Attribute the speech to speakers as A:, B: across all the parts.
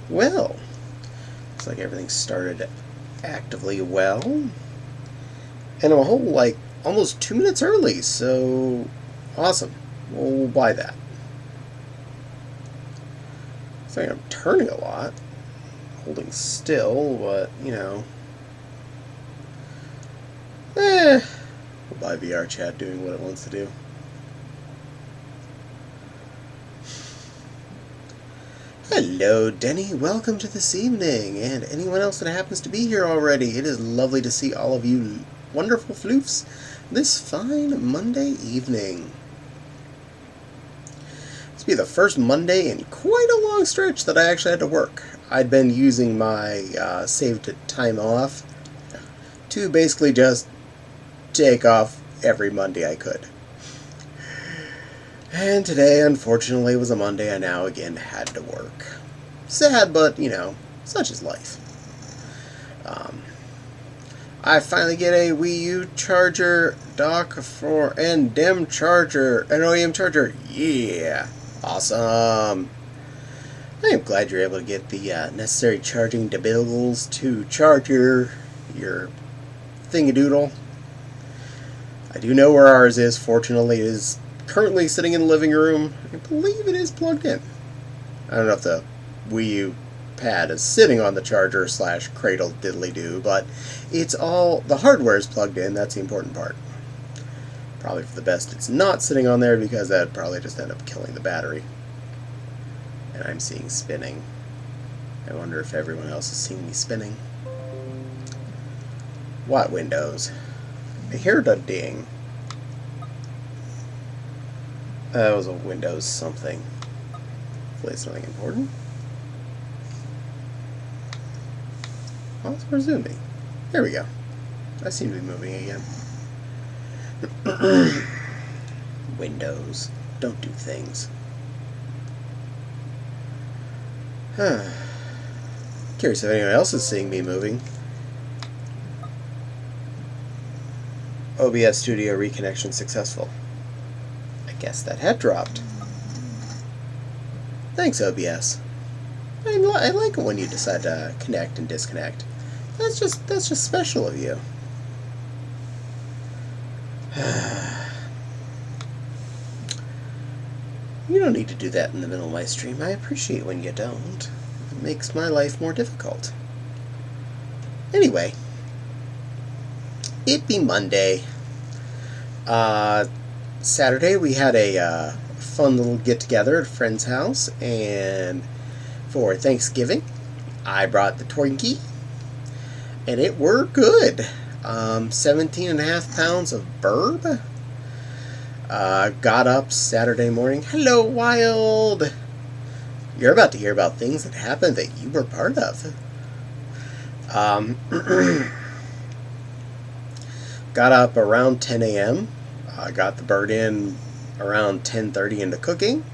A: Well, looks like everything started actively well. And I'm a whole, like, almost 2 minutes early, so awesome. We'll buy that. I think I'm turning a lot, holding still, but, you know. We'll buy VR chat doing what it wants to do. Hello, Denny. Welcome to this evening, and anyone else that happens to be here already. It is lovely to see all of you wonderful floofs this fine Monday evening. This will be the first Monday in quite a long stretch that I actually had to work. I'd been using my saved time off to basically just take off every Monday I could. And today, unfortunately, was a Monday I now again had to work. Sad, but, you know, such is life. I finally get a Wii U charger dock for an OEM charger. Yeah, awesome. I am glad you're able to get the necessary charging debiggles to charge your thingadoodle. I do know where ours is. Fortunately, it is currently sitting in the living room. I believe it is plugged in. I don't know if the Wii U pad is sitting on the charger / cradle diddly-doo, but it's all, the hardware is plugged in. That's the important part. Probably for the best it's not sitting on there, because that'd probably just end up killing the battery. And I'm seeing spinning. I wonder if everyone else is seeing me spinning. What windows? I heard a ding. That was a Windows something. Hopefully it's nothing important. Oh, it's resuming. There we go. I seem to be moving again. Windows. Don't do things. Curious if anyone else is seeing me moving. OBS Studio reconnection successful. I guess that had dropped. Thanks, OBS. I like it when you decide to connect and disconnect. That's just special of you. You don't need to do that in the middle of my stream. I appreciate when you don't. It makes my life more difficult. Anyway, it be Monday. Saturday we had a fun little get-together at a friend's house, and for Thanksgiving I brought the Twinkie, and it were good. 17.5 pounds of burb. Got up Saturday morning. Hello, Wild! You're about to hear about things that happened that you were part of. Got up around 10 a.m. Got the bird in around 10:30 into cooking.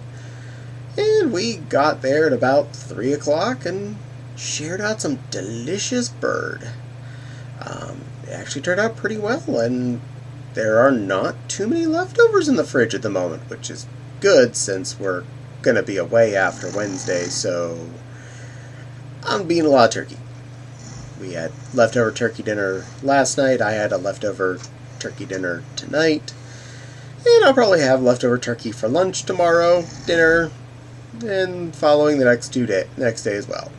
A: And we got there at about 3 o'clock and shared out some delicious bird. It actually turned out pretty well, and there are not too many leftovers in the fridge at the moment, which is good since we're going to be away after Wednesday, so I'm being a lot of turkey. We had leftover turkey dinner last night. I had a leftover turkey dinner tonight. And I'll probably have leftover turkey for lunch tomorrow, dinner, and following the next day as well.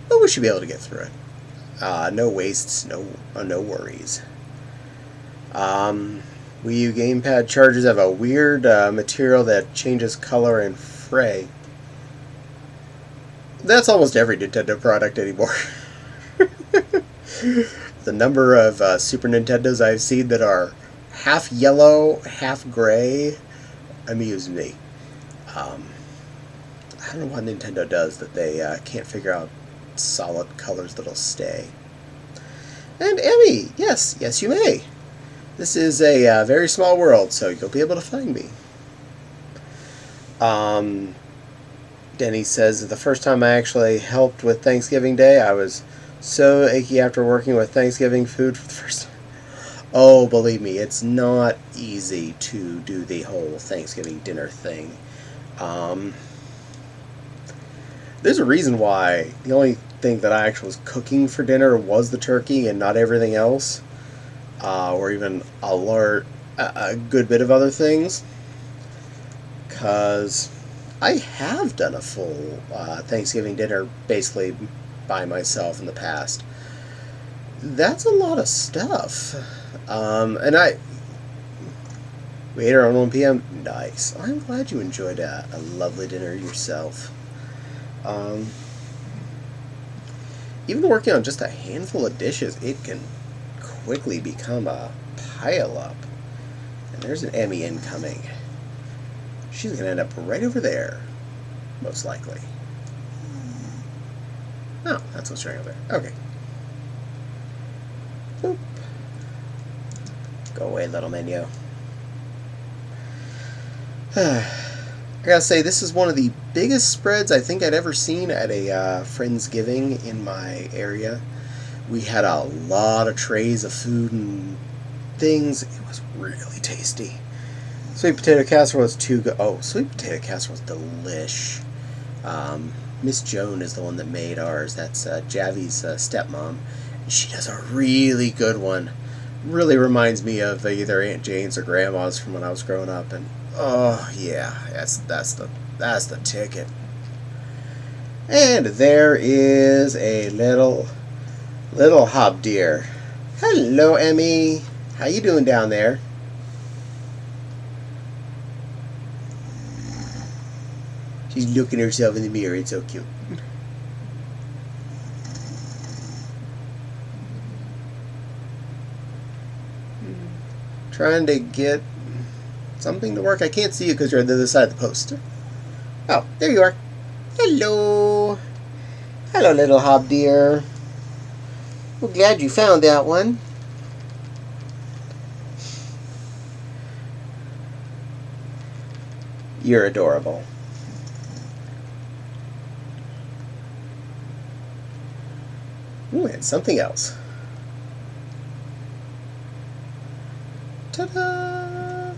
A: But we should be able to get through it. No wastes, no worries. Wii U gamepad chargers have a weird material that changes color and fray. That's almost every Nintendo product anymore. The number of Super Nintendos I've seen that are half yellow, half gray amuse me. I don't know what Nintendo does that they can't figure out solid colors that'll stay. And Emmy, yes you may. This is a very small world, so you'll be able to find me. Denny says that the first time I actually helped with Thanksgiving Day, I was so achy after working with Thanksgiving food for the first time. Oh, believe me, it's not easy to do the whole Thanksgiving dinner thing. Um, there's a reason why the only thing that I actually was cooking for dinner was the turkey and not everything else, or even a good bit of other things, because I have done a full Thanksgiving dinner basically by myself in the past. That's a lot of stuff. We ate around 1 p.m. Nice. I'm glad you enjoyed a lovely dinner yourself. Um, Even working on just a handful of dishes, it can quickly become a pile up. And there's an Emmy incoming. She's going to end up right over there, most likely. Oh, that's what's right over there. Okay. Boop. Go away, little menu. I gotta say, this is one of the biggest spreads I think I'd ever seen at a Friendsgiving in my area. We had a lot of trays of food and things. It was really tasty. Sweet potato casserole was too good. Oh, sweet potato casserole was delish. Miss Joan is the one that made ours. That's Javi's stepmom. And she does a really good one. Really reminds me of either Aunt Jane's or Grandma's from when I was growing up. And oh yeah, that's the ticket. And there is a little hob deer. Hello, Emmy. How you doing down there? She's looking at herself in the mirror. It's so cute. Trying to get something to work. I can't see you because you're on the other side of the post. Oh, there you are. Hello. Hello, little hob deer. Well, glad you found that one. You're adorable. Ooh, and something else. Ta-da!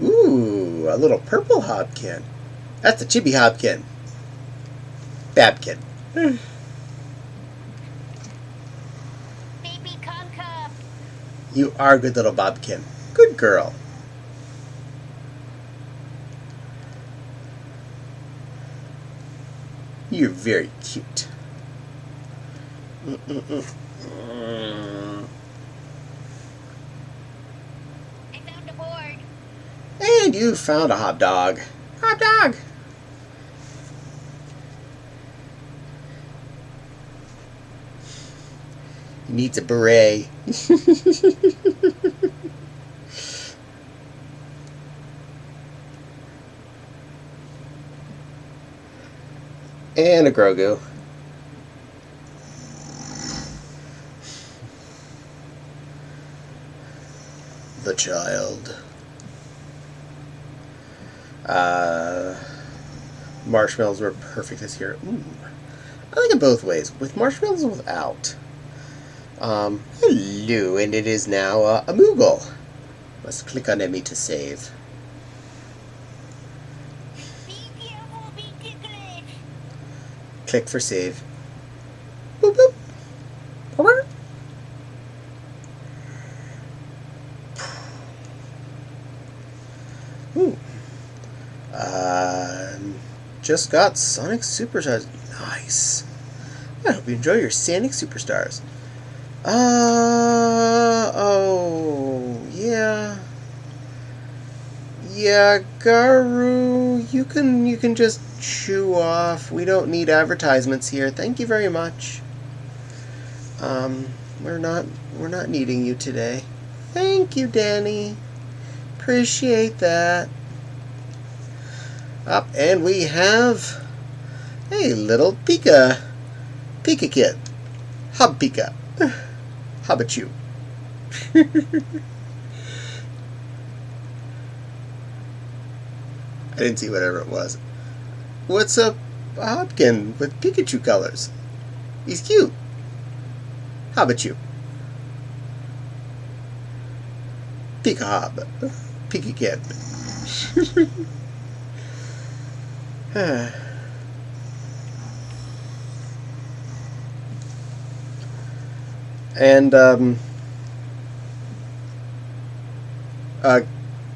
A: Ooh, a little purple hobkin. That's a chibi hobkin. Babkin.
B: Baby conker.
A: You are a good little Bobkin. Good girl. You're very cute.
B: I found a board.
A: And you found a hot dog. Hot dog! He needs a beret. And a Grogu. The child. Marshmallows were perfect this year. Ooh. I like it both ways. With marshmallows or without. Hello, and it is now a Moogle. Let's click on Emmy to save.
B: Be careful, be ticklish.
A: Click for save. Boop boop. Over. Ooh. Just got Sonic Superstars. Nice. I hope you enjoy your Sonic Superstars. Oh, yeah. Yeah, Garu, you can just chew off. We don't need advertisements here. Thank you very much. We're not needing you today. Thank you, Danny. Appreciate that. Up, and we have a little Pika kid. Hub Pika. How about you? I didn't see whatever it was. What's a Hopkin with Pikachu colors? He's cute. How about you? Pika Hob. Pika Kid. And,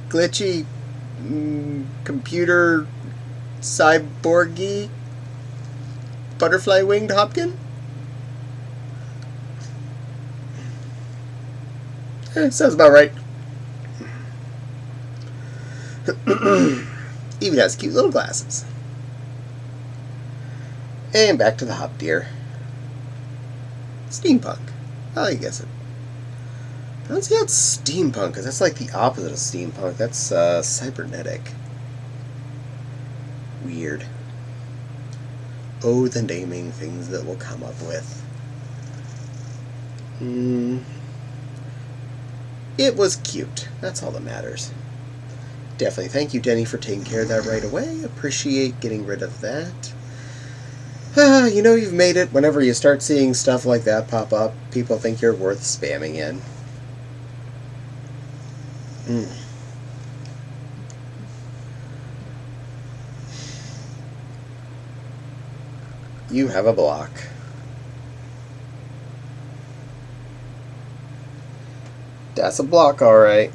A: glitchy computer cyborgy butterfly winged Hopkin? Sounds about right. Even has cute little glasses. And back to the Hop Deer. Steampunk. I guess it. I don't see how it's steampunk, because that's like the opposite of steampunk. That's cybernetic. Weird. Oh, the naming things that we'll come up with. It was cute. That's all that matters. Definitely. Thank you, Denny, for taking care of that right away. Appreciate getting rid of that. You know you've made it. Whenever you start seeing stuff like that pop up, people think you're worth spamming in. You have a block. That's a block, alright.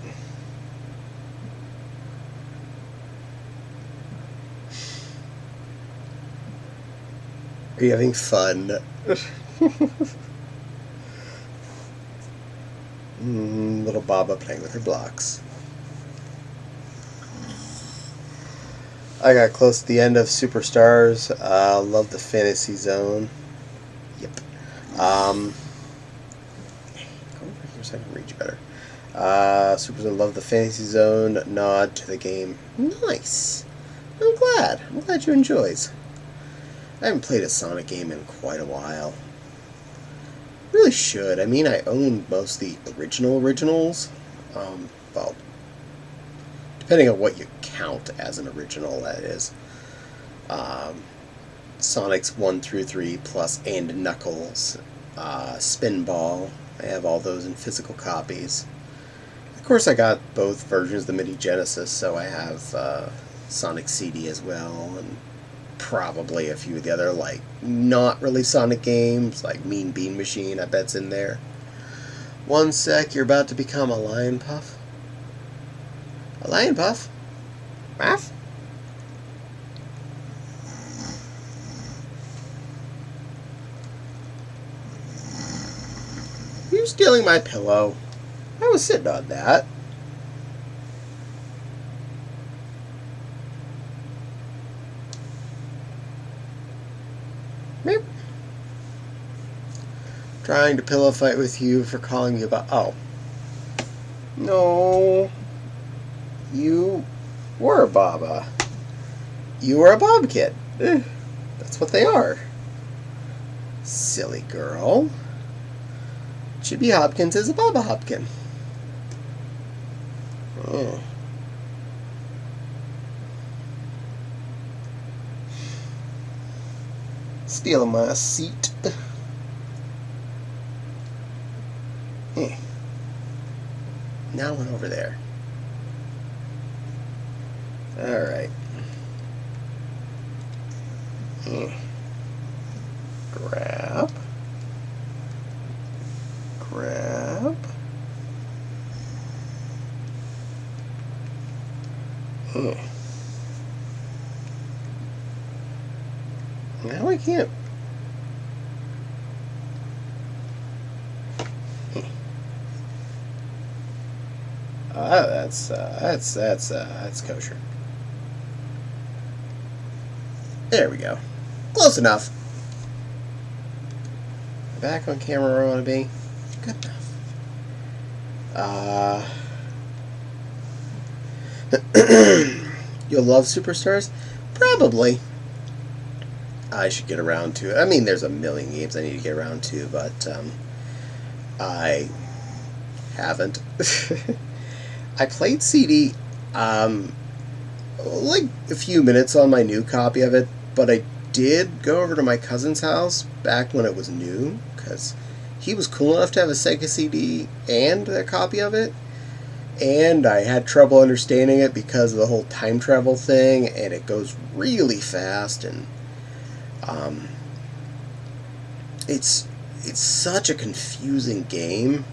A: Are you having fun? Little Baba playing with her blocks. I got close to the end of Superstars. Love the Fantasy Zone. Yep. Go over here so I can read you better. Super Zone, love the Fantasy Zone. Nod to the game. Nice. I'm glad. I'm glad you enjoys. I haven't played a Sonic game in quite a while. Really should. I mean, I own most of the originals. Well, depending on what you count as an original, that is. Sonic's 1 through 3 plus and Knuckles. Spinball. I have all those in physical copies. Of course, I got both versions of the Mini Genesis, so I have Sonic CD as well, and probably a few of the other, like, not really Sonic games, like Mean Bean Machine, I bet's in there. One sec, you're about to become a Lion Puff? A Lion Puff? Math? You stealing my pillow? I was sitting on that. Meep. Trying to pillow fight with you for calling me about... Oh. No. You were a Baba. You were a Bob Kid. That's what they are. Silly girl. Chibi Hopkins is a Baba Hopkin. Oh. Stealing my seat. Now one over there. Alright. Grab. Grab. Now I can't. That's kosher. There we go. Close enough. Back on camera where I want to be. Good enough. You'll love Superstars? Probably. I should get around to it. I mean, there's a million games I need to get around to, but I haven't. I played CD like a few minutes on my new copy of it, but I did go over to my cousin's house back when it was new, because he was cool enough to have a Sega CD and a copy of it, and I had trouble understanding it because of the whole time travel thing, and it goes really fast, and it's such a confusing game.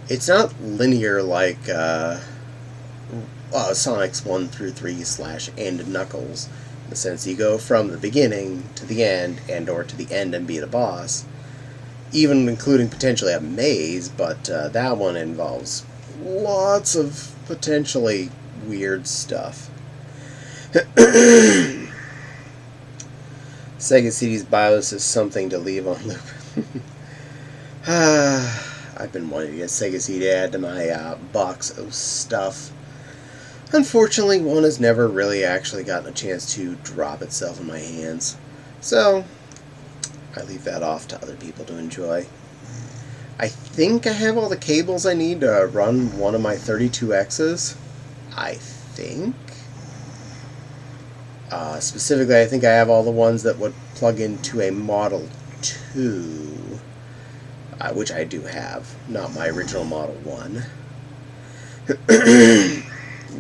A: It's not linear like Sonic's 1 through 3 / and Knuckles, in the sense you go from the beginning to the end, and or to the end and beat a boss, even including potentially a maze, but that one involves lots of potentially weird stuff. Sega CD's BIOS is something to leave on loop. I've been wanting to get a Sega CD to add to my box of stuff. Unfortunately, one has never really actually gotten a chance to drop itself in my hands. So, I leave that off to other people to enjoy. I think I have all the cables I need to run one of my 32Xs. I think. Specifically, I think I have all the ones that would plug into a Model 2, which I do have, not my original Model 1.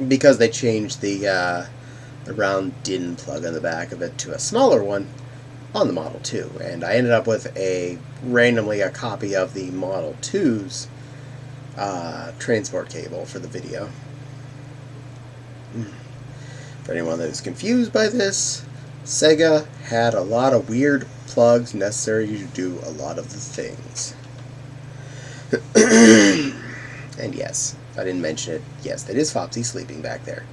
A: Because they changed the round DIN plug on the back of it to a smaller one on the Model 2, and I ended up with randomly a copy of the Model 2's transport cable for the video. For anyone that is confused by this, Sega had a lot of weird plugs necessary to do a lot of the things. And yes, if I didn't mention it, yes, that is Fopsy sleeping back there.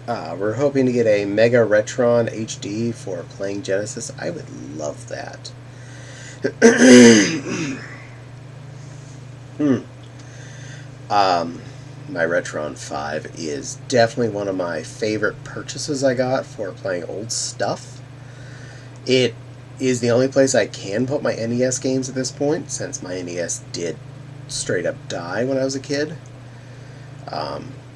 A: We're hoping to get a Mega Retron HD for playing Genesis. I would love that. My Retron 5 is definitely one of my favorite purchases I got for playing old stuff. It is the only place I can put my NES games at this point, since my NES did straight up die when I was a kid.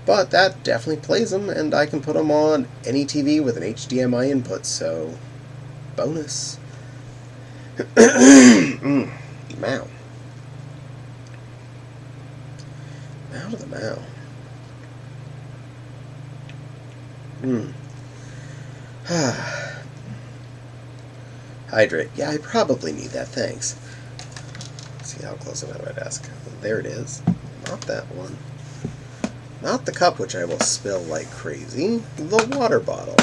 A: But that definitely plays them, and I can put them on any TV with an HDMI input, so bonus. Mow. Mow to the mow. Hydrate. Yeah, I probably need that, thanks. Let's see how close I'm at my desk. There it is. Not that one. Not the cup, which I will spill like crazy. The water bottle.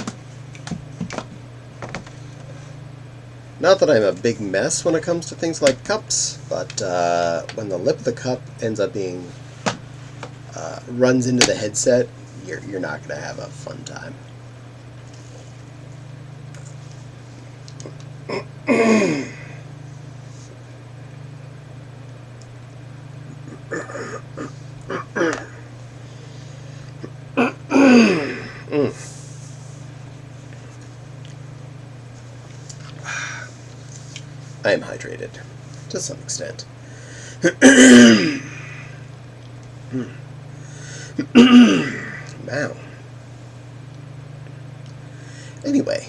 A: Not that I'm a big mess when it comes to things like cups, but when the lip of the cup ends up being runs into the headset, you're not going to have a fun time. I am hydrated, to some extent. Wow. Anyway,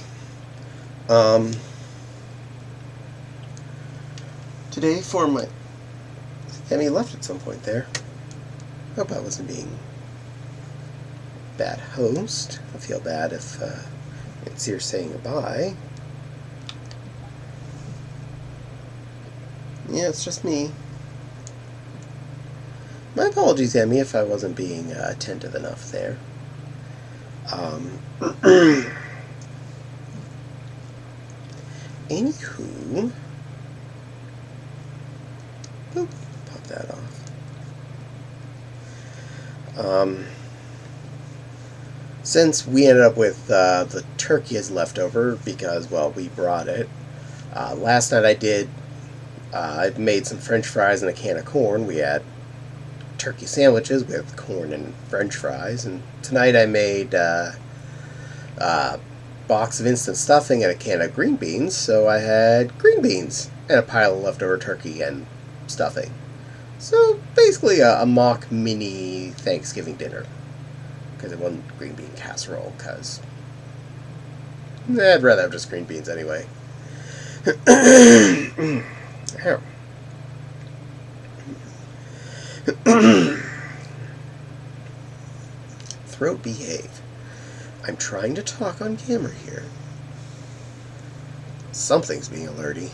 A: today for my... Emmy left at some point there. Hope I wasn't being a bad host. I feel bad if it's here saying goodbye. Yeah, it's just me. My apologies, Emmy, if I wasn't being attentive enough there. Anywho, boop, pop that off. Since we ended up with the turkey as leftover because, well, we brought it. Last night I made some French fries and a can of corn. We had turkey sandwiches with corn and French fries, and tonight I made a box of instant stuffing and a can of green beans, so I had green beans and a pile of leftover turkey and stuffing. So basically a mock mini Thanksgiving dinner, because it wasn't green bean casserole, because I'd rather have just green beans anyway. Ow. Throat behave. I'm trying to talk on camera here. Something's being alerty.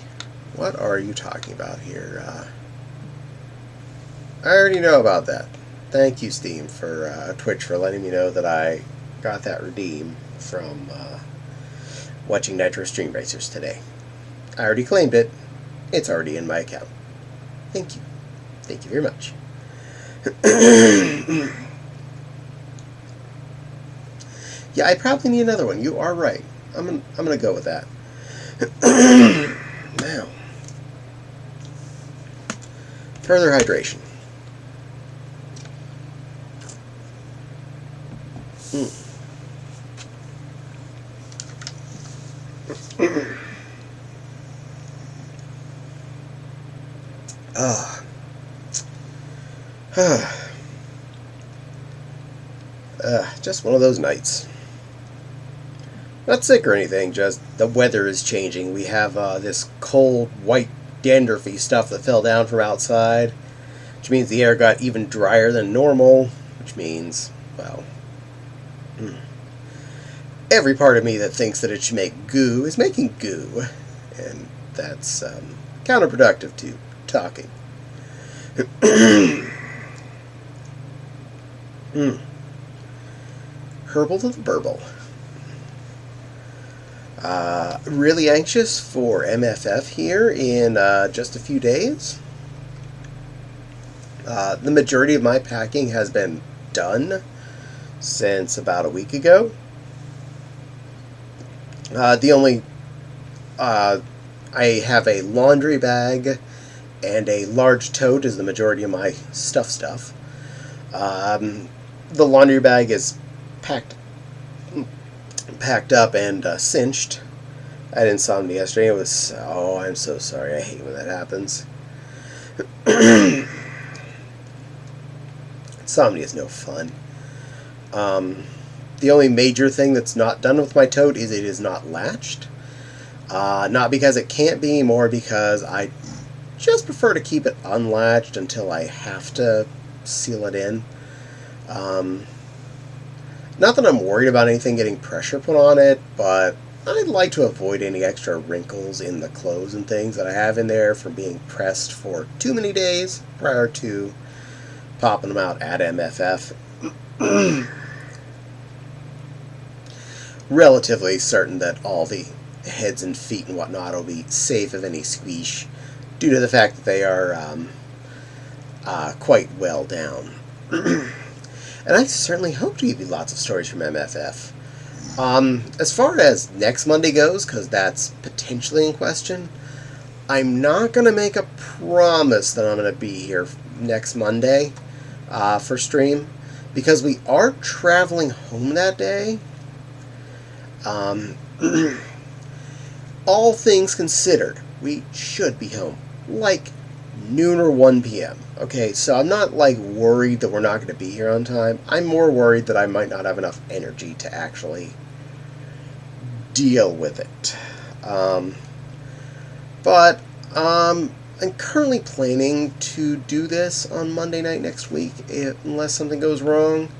A: What are you talking about here? I already know about that. Thank you, Steam, for Twitch for letting me know that I got that redeem from watching Nitro Stream Racers today. I already claimed it. It's already in my account. Thank you. Thank you very much. Yeah, I probably need another one. You are right. I'm gonna go with that. Now, further hydration. Just one of those nights. Not sick or anything, just the weather is changing. We have this cold, white, dandruffy stuff that fell down from outside, which means the air got even drier than normal, which means, well, every part of me that thinks that it should make goo is making goo, and that's counterproductive to talking. Herbal to the burble. Really anxious for MFF here in just a few days. The majority of my packing has been done since about a week ago. I have a laundry bag and a large tote is the majority of my stuff. The laundry bag is packed up and cinched. I had insomnia yesterday. It was, oh, I'm so sorry. I hate when that happens. Insomnia is no fun. The only major thing that's not done with my tote is it is not latched. Not because it can't be, more because I just prefer to keep it unlatched until I have to seal it in. Not that I'm worried about anything getting pressure put on it, but I'd like to avoid any extra wrinkles in the clothes and things that I have in there from being pressed for too many days prior to popping them out at MFF. Relatively certain that all the heads and feet and whatnot will be safe of any squeeze due to the fact that they are quite well down. And I certainly hope to give you lots of stories from MFF. As far as next Monday goes, because that's potentially in question, I'm not going to make a promise that I'm going to be here next Monday for stream, because we are traveling home that day. All things considered, we should be home, like noon or 1 p.m. Okay, so I'm not, like, worried that we're not going to be here on time. I'm more worried that I might not have enough energy to actually deal with it. But I'm currently planning to do this on Monday night next week, unless something goes wrong.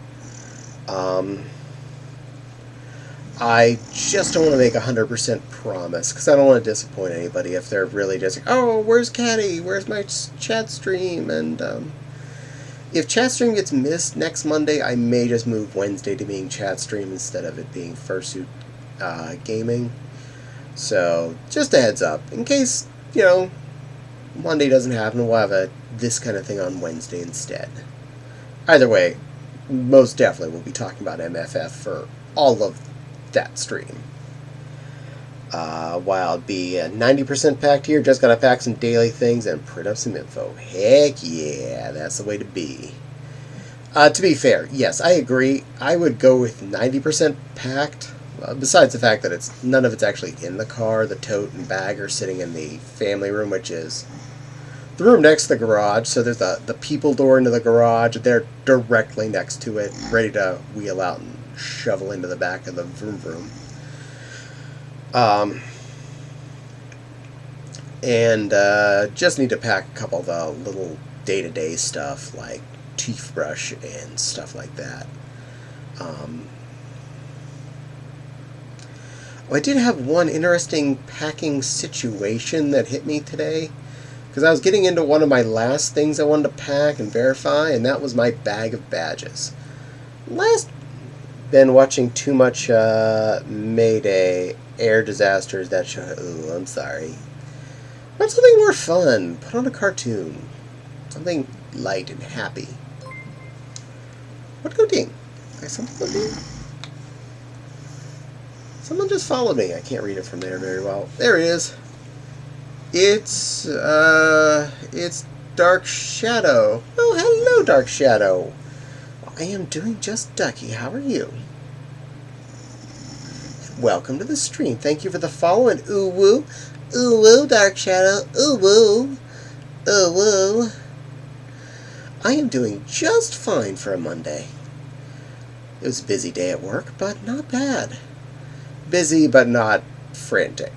A: I just don't want to make a 100% promise, because I don't want to disappoint anybody if they're really just like, oh, where's Caddie? Where's my chat stream? And if chat stream gets missed next Monday, I may just move Wednesday to being chat stream instead of it being Fursuit Gaming. So, just a heads up. In case, Monday doesn't happen, we'll have this kind of thing on Wednesday instead. Either way, most definitely we'll be talking about MFF for all of that stream. While I'll be 90% packed here, just gotta pack some daily things and print up some info. Heck yeah, that's the way to be. To be fair, yes, I agree. I would go with 90% packed. Besides the fact that none of it's actually in the car. The tote and bag are sitting in the family room, which is the room next to the garage. So there's the people door into the garage. They're directly next to it, ready to wheel out and shovel into the back of the vroom vroom. And just need to pack a couple of the little day-to-day stuff like toothbrush and stuff like that. I did have one interesting packing situation that hit me today, because I was getting into one of my last things I wanted to pack and verify, and that was my bag of badges. Been watching too much Mayday, air disasters, that show. Ooh, I'm sorry. But something more fun. Put on a cartoon. Something light and happy. What go ding? Something go ding? Someone just followed me. I can't read it from there very well. There it is. It's Dark Shadow. Oh, hello, Dark Shadow. I am doing just ducky. How are you? Welcome to the stream. Thank you for the follow and ooh woo. Ooh woo, Dark Shadow. Ooh woo. Ooh woo. I am doing just fine for a Monday. It was a busy day at work, but not bad. Busy, but not frantic.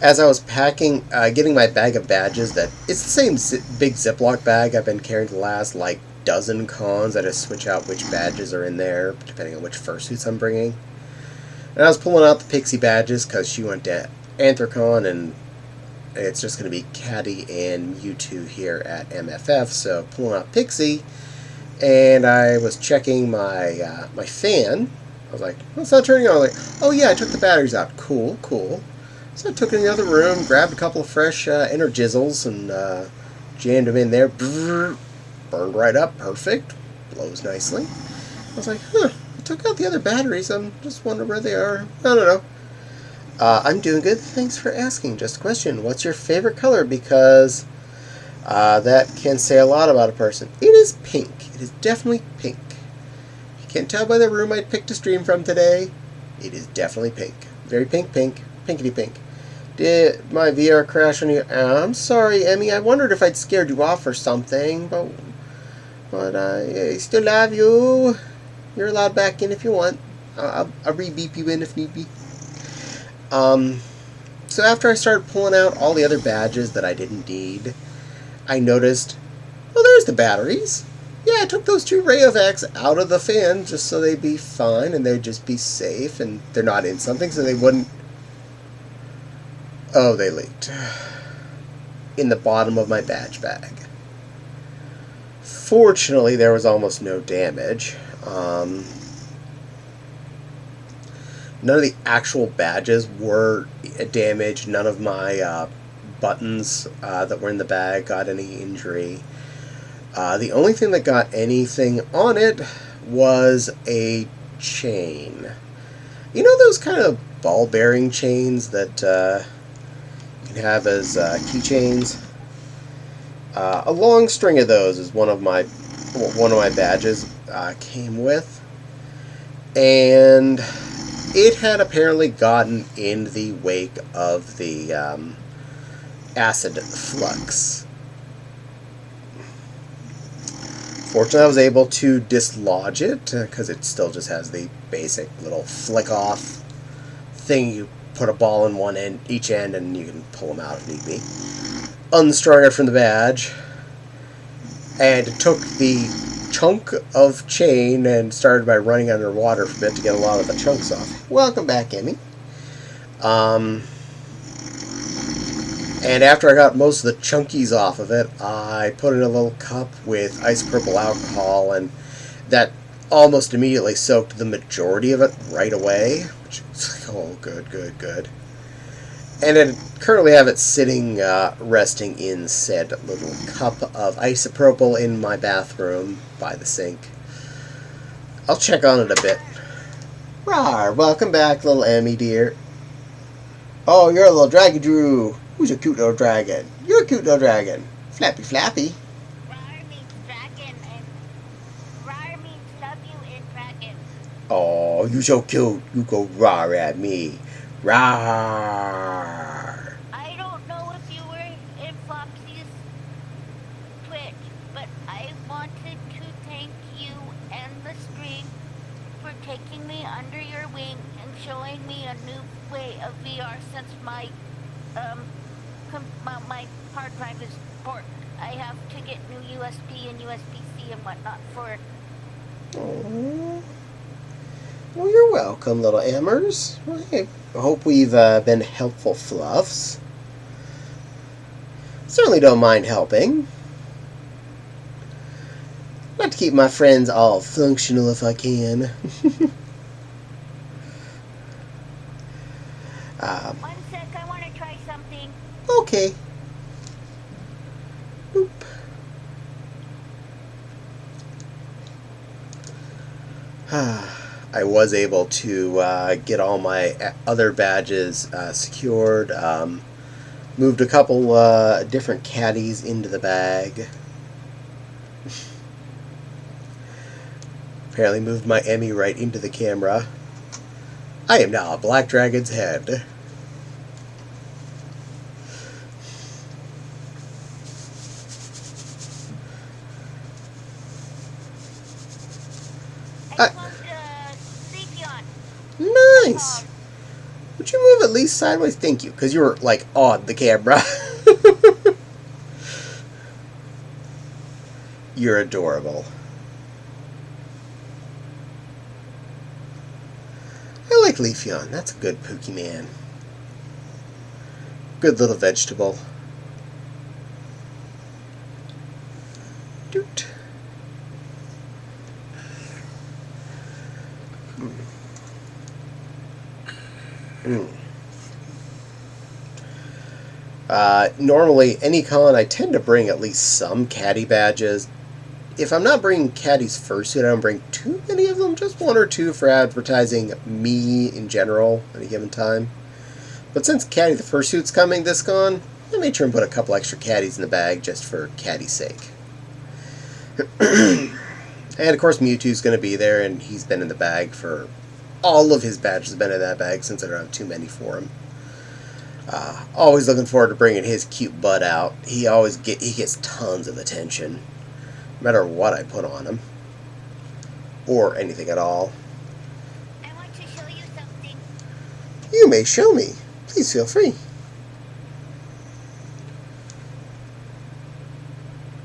A: As I was packing, getting my bag of badges, that it's the same big Ziploc bag I've been carrying the last like dozen cons. I just switch out which badges are in there depending on which fursuits I'm bringing. And I was pulling out the Pixie badges because she went to Anthrocon, and it's just going to be Caddie and U2 here at MFF. So pulling out Pixie, and I was checking my my fan. I was like, well, it's not turning on. I was like, oh yeah, I took the batteries out. Cool, cool. So I took it in the other room, grabbed a couple of fresh Energizzles, and jammed them in there. Brrr, burned right up, perfect. Blows nicely. I was like, huh, I took out the other batteries. I'm just wondering where they are. I don't know. I'm doing good. Thanks for asking. Just a question. What's your favorite color? Because that can say a lot about a person. It is pink. It is definitely pink. You can't tell by the room I picked to stream from today. It is definitely pink. Very pink, pink. Pinkity pink. Did my VR crash on you? I'm sorry, Emmy. I wondered if I'd scared you off or something, but I still love you. You're allowed back in if you want. I'll re-beep you in if need be. So after I started pulling out all the other badges that I didn't need, I noticed, well, there's the batteries. Yeah, I took those 2 Rayovacs out of the fan just so they'd be fine and they'd just be safe, and they're not in something, so they wouldn't. Oh, they leaked. In the bottom of my badge bag. Fortunately, there was almost no damage. None of the actual badges were damaged. None of my buttons that were in the bag got any injury. The only thing that got anything on it was a chain. You know those kind of ball bearing chains that you can have as keychains? A long string of those is one of my badges came with, and it had apparently gotten in the wake of the acid flux. Fortunately, I was able to dislodge it because it still just has the basic little flick off thing. You put a ball in one end, each end, and you can pull them out if need be. Unstrung it from the badge, and it took the chunk of chain and started by running underwater for a bit to get a lot of the chunks off. Welcome back, Emmy. And after I got most of the chunkies off of it, I put it in a little cup with isopropyl alcohol, and that almost immediately soaked the majority of it right away. Which is like, oh, good, good, good. And I currently have it sitting, resting in said little cup of isopropyl in my bathroom by the sink. I'll check on it a bit. Rawr, welcome back, little Emmy dear. Oh, you're a little dragon, Drew. Who's a cute little dragon? You're a cute little dragon. Flappy, flappy.
B: Rar means dragon, and rar means love you in dragon.
A: Oh, you so cute. You go rawr at me. Rawr.
B: I don't know if you were in Flopsy's Twitch, but I wanted to thank you and the stream for taking me under your wing and showing me a new way of VR since um my hard drive is port. I have to get new USB and USB-C and whatnot for it.
A: Oh. Well, you're welcome, little Emmers. Well, hey, I hope we've been helpful fluffs. Certainly don't mind helping. Like to keep my friends all functional if I can. um,
B: One sec, I want to try something.
A: okay. Boop. I was able to get all my other badges secured. Moved a couple different caddies into the bag. Apparently moved my Emmy right into the camera. I am now a Black Dragon's head.
B: I found Leafeon.
A: Nice! Would you move at least sideways? Thank you, because you were, like, on the camera. You're adorable. I like Leafeon. That's a good Pokemon. Good little vegetable. Doot. Normally, any con, I tend to bring at least some caddy badges. If I'm not bringing caddies fursuit, I don't bring too many of them. Just one or two for advertising me in general at a given time. But since caddy the fursuit's coming this con, I made sure and put a couple extra caddies in the bag just for caddy's sake. And of course Mewtwo's going to be there, and he's been in the bag for... all of his badges have been in that bag since I don't have too many for him. Always looking forward to bringing his cute butt out. He gets tons of attention, no matter what I put on him. Or anything at all.
B: I want to show you something.
A: You may show me. Please feel free.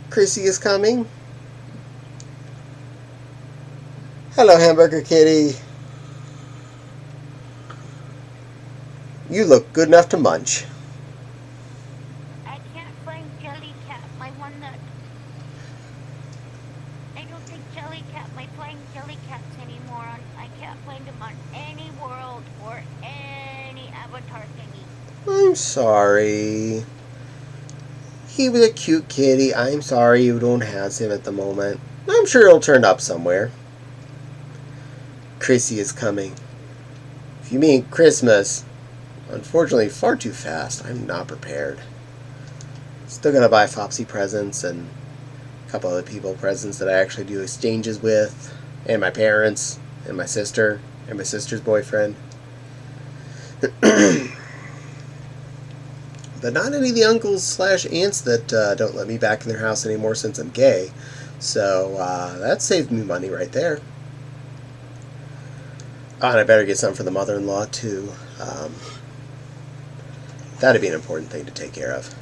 A: Chrissy is coming. Hello, Hamburger Kitty. You look good enough to munch.
B: I can't find Jellycat, my one that... I don't think Jellycat, my flying Jellycats anymore. I can't find him on any world or any avatar thingy.
A: I'm sorry. He was a cute kitty. I'm sorry you don't have him at the moment. I'm sure he'll turn up somewhere. Chrissy is coming. If you mean Christmas, unfortunately far too fast. I'm not prepared. Still gonna buy Flopsy presents and a couple other people presents that I actually do exchanges with, and my parents, and my sister, and my sister's boyfriend. But not any of the uncles slash aunts that don't let me back in their house anymore since I'm gay. So that saved me money right there. Oh, and I better get something for the mother-in-law too. That'd be an important thing to take care of.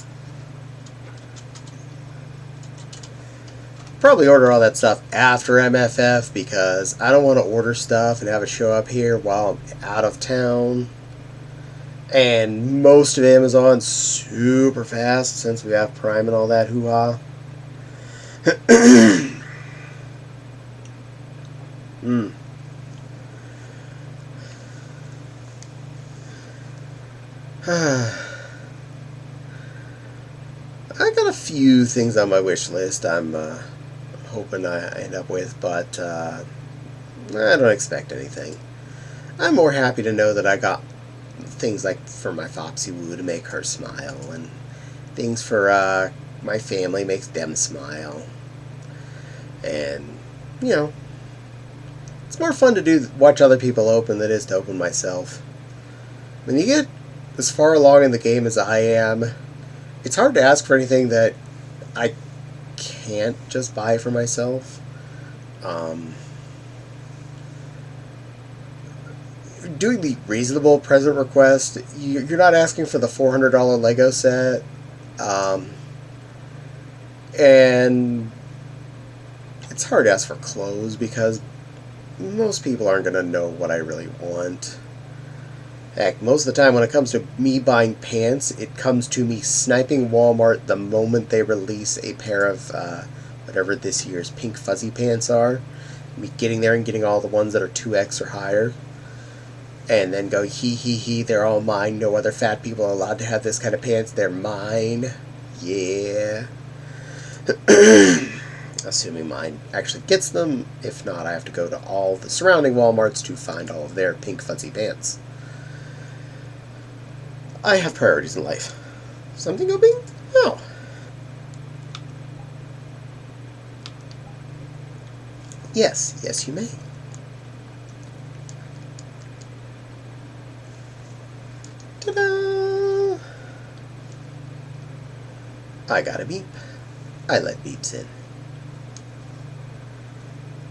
A: Probably order all that stuff after MFF because I don't want to order stuff and have it show up here while I'm out of town. And most of Amazon's super fast since we have Prime and all that hoo-ha. I got a few things on my wish list I'm hoping I end up with, but I don't expect anything. I'm more happy to know that I got things like for my Foxy Woo to make her smile, and things for my family makes them smile. And, you know, It's more fun to watch other people open than it is to open myself. When you get as far along in the game as I am, it's hard to ask for anything that I can't just buy for myself. Doing the reasonable present request, you're not asking for the $400 Lego set, and it's hard to ask for clothes because most people aren't going to know what I really want. Heck, most of the time when it comes to me buying pants, it comes to me sniping Walmart the moment they release a pair of whatever this year's pink fuzzy pants are. Me getting there and getting all the ones that are 2X or higher. And then go, hee hee hee, they're all mine. No other fat people are allowed to have this kind of pants. They're mine. Yeah. Assuming mine actually gets them. If not, I have to go to all the surrounding Walmarts to find all of their pink fuzzy pants. I have priorities in life. Something go bing? Oh. Yes, yes you may. Ta-da! I got a beep. I let beeps in.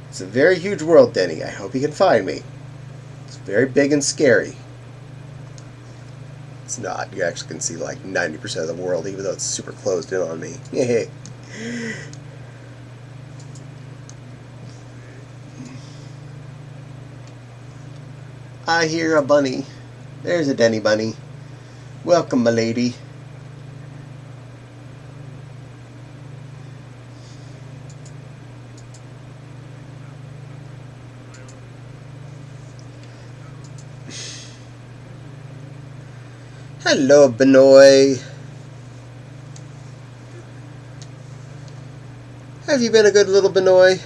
A: It's a very huge world, Denny. I hope you can find me. It's very big and scary. It's not. You actually can see like 90% of the world, even though it's super closed in on me. I hear a bunny. There's a Denny bunny. Welcome, my lady. Hello, Benoy. Have you been a good little Benoy?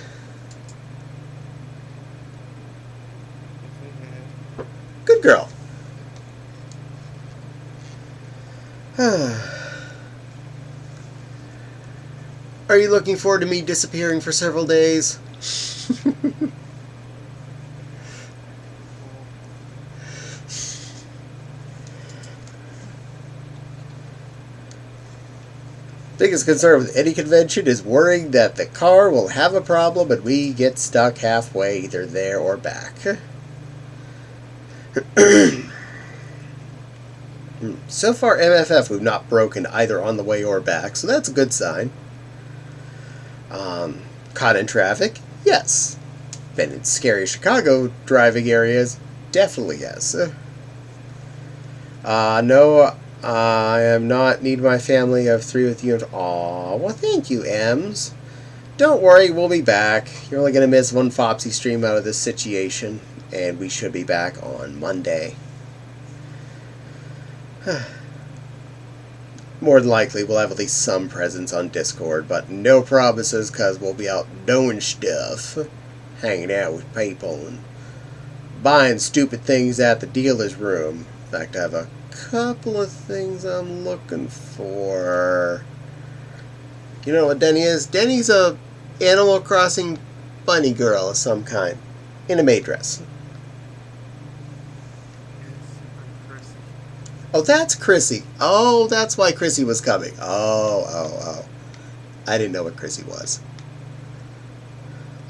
A: Good girl. Are you looking forward to me disappearing for several days? Biggest concern with any convention is worrying that the car will have a problem and we get stuck halfway, either there or back. So far, MFF, we've not broken either on the way or back, so that's a good sign. Caught in traffic? Yes. Been in scary Chicago driving areas? Definitely yes. No, I am not. Need my family of 3 with you. Aw, well thank you, Ems. Don't worry, we'll be back. You're only going to miss one Fopsy stream out of this situation, and we should be back on Monday. More than likely, we'll have at least some presence on Discord, but no promises, because we'll be out doing stuff. Hanging out with people and buying stupid things at the dealer's room. In fact, I have a couple of things I'm looking for. You know what Denny is? Denny's a Animal Crossing bunny girl of some kind. In a maid dress. Oh, that's Chrissy. Oh, that's why Chrissy was coming. Oh. I didn't know what Chrissy was.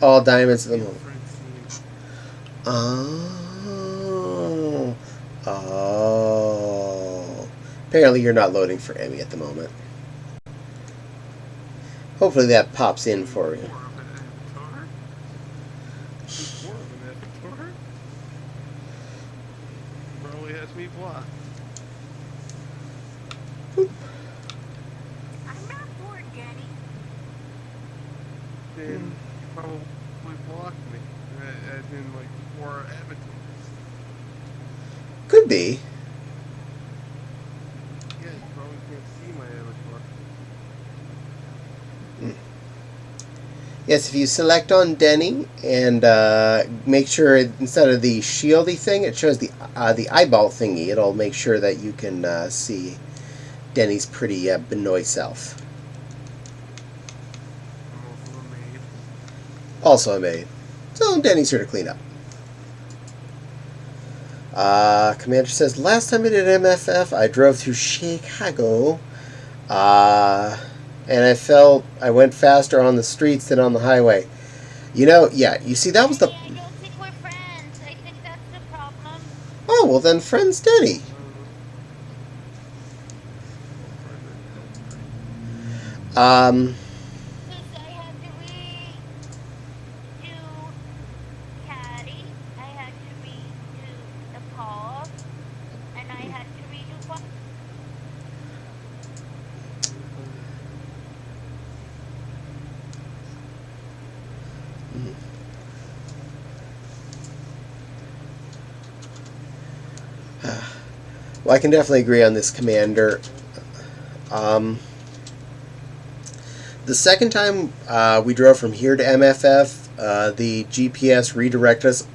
A: All diamonds at the moment. Oh. Apparently you're not loading for Emmy at the moment. Hopefully that pops in for you.
C: Probably has me blocked.
B: I'm not bored, Daddy.
C: Then you probably blocked me. As in, like, 4 avatars.
A: Could be.
C: Yeah, you probably can't see my avatar.
A: Yes, if you select on Denny and make sure instead of the shieldy thing, it shows the eyeball thingy. It'll make sure that you can see Denny's pretty Benoy self.
C: I'm also a maid.
A: Also a maid. So Denny's here to clean up. Commander says, last time I did MFF, I drove through Chicago. And I went faster on the streets than on the highway. Yeah, you see, that was the.
B: Denny, I don't think we're friends. I think that's the problem.
A: Oh, well then, friends Denny.
C: I don't know. Well, friend Eddie, that's great.
A: Um,
B: Because I had to redo Caddie, I had to redo Nepal, and I had to redo Flop.
A: well, I can definitely agree on this, Commander. Um, the second time we drove from here to MFF, the GPS redirected us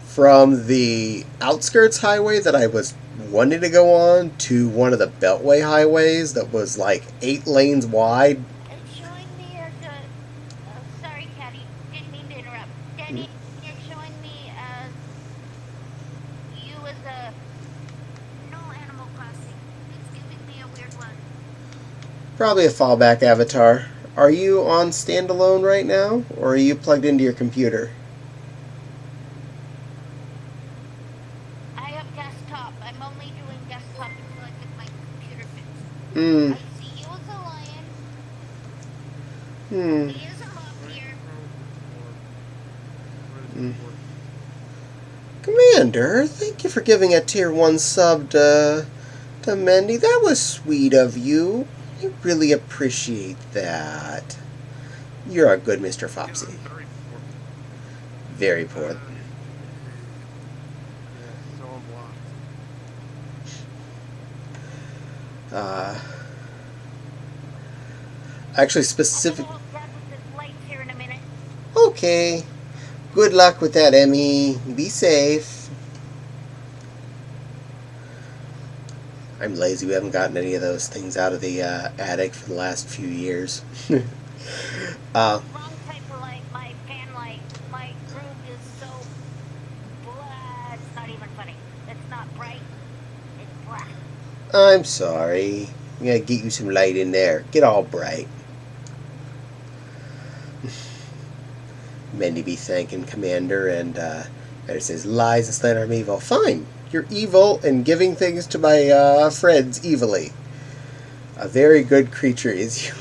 A: from the outskirts highway that I was wanting to go on to one of the Beltway highways that was like 8 lanes wide.
B: It's showing me as a. Sorry, Caddie, didn't mean to interrupt. Denny, it's showing me as you as a. No Animal Crossing. It's giving me a weird one.
A: Probably a fallback avatar. Are you on standalone right now, or are you plugged into your computer?
B: I have desktop. I'm only doing desktop until I get my computer fixed.
A: Hmm.
B: I see you as a lion.
A: Hmm.
B: He is a mob
C: Why is
B: here.
C: your phone
A: Hmm.
C: report?
A: Commander, thank you for giving a tier 1 sub to Mendy. That was sweet of you. I really appreciate that. You're a good Mr.
C: Yeah,
A: Fopsy.
C: I'm very poor.
A: Very poor.
C: Yeah, so I'm blocked.
A: Uh, actually,
B: I'm
A: specific.
B: gonna help Dad with this lights here in a minute.
A: Okay. Good luck with that, Emmy. Be safe. I'm lazy. We haven't gotten any of those things out of the attic for the last few years.
B: Wrong type of light. My fan light. My room is so blah. It's not even funny. It's not bright. It's black.
A: I'm sorry. I'm gonna get you some light in there. Get all bright. Mendy be thanking Commander, and it says lies and slander I'm evil. Fine. You're evil and giving things to my friends evilly. A very good creature is you.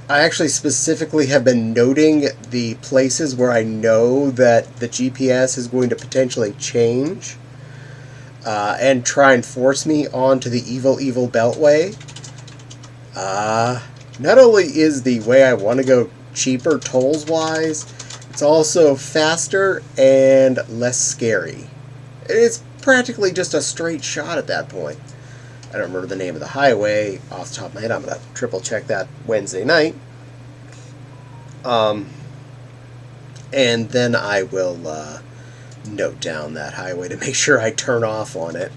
A: I actually specifically have been noting the places where I know that the GPS is going to potentially change and try and force me onto the evil beltway. Not only is the way I want to go cheaper tolls wise, it's also faster and less scary. It's practically just a straight shot at that point. I don't remember the name of the highway off the top of my head. I'm going to triple check that Wednesday night. And then I will note down that highway to make sure I turn off on it.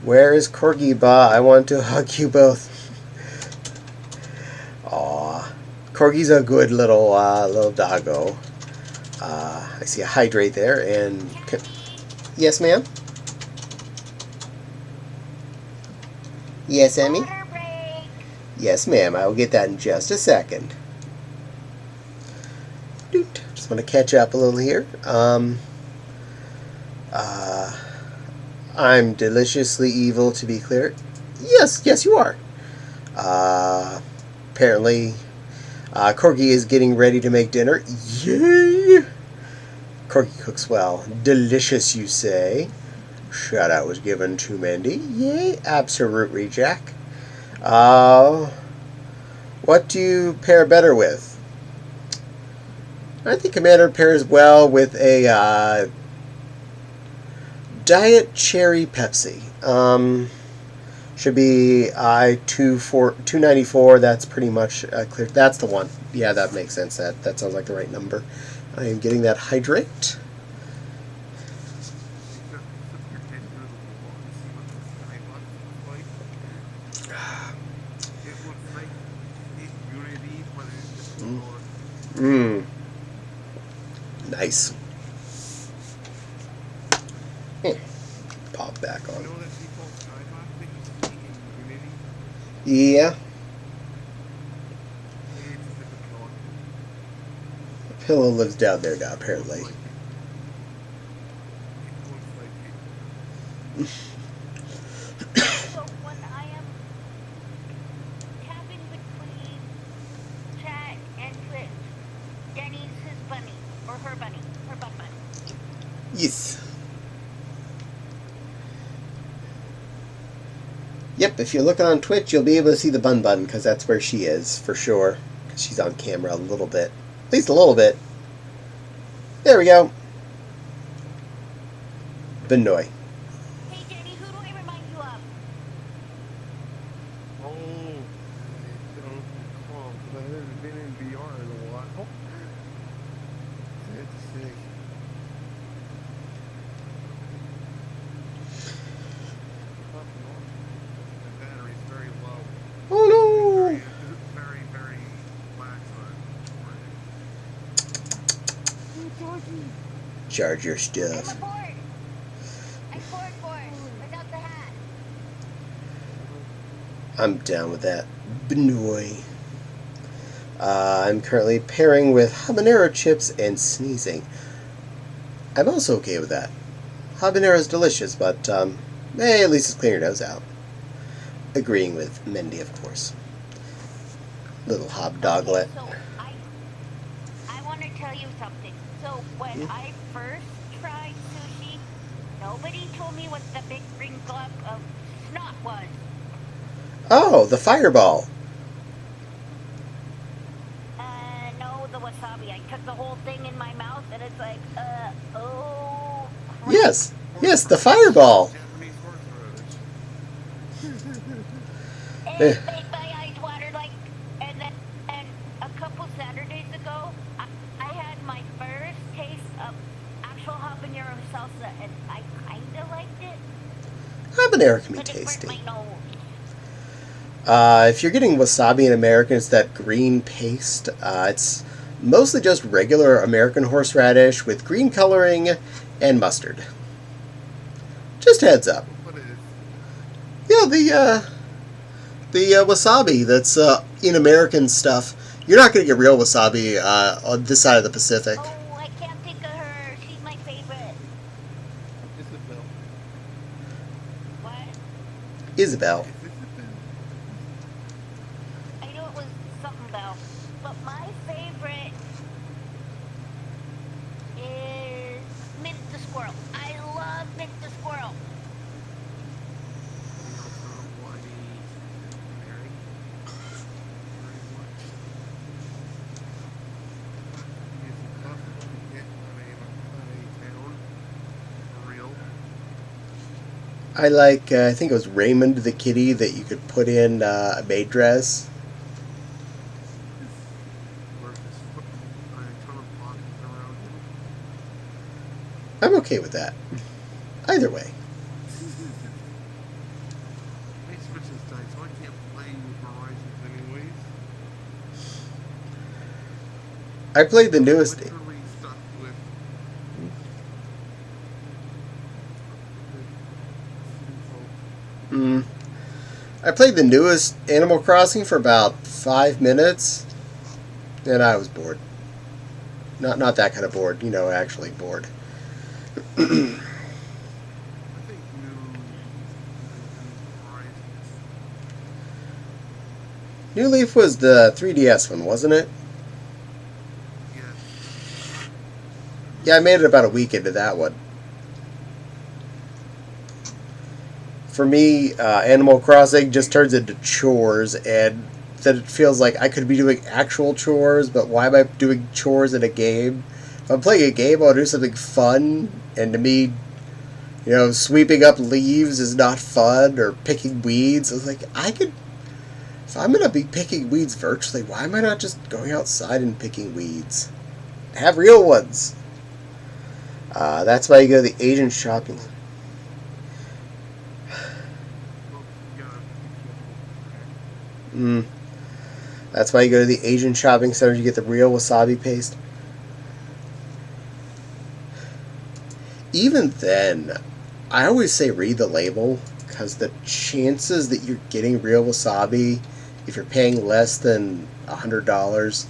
A: Where is Corgi Ba? I want to hug you both. Aw. Corgi's a good little doggo. I see a hydrate there, and
B: Caddie.
A: yes, ma'am. Yes, Emmy.
B: Water break.
A: Yes, ma'am. I will get that in just a second. Doot. Just want to catch up a little here. I'm deliciously evil, to be clear. Yes, you are. Apparently, Corgi is getting ready to make dinner. Yay! Corgi cooks well. Delicious, you say? Shout out was given to Mendy. Yay, absolutely, Jack. What do you pair better with? I think Commander pairs well with a Diet Cherry Pepsi. Should be $2.94. That's pretty much clear. That's the one. Yeah, that makes sense. That sounds like the right number. I am getting that hydrate.
C: Except your head through the wall and see what the skybox looks like. It looks like it's Unity, but it's just
A: Mm.
C: North.
A: Mmm. Nice. Pop back
C: You
A: on.
C: know that default skybox that you see in Unity?
A: Yeah.
C: It's a different color.
A: Pillow lives down there now,
C: It looks
A: apparently.
C: like it. It looks like it.
B: So when I am tapping between chat and Twitch, Denny's his bunny or her bunny, her bun bun.
A: Yes. Yep, if you're looking on Twitch, you'll be able to see the bun bun, because that's where she is, for sure. Because she's on camera a little bit. At least a little bit. There we go. Benoy.
B: Hey Denny, who do I remind you of?
C: Oh, I don't recall because I haven't been in VR in a while. Sad to say. Popping off. My battery's very low.
A: Oh
C: Very,
A: no!
C: very, very lax on it. Oh, doggy.
A: Charge your
B: I'm
A: stuff.
B: aboard. I'm board without the hat.
A: I'm down with that. Benoy. I'm currently pairing with habanero chips and sneezing. I'm also okay with that. Habanero is delicious, but, hey, at least it's clean your nose out. Agreeing with Mendy, of course. Little
B: Okay,
A: hobdoglet.
B: so I want to tell you something. So when I first tried sushi, nobody told me what the big green glob of snot was.
A: Oh, the fireball.
B: No, the wasabi. I took the whole thing in my mouth, and it's like, oh crap.
A: Yes. Yes, the fireball.
C: Japanese horseradish.
A: Eh,
B: It made my eyes water like, and then and a couple Saturdays ago, I had my first taste of actual habanero salsa, and I kind of liked it,
A: habanero can be
B: but it burnt
A: tasty.
B: my nose.
A: If you're getting wasabi in American, it's that green paste. It's mostly just regular American horseradish with green coloring and mustard. Just heads up.
C: What is?
A: Yeah, the wasabi that's in American stuff. You're not going to get real wasabi on this side of the Pacific.
B: Oh, I can't think of her. She's my favorite.
C: Isabel.
B: What?
A: Isabel.
C: Is Isabel?
B: I knew it was something Bell, but my favorite is Mint the Squirrel. I love Mint the Squirrel.
C: We also want Mary very much. It is impossible to get on a town for real.
A: I like, I think it was Raymond the kitty that you could put in a maid dress.
C: Or just put a ton of pockets around him.
A: I'm okay with that. Either way.
C: I switched this dice, so I can't play with Horizons anyways.
A: I played the newest.
C: Literally stuck with
A: Mm, I played the newest Animal Crossing for about 5 minutes, and I was bored. Not that kind of bored, actually bored.
C: I think new Horizons.
A: New Leaf was the 3DS one, wasn't it?
C: Yeah.
A: Yeah, I made it about a week into that one. For me, Animal Crossing just turns into chores, and then it feels like I could be doing actual chores, but why am I doing chores in a game? If I'm playing a game, I'll do something fun, and to me, sweeping up leaves is not fun, or picking weeds. I was like, if I'm going to be picking weeds virtually, why am I not just going outside and picking weeds? Have real ones. That's why you go to the Asian shopping.
C: Well, you gotta be careful.
A: Mm. That's why you go to the Asian shopping centers, you get the real wasabi paste. Even then, I always say read the label, because the chances that you're getting real wasabi, if you're paying less than $100,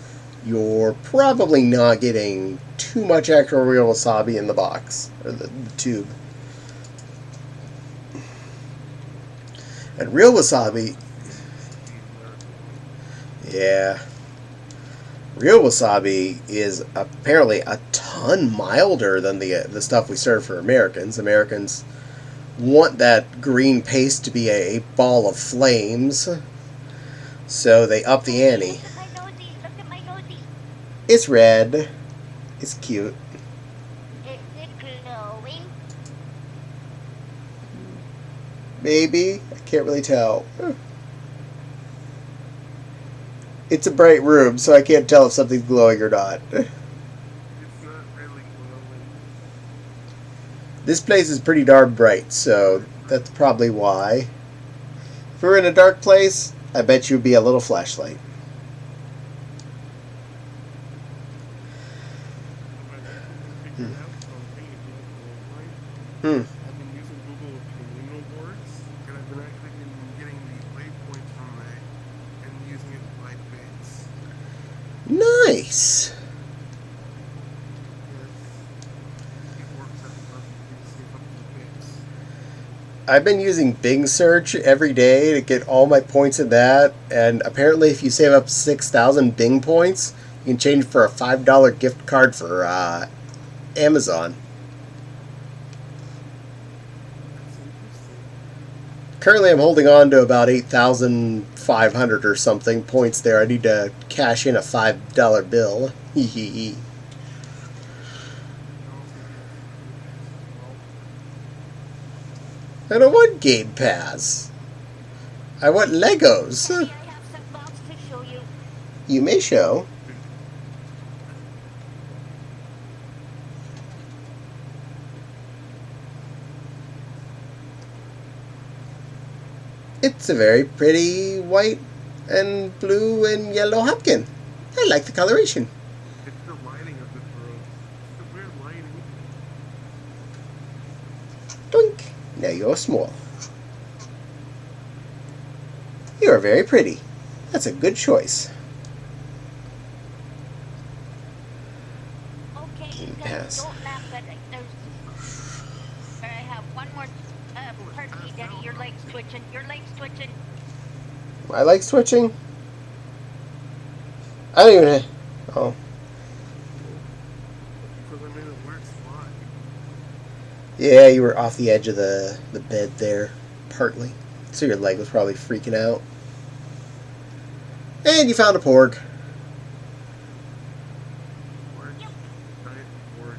A: you're probably not getting too much extra real wasabi in the box, or the tube. And real wasabi, yeah. Real wasabi is apparently a ton milder than the stuff we serve for Americans. Americans want that green paste to be a ball of flames, so they up the ante.
B: Look at my nosy. Look at my nosy.
A: It's red. It's cute.
B: Is it glowing?
A: Maybe. I can't really tell. It's a bright room, so I can't tell if something's glowing or not.
C: It's not really glowing.
A: This place is pretty darn bright, so that's probably why. If we were in a dark place, I bet you'd be a little flashlight. Hmm.
C: I've been using Google Camino boards, and I've been actually getting the waypoints from that and using it to buy bits.
A: Nice.
C: Yes. It works out perfectly to save up the bits.
A: I've been using Bing Search every day to get all my points in that, and apparently if you save up 6,000 Bing points, you can change for a $5 gift card for Amazon.
C: That's interesting.
A: Currently I'm holding on to about 8,500 or something points there. I need to cash in a $5 bill. Hee hee hee. I don't want Game Pass. I want Legos.
B: Daddy, I have some blocks to show you.
A: You may show. It's a very pretty white and blue and yellow hopkin. I like the coloration.
C: It's the lighting of this road. It's the weird lighting.
A: Doink. Now you're small. You are very pretty. That's a good choice.
B: Okay,
A: Game
B: guys,
A: Pass.
B: don't laugh, but I have one more. Pardon me, Daddy. Your legs twitching. Your legs twitching.
A: I like switching. I don't even. Oh.
C: Because I'm in a weird spot.
A: Yeah, you were off the edge of the bed there, partly. So your leg was probably freaking out. And you found a porg.
C: Porch. Giant porch.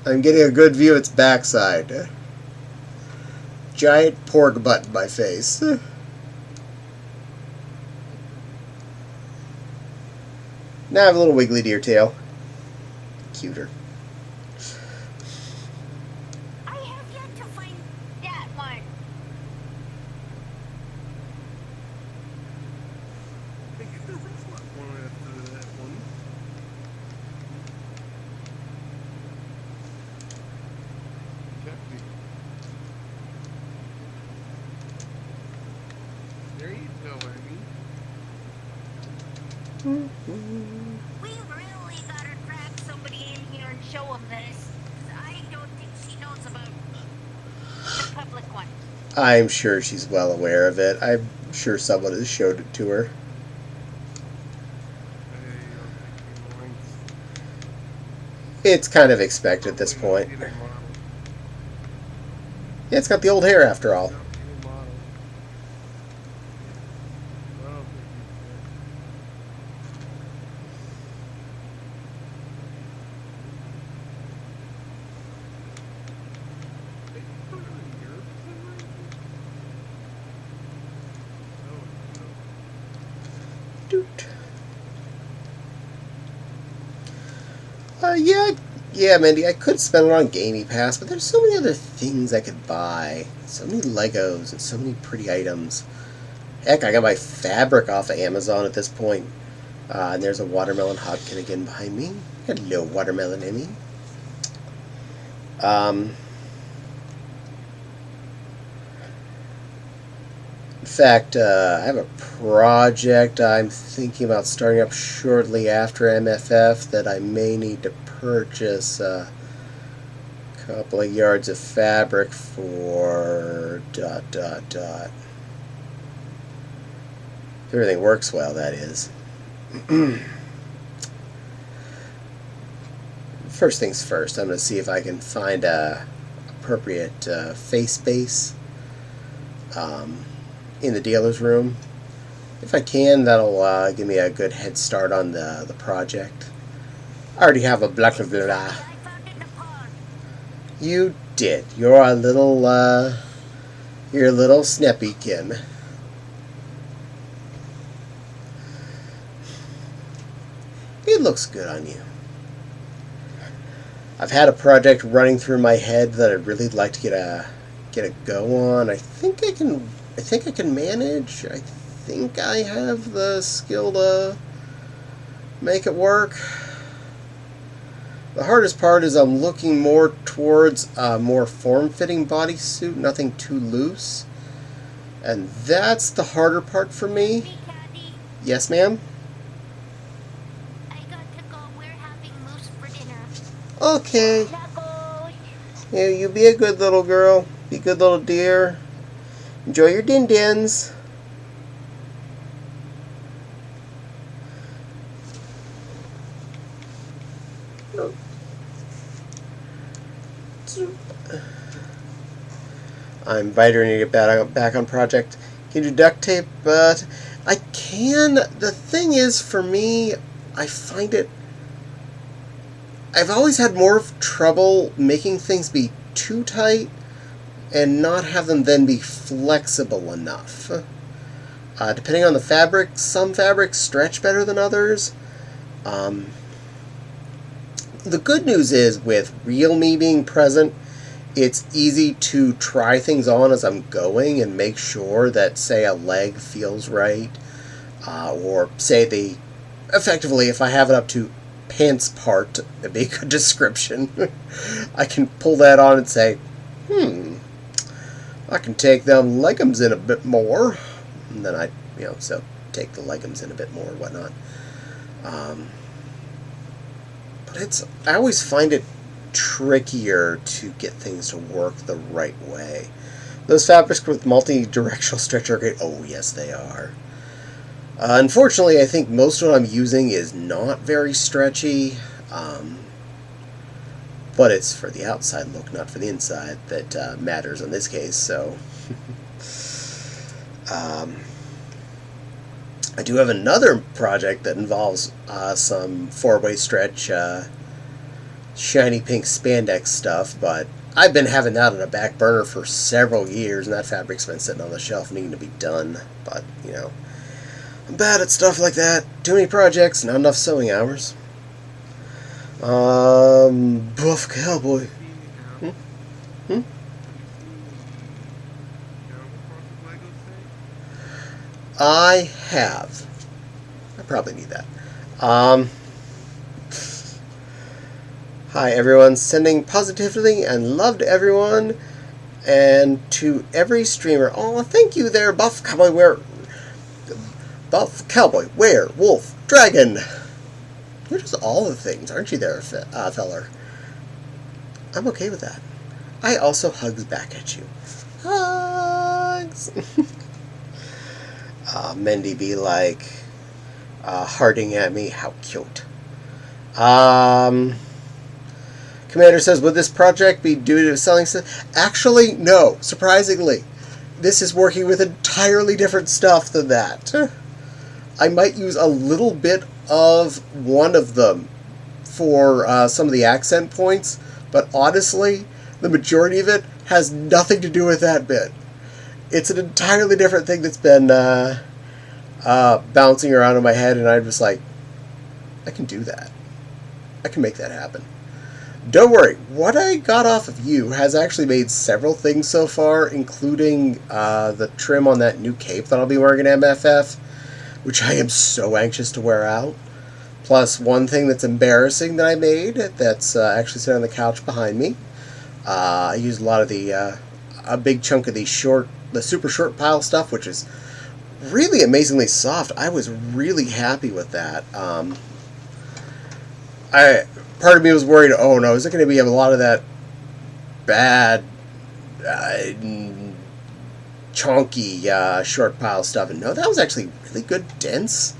A: I'm getting a good view of its backside. Giant porg butt in my face. Now I have a little wiggly deer tail. Cuter.
B: I have yet to find that one.
C: Hey, there is one after that one. Caddie. There you go, Amy.
B: We really gotta drag somebody in here and show them this. 'Cause I don't think she knows about the public one.
A: I'm sure she's well aware of it. I'm sure someone has showed it to her.
C: Hey, I'm taking lines.
A: It's kind of expected at this point.
C: Probably not a model.
A: Yeah, it's got the old hair after all.
C: Not a model. I don't think They put it in Europe for some reason? No.
A: Doot. Yeah, Mindy, I could spend it on Gaming Pass, but there's so many other things I could buy. So many Legos and so many pretty items. Heck, I got my fabric off of Amazon at this point. And there's a watermelon hopkin again behind me. Hello, watermelon Emmy. In fact, I have a project I'm thinking about starting up shortly after MFF that I may need to purchase a couple of yards of fabric for ... If everything works well, that is. First things first, I'm going to see if I can find a appropriate face base in the dealer's room. If I can, that'll give me a good head start on the project. I already have a blah blah blah.
B: I found it in the pond.
A: You did. You're a little snappykin. It looks good on you. I've had a project running through my head that I'd really like to get a go on. I think I can manage. I think I have the skill to make it work. The hardest part is I'm looking more towards a more form-fitting bodysuit, nothing too loose. And that's the harder part for me.
B: Hey, Caddie,
A: Yes, ma'am?
B: I got to go. We're having moose for dinner.
A: Okay.
B: Knuckles.
A: Yeah, you be a good little girl. Be a good little dear. Enjoy your din-dins. I'm inviting her to get back on project. Can you do duct tape? But I can. The thing is, for me, I find it... I've always had more trouble making things be too tight and not have them then be flexible enough. Depending on the fabric, some fabrics stretch better than others. The good news is, with real me being present, it's easy to try things on as I'm going and make sure that, say, a leg feels right, or say effectively, if I have it up to pants part, that'd be a good description. I can pull that on and say, I can take them leggings in a bit more, and then so take the leggings in a bit more, whatnot. But I always find it trickier to get things to work the right way. Those fabrics with multi-directional stretch are great. Oh, yes, they are. Unfortunately, I think most of what I'm using is not very stretchy, but it's for the outside look, not for the inside, that matters in this case, so... I do have another project that involves some four-way stretch shiny pink spandex stuff, but I've been having that on a back burner for several years, and that fabric's been sitting on the shelf needing to be done. But, I'm bad at stuff like that. Too many projects, not enough sewing hours. Buff cowboy. Hmm? I have. I probably need that. Hi everyone, sending positivity and love to everyone and to every streamer. Oh, thank you there, Buff Cowboy Wolf, Dragon. You're just all the things, aren't you there, feller? I'm okay with that. I also hugs back at you. Hugs! Mendy be like, hearting at me. How cute. Commander says, would this project be due to selling stuff? Actually, no. Surprisingly. This is working with entirely different stuff than that. I might use a little bit of one of them for some of the accent points, but honestly, the majority of it has nothing to do with that bit. It's an entirely different thing that's been bouncing around in my head, and I'm just like, I can do that. I can make that happen. Don't worry, what I got off of you has actually made several things so far, including the trim on that new cape that I'll be wearing in MFF, which I am so anxious to wear out. Plus, one thing that's embarrassing that I made that's actually sitting on the couch behind me. I used a lot of a big chunk of the super short pile stuff, which is really amazingly soft. I was really happy with that. Part of me was worried. Oh no, is it going to be a lot of that bad, chunky short pile stuff? And no, that was actually really good, dense.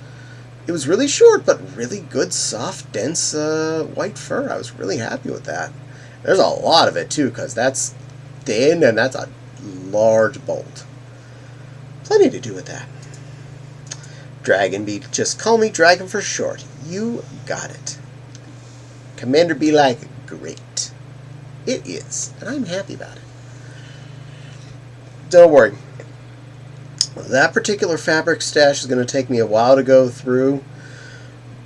A: It was really short, but really good, soft, dense white fur. I was really happy with that. There's a lot of it, too, because that's thin and that's a large bolt. Plenty to do with that. Dragon Beat. Just call me Dragon for short. You got it. Commander be like, great. It is, and I'm happy about it. Don't worry. That particular fabric stash is going to take me a while to go through,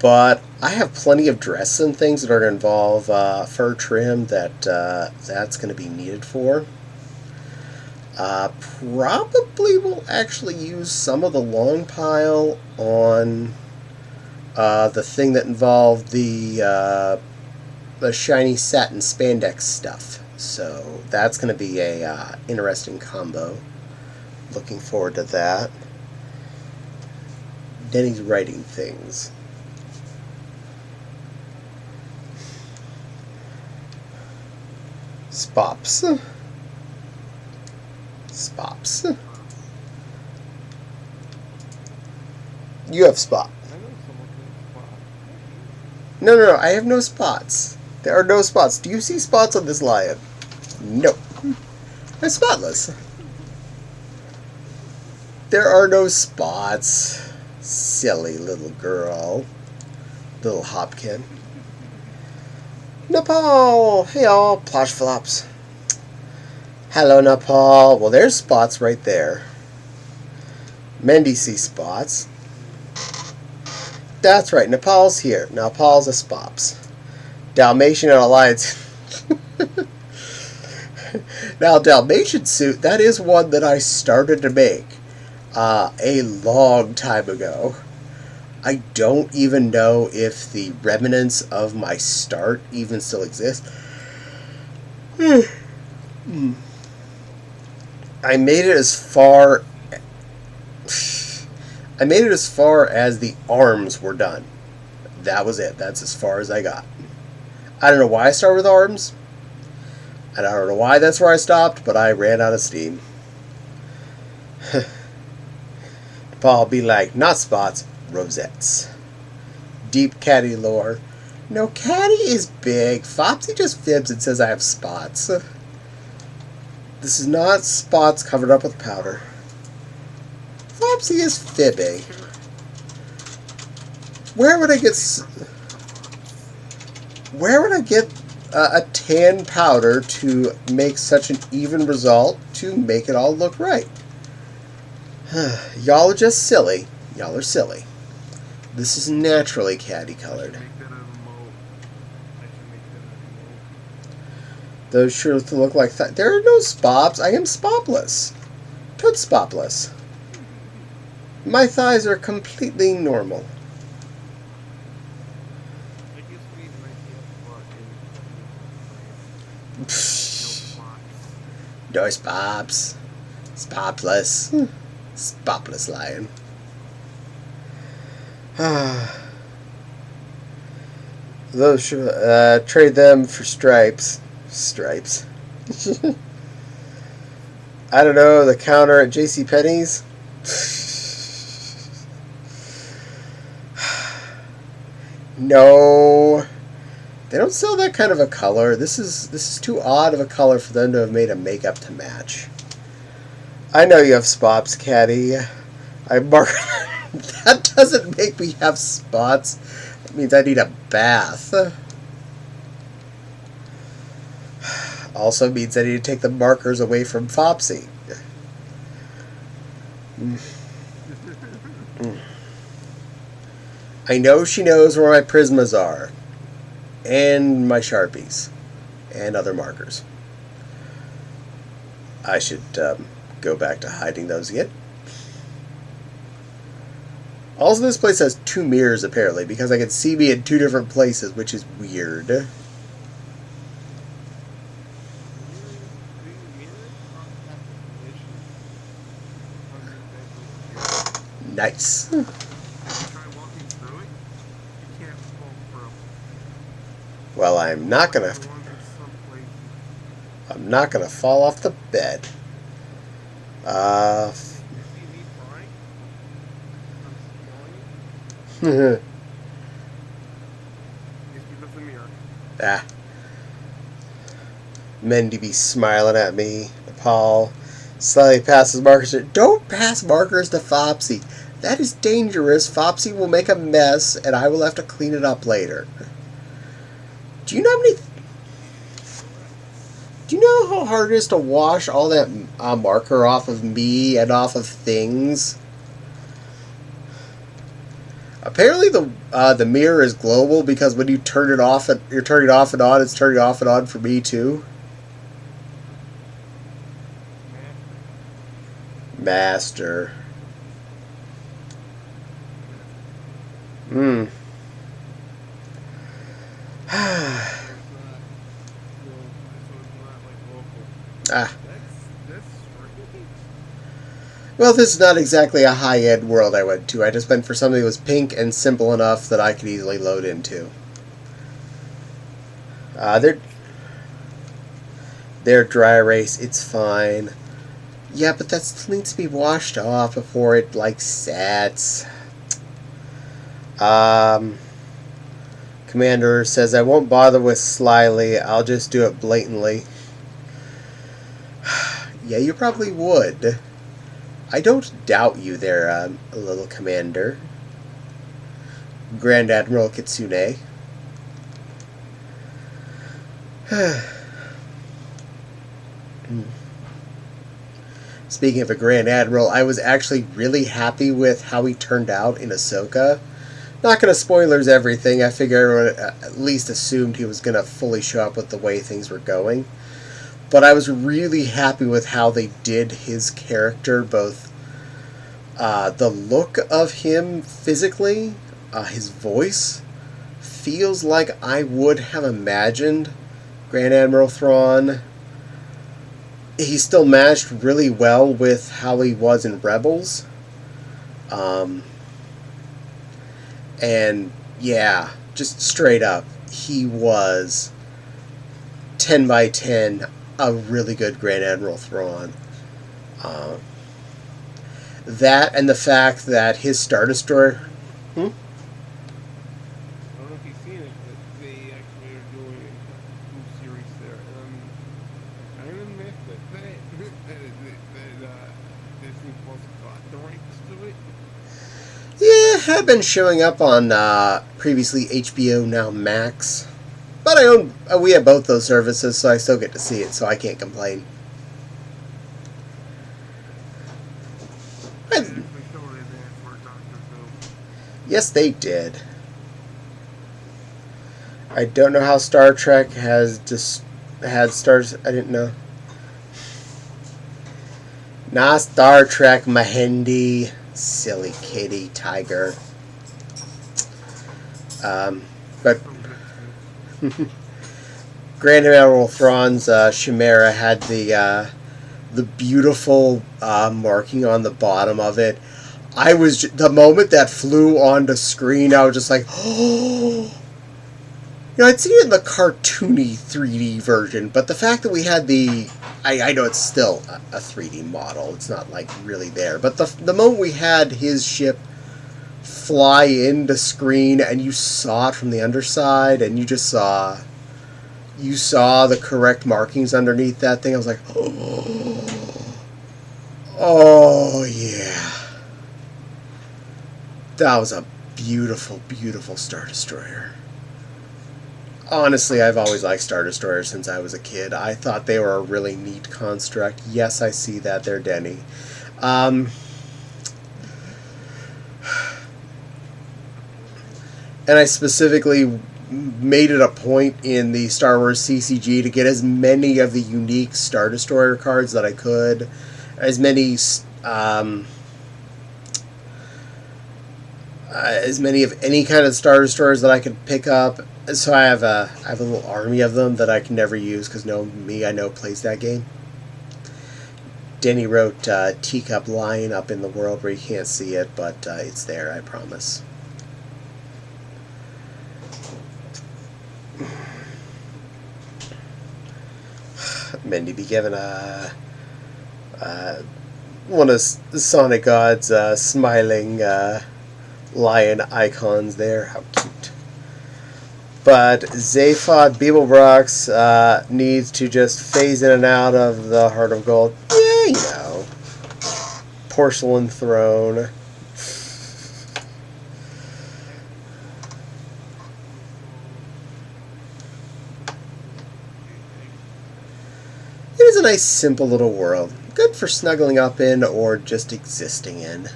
A: but I have plenty of dress and things that are going to involve fur trim that's going to be needed for. Probably will actually use some of the long pile on the thing that involved the shiny satin spandex stuff. So that's going to be a interesting combo. Looking forward to that. Denny's writing things. Spops. Spops. You have spot.
C: I know someone can spot.
A: No, I have no spots. There are no spots. Do you see spots on this lion? No. I'm spotless. There are no spots. Silly little girl. Little Hopkin. Nepal! Hey all, Plosh Flops. Hello, Nepal. Well, there's spots right there. Mendy sees spots. That's right, Nepal's here. Nepal's a spops. Dalmatian and Alliance. Now, Dalmatian suit, that is one that I started to make a long time ago. I don't even know if the remnants of my start even still exist. I made it as far as the arms were done. That was it. That's as far as I got. I don't know why I started with arms. I don't know why that's where I stopped, but I ran out of steam. Paul be like, not spots, rosettes. Deep Caddie lore. No, Caddie is big. Fopsy just fibs and says I have spots. This is not spots covered up with powder. Fopsy is fibbing. Where would I get a tan powder to make such an even result to make it all look right? Y'all are just silly. Y'all are silly. This is naturally Caddie colored. Those sure to look like that. There are no spots. I am spotless. Toot spotless. My thighs are completely normal. No spots. Spotless. Spotless lion. Those should trade them for stripes. Stripes. I don't know, the counter at JCPenney's? No. They don't sell that kind of a color. This is too odd of a color for them to have made a makeup to match. I know you have spots, Caddie. I mark that doesn't make me have spots. It means I need a bath. Also means I need to take the markers away from Fopsy. I know she knows where my Prismas are. And my Sharpies. and other markers. I should go back to hiding those again. Also, this place has 2 mirrors, apparently, because I can see me in 2 different places, which is weird. Nice.
C: Try walking through it. You can't fall through.
A: Well, I'm not gonna fall off the bed. Ah. Mendy be smiling at me. Paul slightly passes markers. Don't pass markers to Fopsy. That is dangerous. Fopsy will make a mess, and I will have to clean it up later. Do you know how hard it is to wash all that marker off of me and off of things? Apparently the mirror is global because when you turn it off, you're turning it off and on. It's turning off and on for me too. Master. Well, this is not exactly a high-end world I went to. I just went for something that was pink and simple enough that I could easily load into. They're dry erase. It's fine. Yeah, but that needs to be washed off before it, like, sets. Commander says, I won't bother with slyly. I'll just do it blatantly. Yeah, you probably would. I don't doubt you there, little commander. Grand Admiral Kitsune. Speaking of a Grand Admiral, I was actually really happy with how he turned out in Ahsoka. Not going to spoilers everything. I figure everyone at least assumed he was going to fully show up with the way things were going. But I was really happy with how they did his character, both the look of him physically, his voice, feels like I would have imagined Grand Admiral Thrawn. He still matched really well with how he was in Rebels. And yeah, just straight up, he was 10 by 10 a really good Grand Admiral Thrawn. That and the fact that his Star Destroyer...
C: I don't know if you've seen it, but they actually are doing a full series there. And I'm admit that Disney Plus got the rights to it.
A: Yeah, had been showing up on previously HBO, now Max. But we have both those services, so I still get to see it, so I can't complain. Yes, they did. I don't know how Star Trek had stars. I didn't know. Nah, Star Trek, Mahendi. Silly kitty, tiger. But Grand Admiral Thrawn's Chimera had the beautiful marking on the bottom of it. The moment that flew onto screen, I was just like, oh. I'd seen it in the cartoony 3D version, but the fact that we had I know it's still a 3D model. It's not, like, really there. But the moment we had his ship fly into screen and you saw it from the underside and you just saw the correct markings underneath that thing, I was like, oh yeah. That was a beautiful, beautiful Star Destroyer. Honestly, I've always liked Star Destroyers since I was a kid. I thought they were a really neat construct. Yes, I see that. They're Denny. And I specifically made it a point in the Star Wars CCG to get as many of the unique Star Destroyer cards that I could, as many of any kind of Star Destroyers that I could pick up. So I have a little army of them that I can never use because I know plays that game. Denny wrote Teacup Lion up in the world where you can't see it, but it's there, I promise. Mindy be given one of Sonic God's smiling lion icons there. How cute. But Zaphod Beeblebrox needs to just phase in and out of the Heart of Gold. Yeah, you know. Porcelain Throne. It is a nice, simple little world. Good for snuggling up in or just existing in.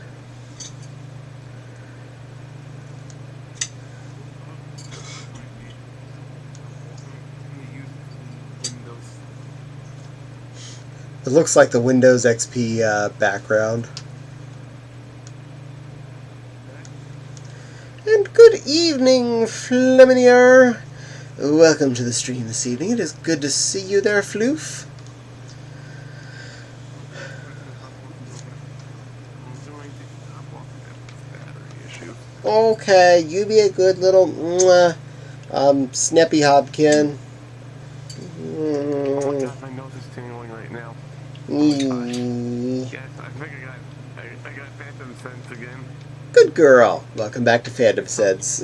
A: It looks like the Windows XP background. And good evening, Fleminier. Welcome to the stream this evening. It is good to see you there, Floof. Okay, you be a good little snappy hobkin.
C: Oh my god, my nose is tingling right now. Yes, I think I got Phantom Sense again.
A: Good girl. Welcome back to Phantom Sense.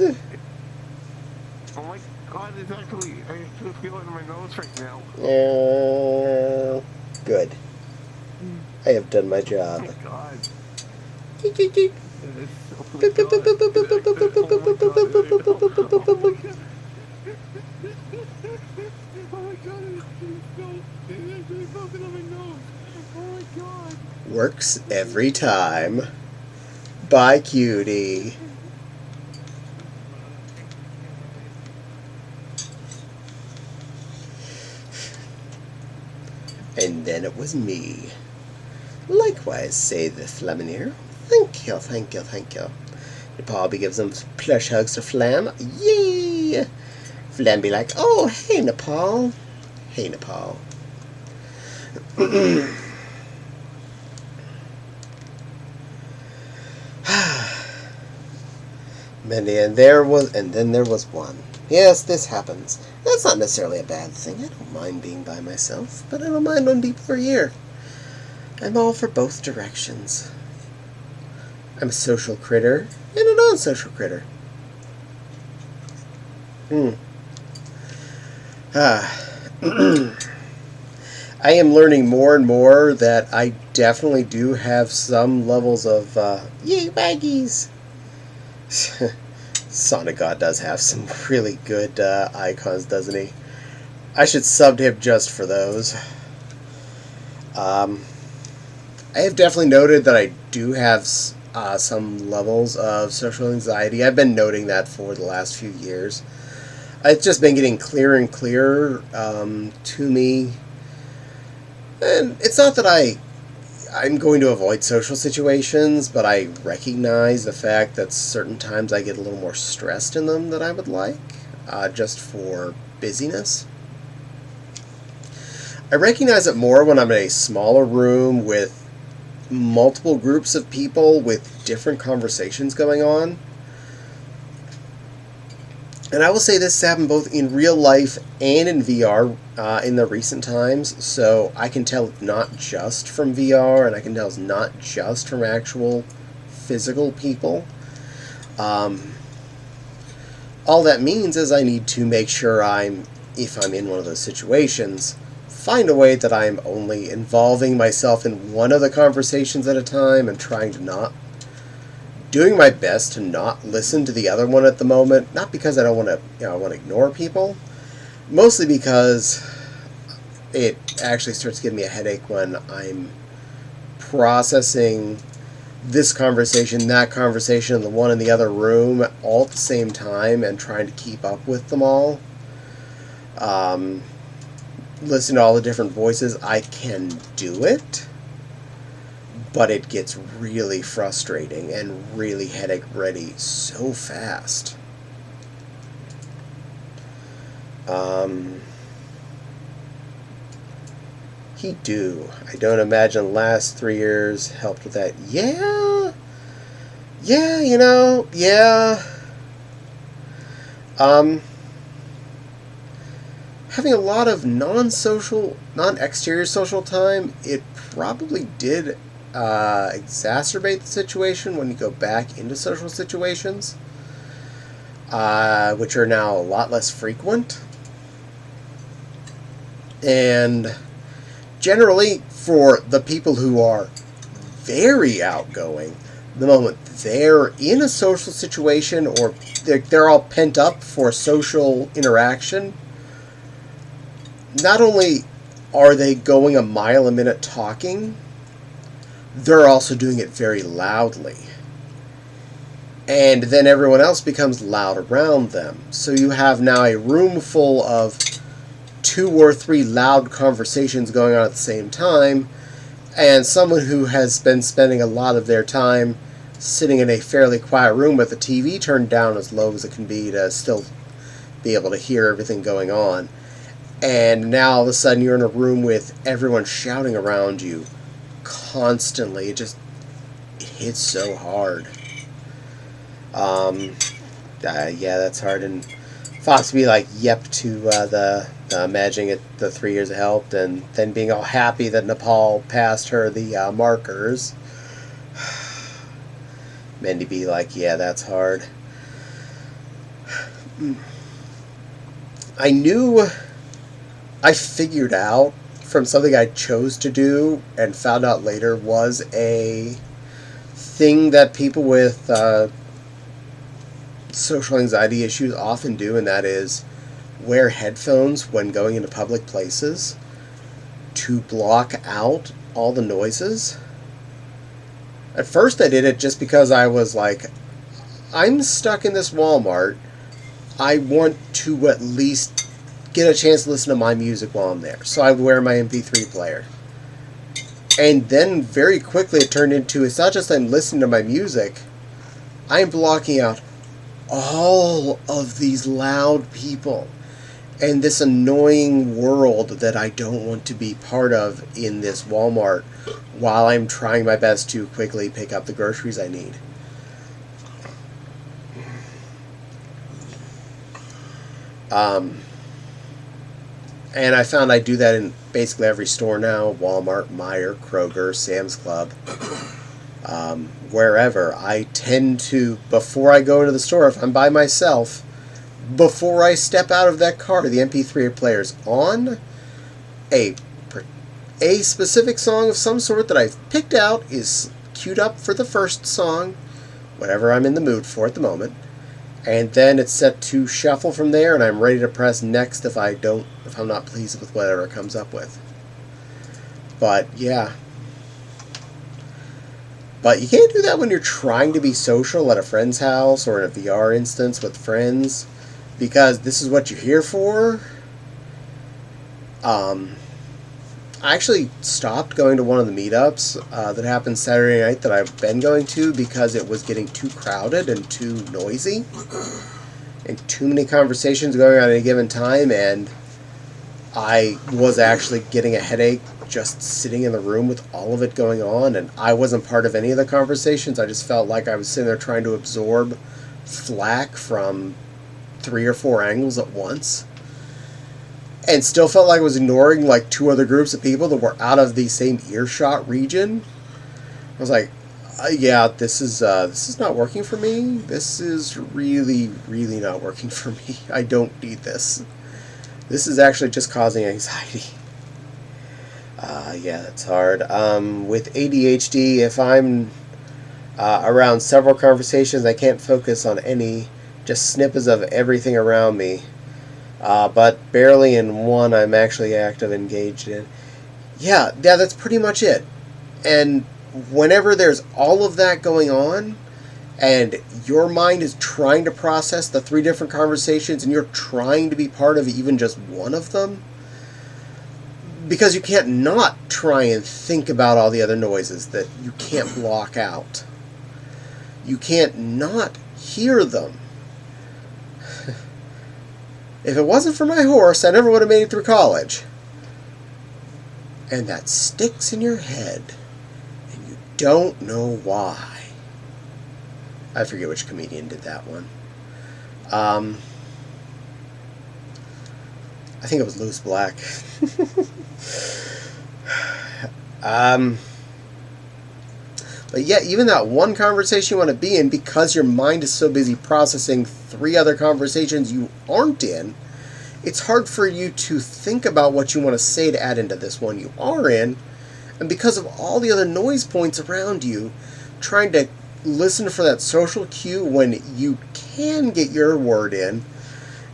C: Oh my god, it's actually, I actually feel it in my nose right now.
A: Good. I have done my job.
C: Oh my god.
A: Works every time. Bye, cutie. And then it was me. Likewise, say the Flaminier. Thank you, thank you, thank you. Nepal gives them plush hugs to Flam. Yay! Flam be like, oh, hey, Nepal. Hey, Nepal. And then there was one. Yes, this happens. That's not necessarily a bad thing. I don't mind being by myself, but I don't mind when people are here. I'm all for both directions. I'm a social critter and a non-social critter. I am learning more and more that I definitely do have some levels of, yay, baggies! Sonic God does have some really good icons, doesn't he? I should sub to him just for those. I have definitely noted that I do have some levels of social anxiety. I've been noting that for the last few years. It's just been getting clearer and clearer to me. And it's not that I'm going to avoid social situations, but I recognize the fact that certain times I get a little more stressed in them than I would like, just for busyness. I recognize it more when I'm in a smaller room with multiple groups of people with different conversations going on. And I will say this has happened both in real life and in VR in the recent times, so I can tell it's not just from VR, and I can tell it's not just from actual physical people. All that means is I need to make sure if I'm in one of those situations, find a way that I'm only involving myself in one of the conversations at a time and doing my best to not listen to the other one at the moment. Not because I don't want to, I want to ignore people. Mostly because it actually starts giving me a headache when I'm processing this conversation, that conversation, and the one in the other room all at the same time and trying to keep up with them all. Listen to all the different voices. I can do it, but it gets really frustrating and really headache ready so fast. He do. I don't imagine the last 3 years helped with that. Yeah, yeah. Having a lot of non-exterior social time, it probably did exacerbate the situation when you go back into social situations, which are now a lot less frequent. And generally, for the people who are very outgoing, the moment they're in a social situation or they're all pent up for social interaction, not only are they going a mile a minute talking, they're also doing it very loudly. And then everyone else becomes loud around them. So you have now a room full of 2 or 3 loud conversations going on at the same time, and someone who has been spending a lot of their time sitting in a fairly quiet room with the TV turned down as low as it can be to still be able to hear everything going on. And now all of a sudden you're in a room with everyone shouting around you constantly. It hits so hard. Yeah, that's hard. And Fox be like, yep, to the imagining it, the 3 years it helped, and then being all happy that Nepal passed her the markers. Mindy be like, yeah, that's hard. I figured out from something I chose to do and found out later was a thing that people with social anxiety issues often do, and that is wear headphones when going into public places to block out all the noises. At first I did it just because I was like, I'm stuck in this Walmart. I want to at least get a chance to listen to my music while I'm there. So I would wear my MP3 player. And then very quickly it turned into, it's not just I'm listening to my music, I'm blocking out all of these loud people and this annoying world that I don't want to be part of in this Walmart while I'm trying my best to quickly pick up the groceries I need. And I found I do that in basically every store now: Walmart, Meijer, Kroger, Sam's Club, wherever. I tend to, before I go into the store, if I'm by myself, before I step out of that car, the MP3 player's on. A specific song of some sort that I've picked out is queued up for the first song, whatever I'm in the mood for at the moment. And then it's set to shuffle from there, and I'm ready to press next if I'm not pleased with whatever it comes up with. But yeah. But you can't do that when you're trying to be social at a friend's house or in a VR instance with friends, because this is what you're here for. I actually stopped going to one of the meetups that happened Saturday night that I've been going to because it was getting too crowded and too noisy and too many conversations going on at a given time, and I was actually getting a headache just sitting in the room with all of it going on, and I wasn't part of any of the conversations. I just felt like I was sitting there trying to absorb flack from 3 or 4 angles at once, and still felt like I was ignoring like 2 other groups of people that were out of the same earshot region. I was like, yeah, this is not working for me. This is really, really not working for me. I don't need this. This is actually just causing anxiety. Yeah, that's hard. With ADHD, if I'm around several conversations, I can't focus on any, just snippets of everything around me. But barely in one I'm actually active engaged in. Yeah, that's pretty much it. And whenever there's all of that going on, and your mind is trying to process the 3 different conversations, and you're trying to be part of even just one of them, because you can't not try and think about all the other noises that you can't block out. You can't not hear them. If it wasn't for my horse, I never would have made it through college. And that sticks in your head, and you don't know why. I forget which comedian did that one. I think it was Louis Black. But yeah, even that one conversation you want to be in, because your mind is so busy processing 3 other conversations you aren't in, it's hard for you to think about what you want to say to add into this one you are in. And because of all the other noise points around you, trying to listen for that social cue when you can get your word in,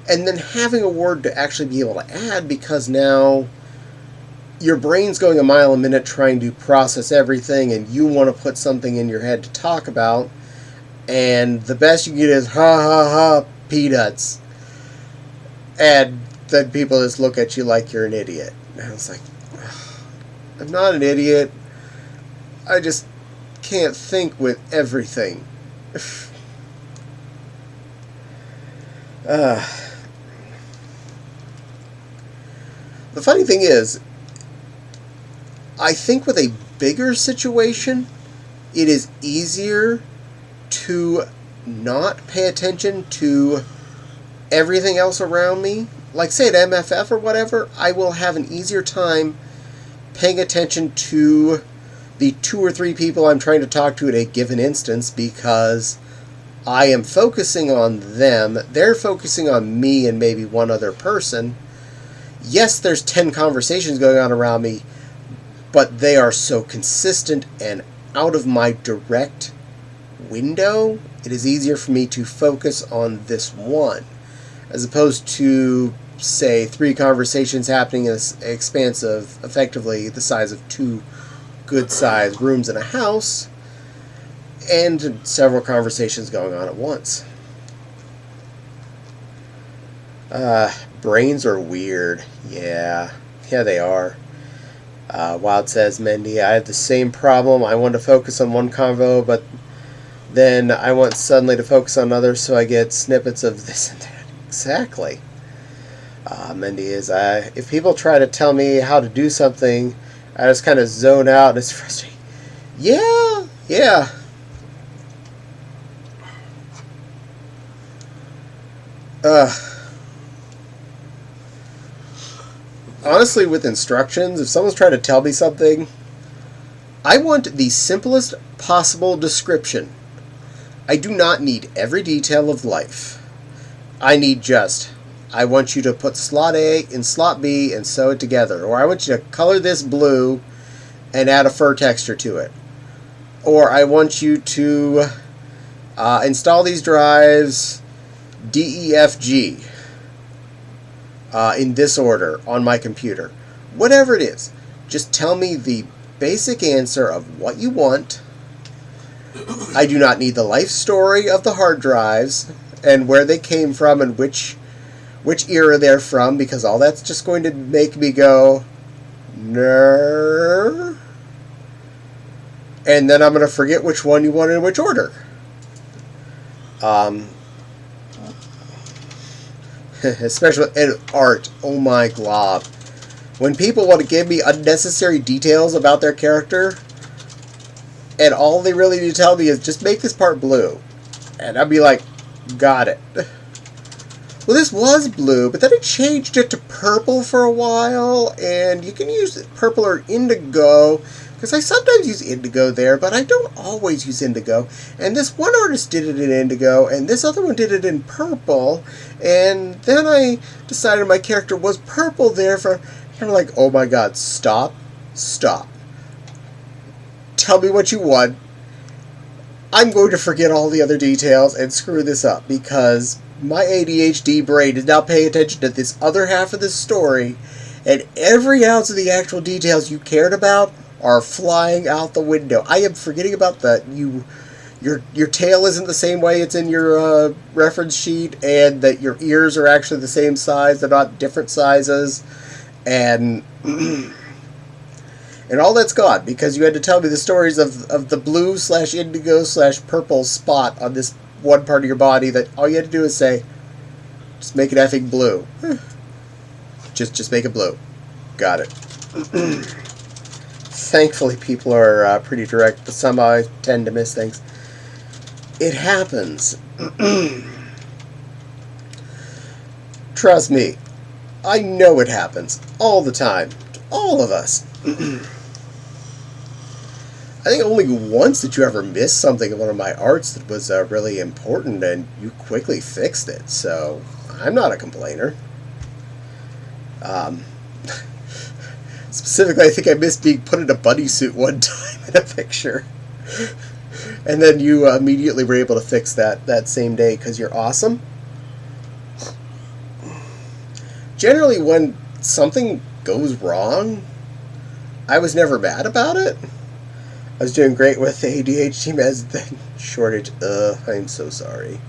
A: and then having a word to actually be able to add, because now your brain's going a mile a minute trying to process everything, and you want to put something in your head to talk about, and the best you get is ha ha ha peanuts, and then people just look at you like you're an idiot. And I was like, I'm not an idiot, I just can't think with everything. The funny thing is, I think with a bigger situation, it is easier to not pay attention to everything else around me. Like, say at MFF or whatever, I will have an easier time paying attention to the 2 or 3 people I'm trying to talk to at a given instance, because I am focusing on them, they're focusing on me and maybe one other person. Yes, there's 10 conversations going on around me, but they are so consistent and out of my direct window, it is easier for me to focus on this one, as opposed to, say, 3 conversations happening in an expanse of effectively the size of 2 good-sized rooms in a house, and several conversations going on at once. Brains are weird. Yeah, they are. Wild says, Mendy, I have the same problem. I want to focus on one convo, but then I want suddenly to focus on others, so I get snippets of this and that. Exactly. Mendy is, if people try to tell me how to do something, I just kind of zone out, and it's frustrating. Yeah. Honestly, with instructions, if someone's trying to tell me something, I want the simplest possible description. I do not need every detail of life. I want you to put slot A in slot B and sew it together. Or I want you to color this blue and add a fur texture to it. Or I want you to install these drives D, E, F, G in this order on my computer. Whatever it is, just tell me the basic answer of what you want. I do not need the life story of the hard drives and where they came from and which era they're from, because all that's just going to make me go, nerd. And then I'm going to forget which one you want in which order. Especially in art, oh my glob. When people want to give me unnecessary details about their character, and all they really need to tell me is just make this part blue. And I'd be like, got it. Well, this was blue, but then it changed it to purple for a while, and you can use purple or indigo, because I sometimes use indigo there, but I don't always use indigo. And this one artist did it in indigo, and this other one did it in purple, and then I decided my character was purple there for, I'm like, oh my god, stop. Tell me what you want. I'm going to forget all the other details and screw this up, because my ADHD brain is now paying attention to this other half of this story, and every ounce of the actual details you cared about are flying out the window. I am forgetting about that. Your tail isn't the same way it's in your reference sheet, and that your ears are actually the same size. They're not different sizes, and and all that's gone because you had to tell me the stories of the blue / indigo / purple spot on this one part of your body that all you had to do is say, just make it effing blue. Just make it blue. Got it. Thankfully, people are pretty direct, but somehow I tend to miss things. It happens. Trust me, I know it happens all the time to all of us. I think only once did you ever miss something in one of my arts that was really important, and you quickly fixed it, so I'm not a complainer. Specifically, I think I missed being put in a bunny suit one time in a picture. And then you immediately were able to fix that same day because you're awesome. Generally, when something goes wrong, I was never mad about it. I was doing great with the ADHD meds, then shortage. I'm so sorry.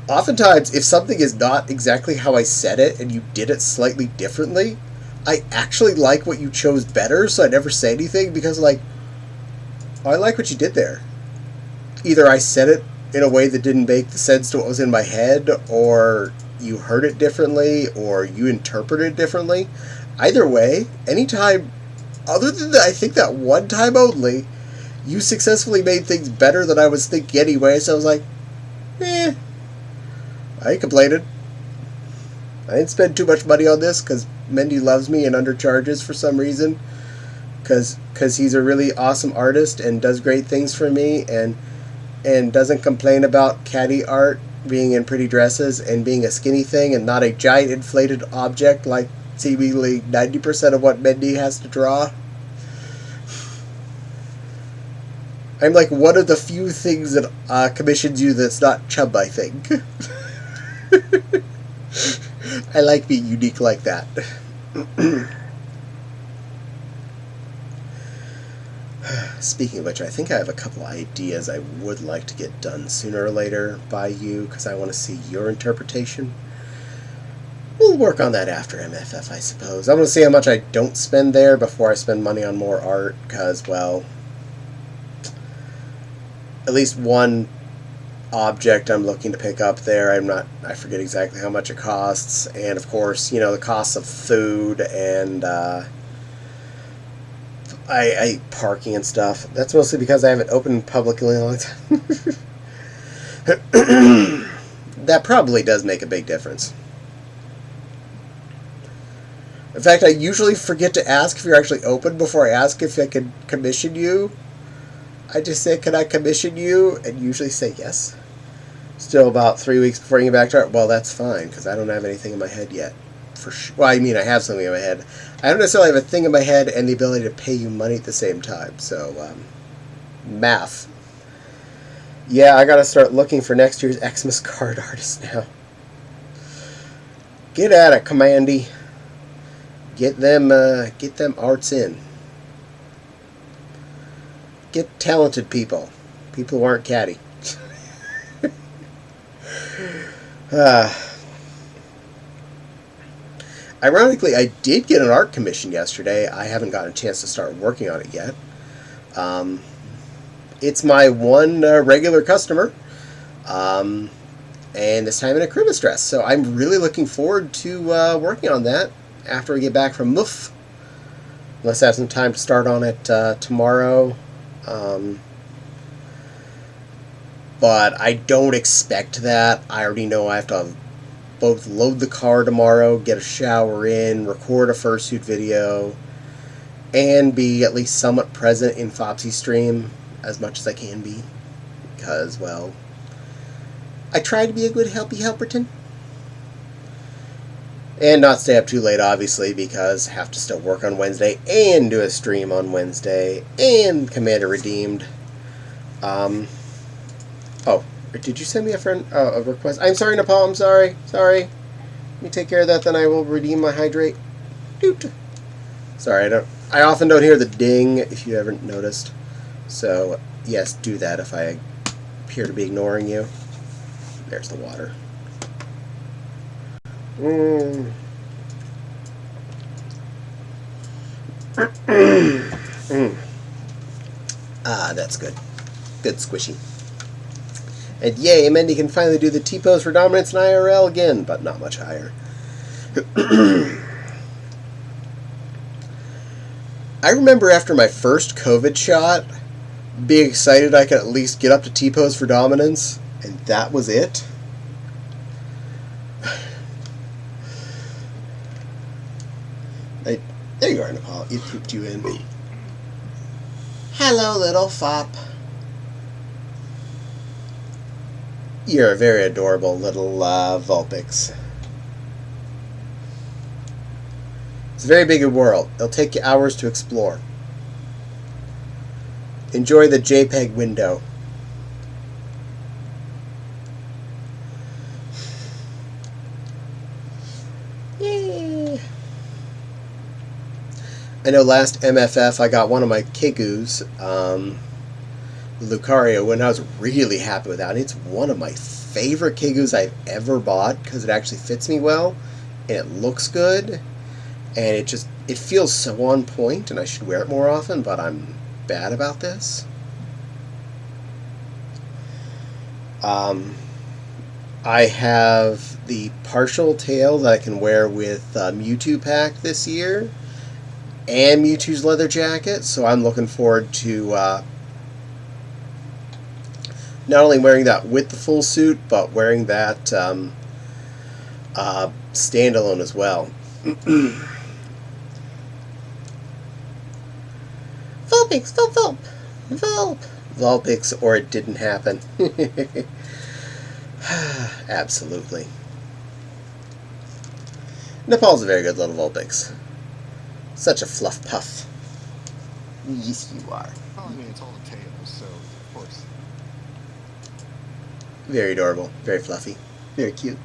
A: Oftentimes, if something is not exactly how I said it and you did it slightly differently, I actually like what you chose better, so I never say anything because, like, oh, I like what you did there. Either I said it in a way that didn't make the sense to what was in my head, or you heard it differently, or you interpreted it differently. Either way, anytime, other than that, I think that one time only, you successfully made things better than I was thinking anyway, so I was like, I ain't complaining. I didn't spend too much money on this because Mendy loves me and undercharges for some reason. Because he's a really awesome artist and does great things for me and doesn't complain about Caddie art being in pretty dresses and being a skinny thing and not a giant inflated object like seemingly 90% of what Mendy has to draw. I'm like one of the few things that commissions you that's not chub, I think. I like being unique like that. Speaking of which, I think I have a couple ideas I would like to get done sooner or later by you because I want to see your interpretation. We'll work on that after MFF, I suppose. I want to see how much I don't spend there before I spend money on more art because, well, at least one object I'm looking to pick up there. I forget exactly how much it costs, and of course, you know, the costs of food and I parking and stuff. That's mostly because I haven't opened publicly in a long time. That probably does make a big difference. In fact, I usually forget to ask if you're actually open before I ask if I can commission you. I just say, can I commission you? And usually say yes. Still about 3 weeks before you get back to art. Well, that's fine, because I don't have anything in my head yet. For sure. Well, I mean, I have something in my head. I don't necessarily have a thing in my head and the ability to pay you money at the same time. So, math. Yeah, I gotta start looking for next year's Xmas card artist now. Get at it, Commandy. Get them arts in. Get talented people. People who aren't Caddie. Ironically, I did get an art commission yesterday. I haven't gotten a chance to start working on it yet. It's my one regular customer, and this time in a Christmas dress. So I'm really looking forward to working on that after we get back from MUF. Unless I have some time to start on it tomorrow. But I don't expect that. I already know I have to both load the car tomorrow, get a shower in, record a fursuit video, and be at least somewhat present in Fopsy's stream as much as I can be. Because, well, I try to be a good helperton. And not stay up too late, obviously, because I have to still work on Wednesday and do a stream on Wednesday and Commander Redeemed. Oh, did you send me a request? I'm sorry, Nepal, I'm sorry. Let me take care of that, then I will redeem my hydrate. Doot. Sorry, I often don't hear the ding, if you haven't noticed. So, yes, do that if I appear to be ignoring you. There's the water. Ah, that's good. Good squishy. And yay, Mendy can finally do the T-pose for dominance in IRL again, but not much higher. I remember after my first COVID shot, being excited I could at least get up to T-pose for dominance, and that was it. There you are, Nepal. It pooped you in. Hello, little fop. You're a very adorable little Vulpix. It's a very big world. It'll take you hours to explore. Enjoy the JPEG window. Yay! I know last MFF I got one of my Kigus, Lucario, and I was really happy with that. And it's one of my favorite Kigus I've ever bought because it actually fits me well and it looks good and it feels so on point, and I should wear it more often, but I'm bad about this. I have the partial tail that I can wear with Mewtwo pack this year and Mewtwo's leather jacket, so I'm looking forward to not only wearing that with the full suit, but wearing that standalone as well. Vulpix, Vulp! Vulpix, or it didn't happen. Absolutely. Nepal's a very good little Vulpix. Such a fluff puff. Yes, you are.
D: Well, I mean, it's all the tails, so of course.
A: Very adorable. Very fluffy. Very cute.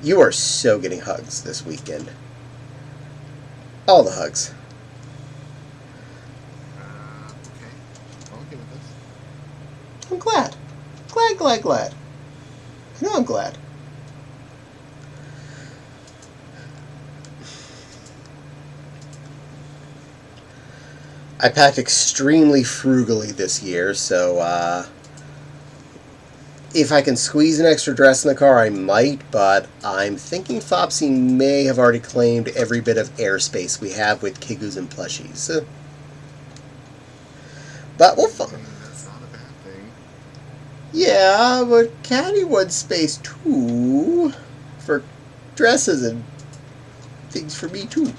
A: You are so getting hugs this weekend. All the hugs.
D: Okay. I'm okay with this.
A: I'm glad. Glad. I know I'm glad. I packed extremely frugally this year, so if I can squeeze an extra dress in the car, I might, but I'm thinking Flopsy may have already claimed every bit of airspace we have with Kigus and plushies. But we'll find.
D: That's not a bad thing.
A: Yeah, but Caddie wants space too. For dresses and things for me too.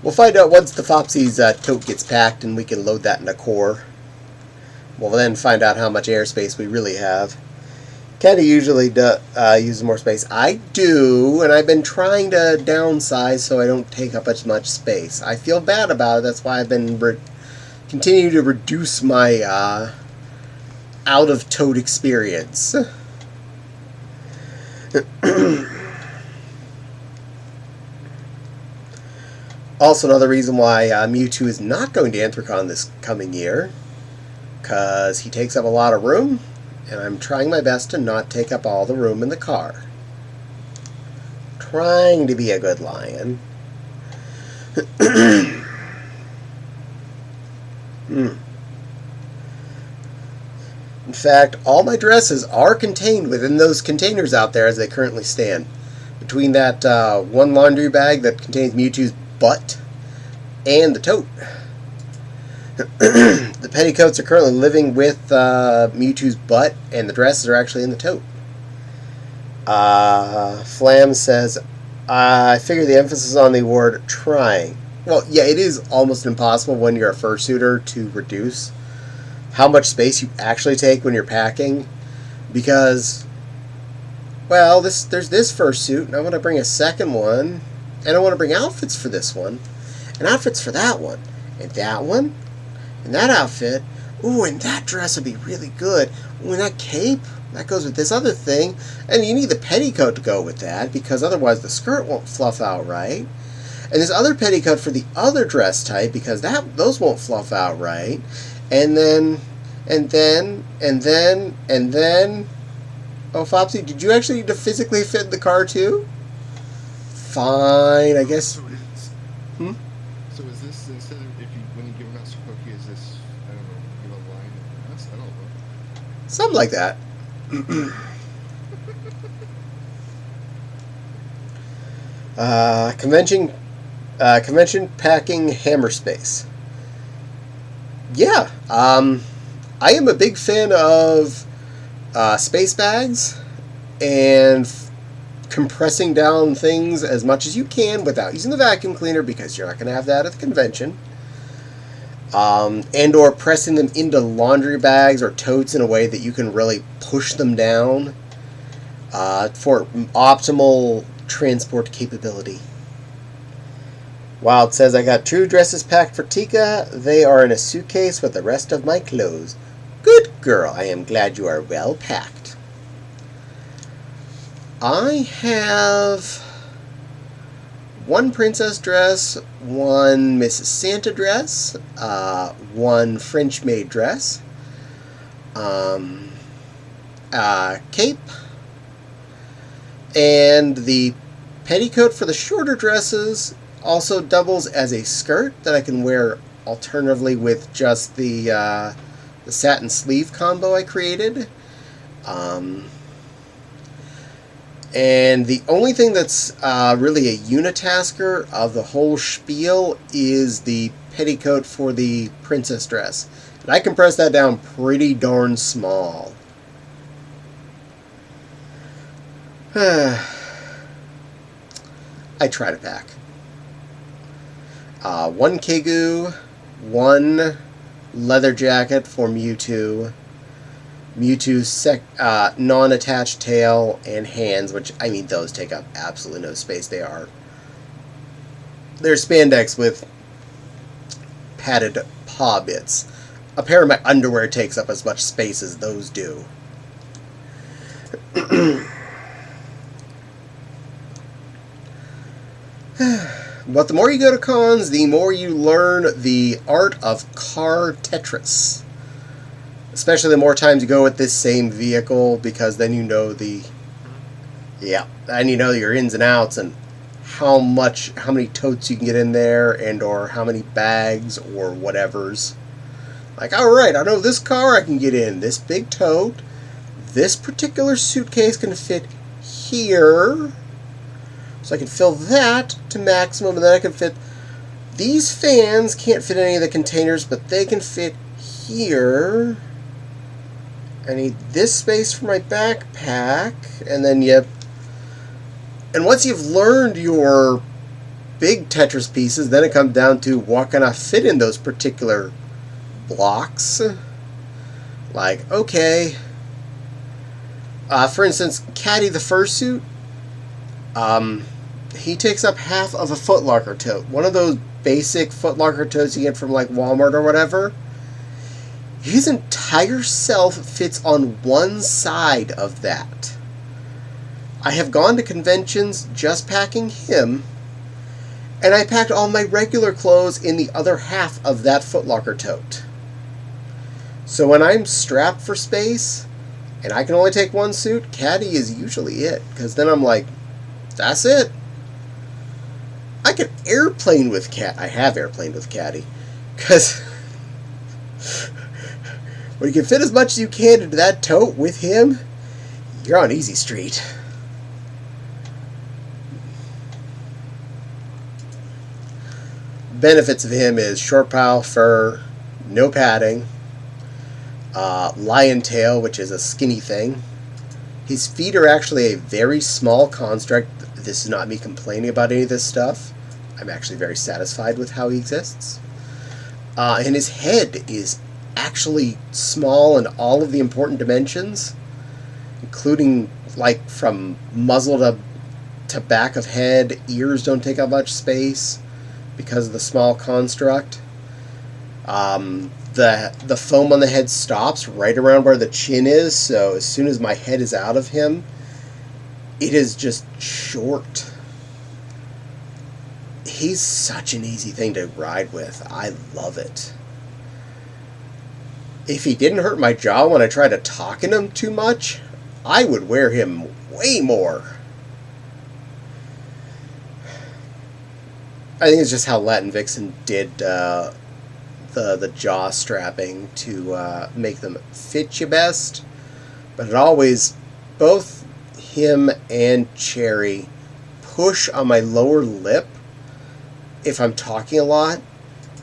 A: We'll find out once the Flopsy's tote gets packed and we can load that in a core. We'll then find out how much airspace we really have. Caddie usually uses more space. I do, and I've been trying to downsize so I don't take up as much space. I feel bad about it. That's why I've been continuing to reduce my out-of-tote experience. Also, another reason why Mewtwo is not going to Anthrocon this coming year, because he takes up a lot of room, and I'm trying my best to not take up all the room in the car. Trying to be a good lion. In fact, all my dresses are contained within those containers out there as they currently stand. Between that one laundry bag that contains Mewtwo's butt and the tote. The petticoats are currently living with Mewtwo's butt, and the dresses are actually in the tote. Flam says, I figure the emphasis on the word trying. Well, yeah, it is almost impossible when you're a fursuiter to reduce how much space you actually take when you're packing, because, well, there's this fursuit, and I want to bring a second one, and I want to bring outfits for this one, and outfits for that one, and that outfit. Ooh, and that dress would be really good. Ooh, and that cape, that goes with this other thing. And you need the petticoat to go with that, because otherwise the skirt won't fluff out right. And this other petticoat for the other dress type, because those won't fluff out right. And then, and then. Oh, Fopsy, did you actually need to physically fit in the car too? Fine, I guess.
D: So it is.
A: Hmm?
D: So is this instead of when you give an us a cookie, is this, I don't know, give a line of us? I don't know.
A: Something like that. Convention packing hammer space. Yeah, I am a big fan of space bags and compressing down things as much as you can without using the vacuum cleaner, because you're not going to have that at the convention. And or pressing them into laundry bags or totes in a way that you can really push them down for optimal transport capability. Wild says, I got 2 dresses packed for Tika. They are in a suitcase with the rest of my clothes. Good girl. I am glad you are well packed. I have 1 princess dress, 1 Mrs. Santa dress, 1 French maid dress, cape, and the petticoat for the shorter dresses also doubles as a skirt that I can wear alternatively with just the satin sleeve combo I created. And the only thing that's really a unitasker of the whole spiel is the petticoat for the princess dress. And I compress that down pretty darn small. I try to pack. 1 Kegu, 1 leather jacket for Mewtwo, Mewtwo's non-attached tail and hands, which, I mean, those take up absolutely no space. They're spandex with padded paw bits. A pair of my underwear takes up as much space as those do. But the more you go to cons, the more you learn the art of car Tetris. Especially the more times you go with this same vehicle, because then you know and you know your ins and outs and how many totes you can get in there, and or how many bags or whatevers. Like, alright, I know this car I can get in this big tote. This particular suitcase can fit here. So I can fill that to maximum, and then I can fit... These fans can't fit in any of the containers, but they can fit here. I need this space for my backpack, and then and once you've learned your big Tetris pieces, then it comes down to what can I fit in those particular blocks. Like, okay, for instance, Caddie the fursuit, he takes up half of a footlocker tote. One of those basic footlocker totes you get from like Walmart or whatever. His entire self fits on one side of that. I have gone to conventions just packing him, and I packed all my regular clothes in the other half of that footlocker tote. So when I'm strapped for space, and I can only take 1 suit, Caddie is usually it. Because then I'm like, that's it. I can airplane with Caddie. I have airplaned with Caddie. Because when you can fit as much as you can into that tote with him, you're on easy street. Benefits of him is short pile fur, no padding, lion tail, which is a skinny thing. His feet are actually a very small construct. This is not me complaining about any of this stuff. I'm actually very satisfied with how he exists. And his head is actually small in all of the important dimensions, including like from muzzle to back of head. Ears don't take up much space because of the small construct. the foam on the head stops right around where the chin is, so as soon as my head is out of him, it is just short. He's such an easy thing to ride with. I love it. If he didn't hurt my jaw when I tried to talk in him too much, I would wear him way more. I think it's just how Latin Vixen did the jaw strapping to make them fit you best. But it always, both him and Cherry push on my lower lip if I'm talking a lot,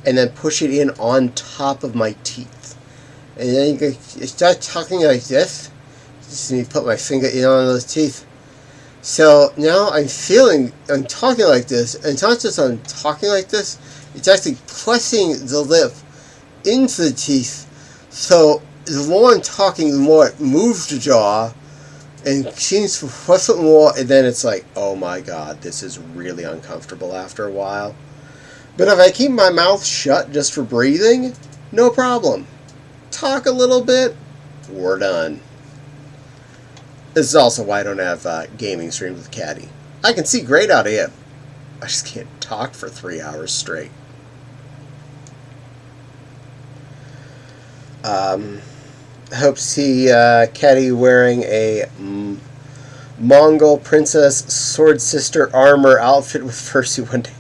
A: and then push it in on top of my teeth. And then you start talking like this. Just let me put my finger in on those teeth. So now I'm talking like this, and it's not just I'm talking like this, it's actually pressing the lip into the teeth. So the more I'm talking, the more it moves the jaw, and seems to press it more, and then it's like, oh my god, this is really uncomfortable after a while. But if I keep my mouth shut just for breathing, no problem. Talk a little bit, we're done. This is also why I don't have gaming streams with Caddie. I can see great out of here. I just can't talk for 3 hours straight. I hope to see Caddie wearing a Mongol Princess Sword Sister armor outfit with fursuit one day.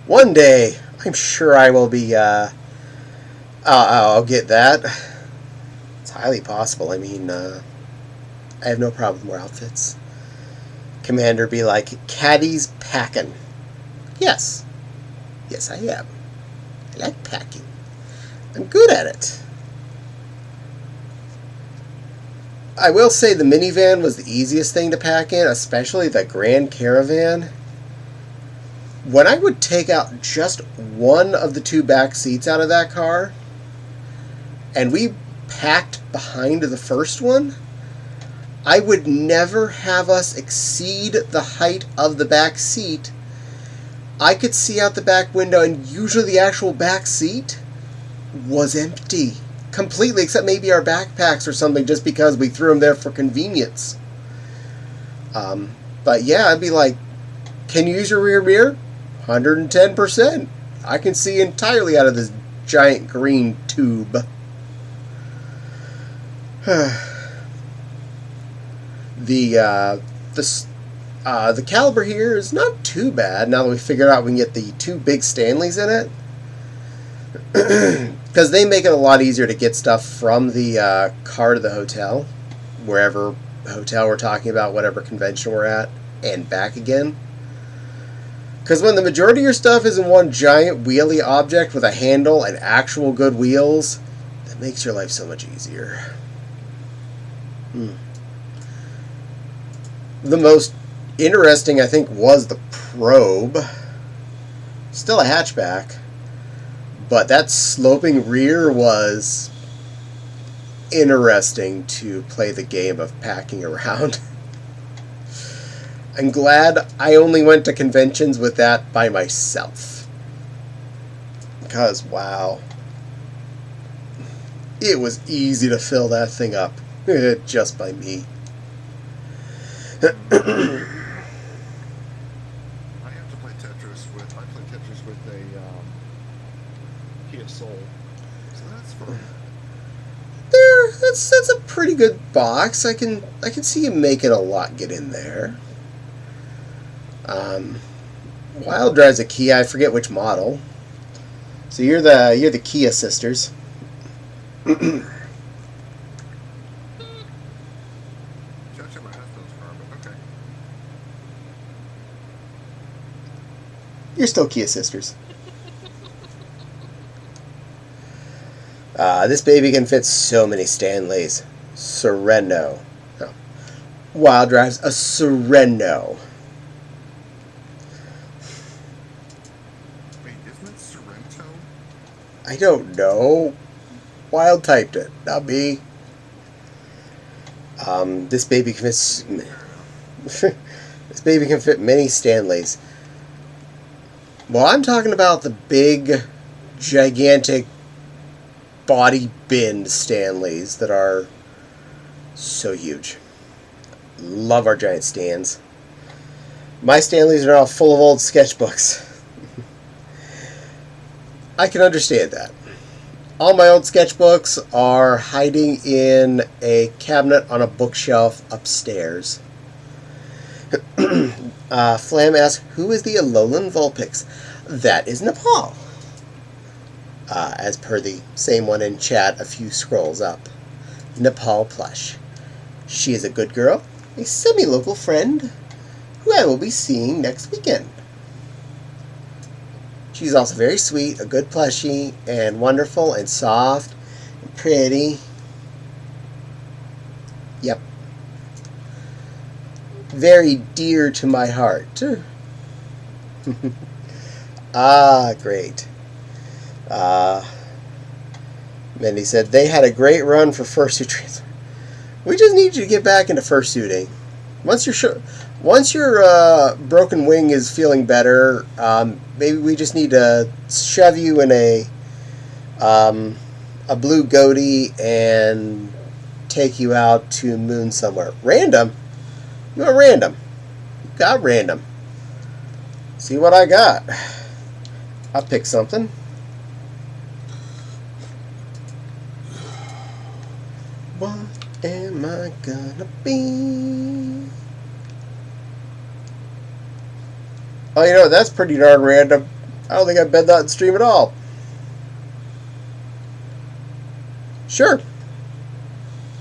A: One day, I'm sure I will be, I'll get that. It's highly possible. I mean, I have no problem with more outfits. Commander be like, Caddie's packing. Yes. Yes, I am. I like packing. I'm good at it. I will say the minivan was the easiest thing to pack in, especially the Grand Caravan. When I would take out just one of the two back seats out of that car, and we packed behind the first one, I would never have us exceed the height of the back seat. I could see out the back window, and usually the actual back seat was empty. Completely, except maybe our backpacks or something, just because we threw them there for convenience. But yeah, I'd be like, can you use your rear mirror? 110%. I can see entirely out of this giant green tube. The caliber here is not too bad now that we figured out we can get the two big Stanleys in it. Because they make it a lot easier to get stuff from the car to the hotel, wherever hotel we're talking about, whatever convention we're at, and back again. Because when the majority of your stuff is in one giant wheelie object with a handle and actual good wheels, that makes your life so much easier. The most interesting, I think, was the Probe. Still a hatchback. But that sloping rear was interesting to play the game of packing around. I'm glad I only went to conventions with that by myself. Because, wow. It was easy to fill that thing up just by me.
D: I have to play Tetris with. I play Tetris with a Kia Soul, so that's fun.
A: That's a pretty good box. I can see you making a lot get in there. Wild drives a Kia. I forget which model. So you're the Kia sisters.
D: Check my headphones car, but okay.
A: You're still Kia sisters. This baby can fit so many Stanleys. Sereno. No. Wild drives a Sereno.
D: Wait, isn't it Sorrento?
A: I don't know. Wild typed it, not me. This baby can fit. This baby can fit many Stanleys. Well, I'm talking about the big, gigantic body binned Stanleys that are so huge. Love our giant stands. My Stanleys are all full of old sketchbooks. I can understand that. All my old sketchbooks are hiding in a cabinet on a bookshelf upstairs. Flam asks, who is the Alolan Vulpix? That is Nepal. As per the same one in chat a few scrolls up. Nepal plush. She is a good girl, a semi-local friend, who I will be seeing next weekend. She's also very sweet, a good plushie, and wonderful and soft and pretty. Yep. Very dear to my heart. Ah, great. Mindy said, they had a great run for fursuit transfer. We just need you to get back into fursuiting. Once your broken wing is feeling better, maybe we just need to shove you in a blue goatee and take you out to moon somewhere. Random? You want random? You got random. See what I got. I'll pick something. What am I gonna be? Oh, you know, that's pretty darn random. I don't think I bet that in stream at all. Sure.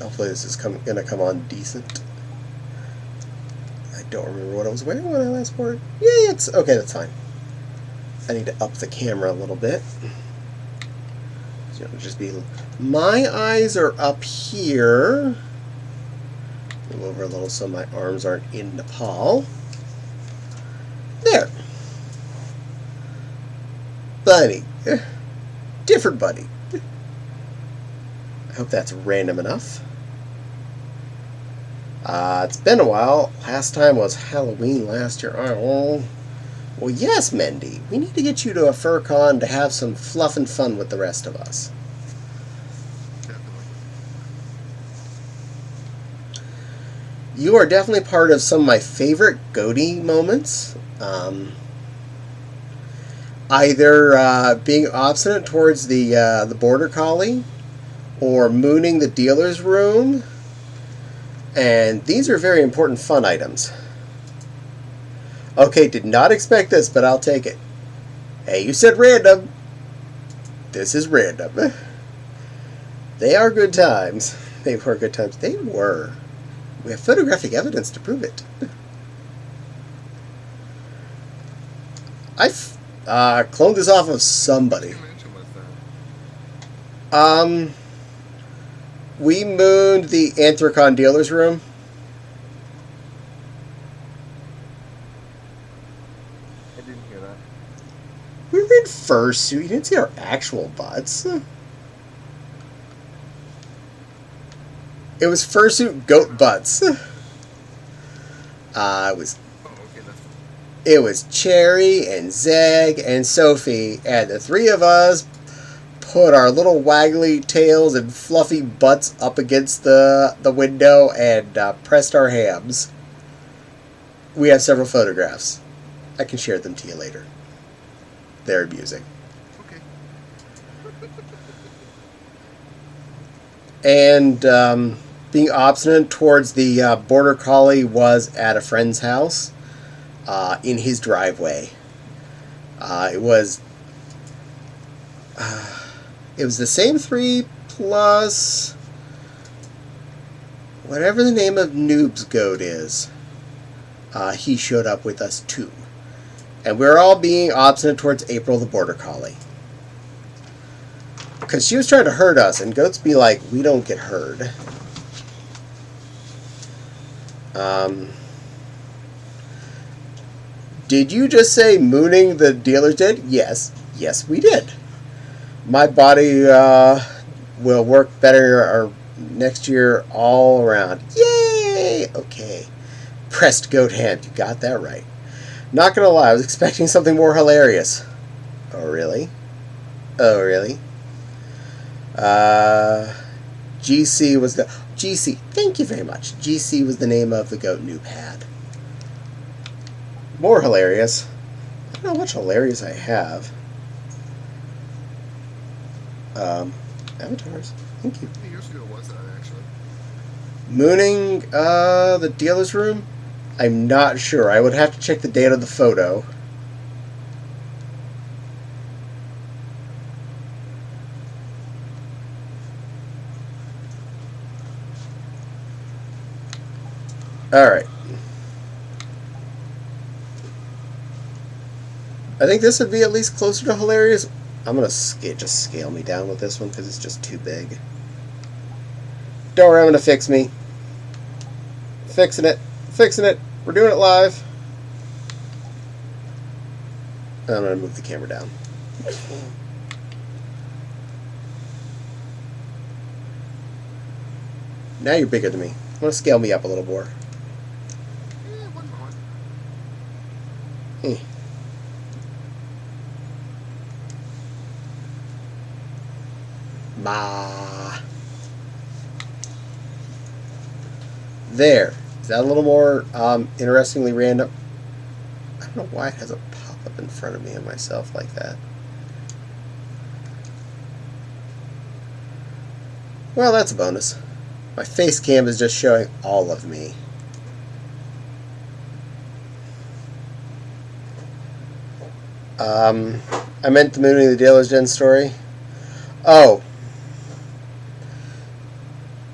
A: Hopefully this is gonna come on decent. I don't remember what I was wearing when I last wore it. Yeah, it's okay, that's fine. I need to up the camera a little bit. So it'll just be, my eyes are up here. Move over a little so my arms aren't in Nepal. There. Bunny. Different bunny. I hope that's random enough. It's been a while. Last time was Halloween last year. Oh. Well, yes, Mendy. We need to get you to a fur con to have some fluff and fun with the rest of us. You are definitely part of some of my favorite goatee moments. Either being obstinate towards the border collie, or mooning the dealer's room. And these are very important fun items. Okay, did not expect this, but I'll take it. Hey, you said random. This is random. They are good times. They were good times. They were. We have photographic evidence to prove it. I've cloned this off of somebody. We mooned the Anthracon dealer's room.
D: I didn't hear that.
A: We were in fursuit. You didn't see our actual butts. It was fursuit goat butts. It was Cherry and Zeg and Sophie, and the three of us put our little waggly tails and fluffy butts up against the window and pressed our hams. We have several photographs. I can share them to you later. They're amusing.
D: Okay.
A: And being obstinate towards the border collie was at a friend's house in his driveway. It was the same 3 plus whatever the name of Noob's goat is. He showed up with us too. And we're all being obstinate towards April the border collie. Because she was trying to herd us, and goats be like, we don't get herd. Did you just say mooning the dealers did? Yes. Yes, we did. My body will work better next year all around. Yay! Okay. Pressed goat hand. You got that right. Not gonna lie, I was expecting something more hilarious. Oh, really? Oh, really? GC was the GC. Thank you very much. GC was the name of the goat noob had. More hilarious. I don't know how much hilarious I have. Avatars. Thank you.
D: How many years ago was that, actually?
A: Mooning the dealer's room? I'm not sure. I would have to check the date of the photo. Alright. I think this would be at least closer to hilarious. I'm going to just scale me down with this one because it's just too big. Don't worry, I'm going to fix me. Fixing it. Fixing it. We're doing it live. I'm going to move the camera down. Now you're bigger than me. I'm going to scale me up a little more.
D: One moment.
A: Bah. There. Is that a little more interestingly random? I don't know why it has a pop-up in front of me and myself like that. Well, that's a bonus. My face cam is just showing all of me. I meant the Mooning the Dealer's Den story. Oh.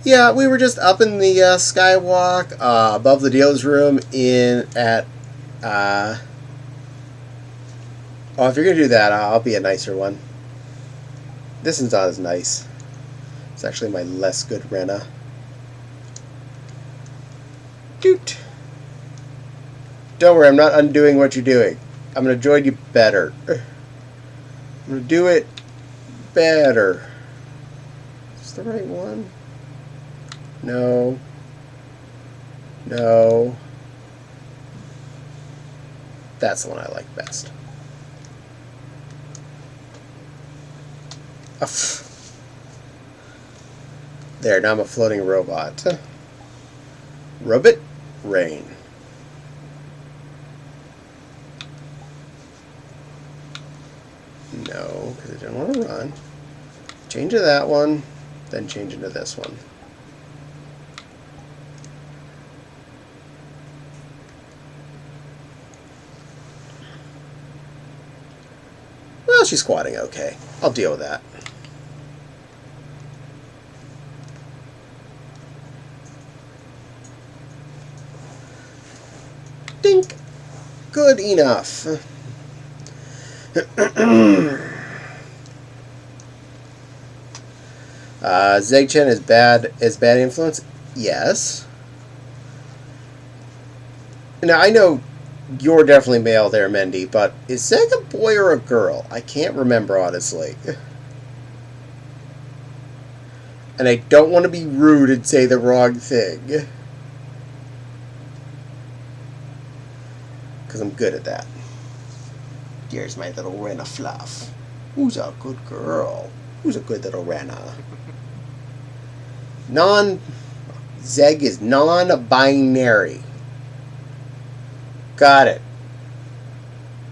A: Yeah, we were just up in the skywalk above the dealer's room at... oh, if you're going to do that, I'll be a nicer one. This one's not as nice. It's actually my less good Rena. Doot. Don't worry, I'm not undoing what you're doing. I'm going to join you better. I'm going to do it better. Is this the right one? No. No. That's the one I like best. There, now I'm a floating robot. Robot Rain. No, because I didn't want to run. Change to that one, then change into this one. Well, she's squatting okay. I'll deal with that. Dink. Good enough. Zegchen is bad influence? Yes. Now, I know you're definitely male there, Mendy, but is Zeg a boy or a girl? I can't remember, honestly. And I don't want to be rude and say the wrong thing. Because I'm good at that. Here's my little Rena Fluff. Who's a good girl? Who's a good little Rena? Zeg is non-binary. Got it.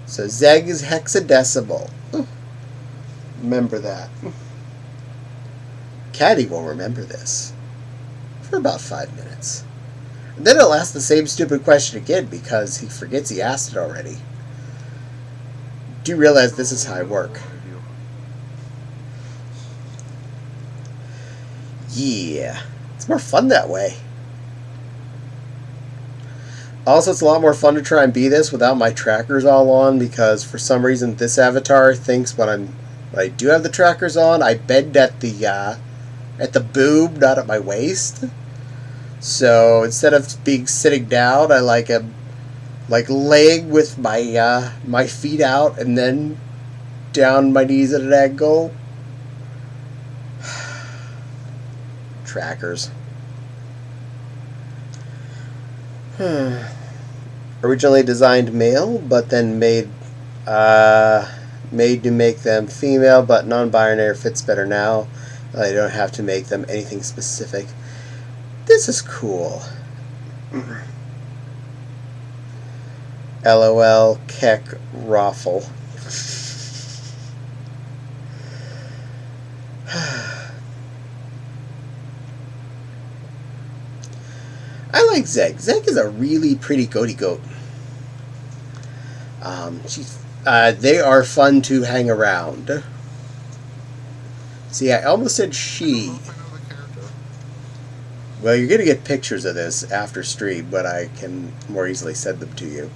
A: So Zeg is hexadecimal. Remember that. Caddie will remember this. For about 5 minutes. And then he'll ask the same stupid question again because he forgets he asked it already. Do you realize this is how I work? Yeah. It's more fun that way. Also, it's a lot more fun to try and be this without my trackers all on because for some reason this avatar thinks when I do have the trackers on, I bend at the boob, not at my waist. So instead of sitting down, I like laying with my feet out and then down my knees at an angle. Trackers. Originally designed male, but then made to make them female, but non-binary fits better now. I don't have to make them anything specific. This is cool. LOL Keck Raffle. I like Zeg. Zeg is a really pretty goaty goat. They are fun to hang around. See, I almost said
D: I don't
A: she.
D: know if I know the character.
A: Well, you're going to get pictures of this after stream, but I can more easily send them to you.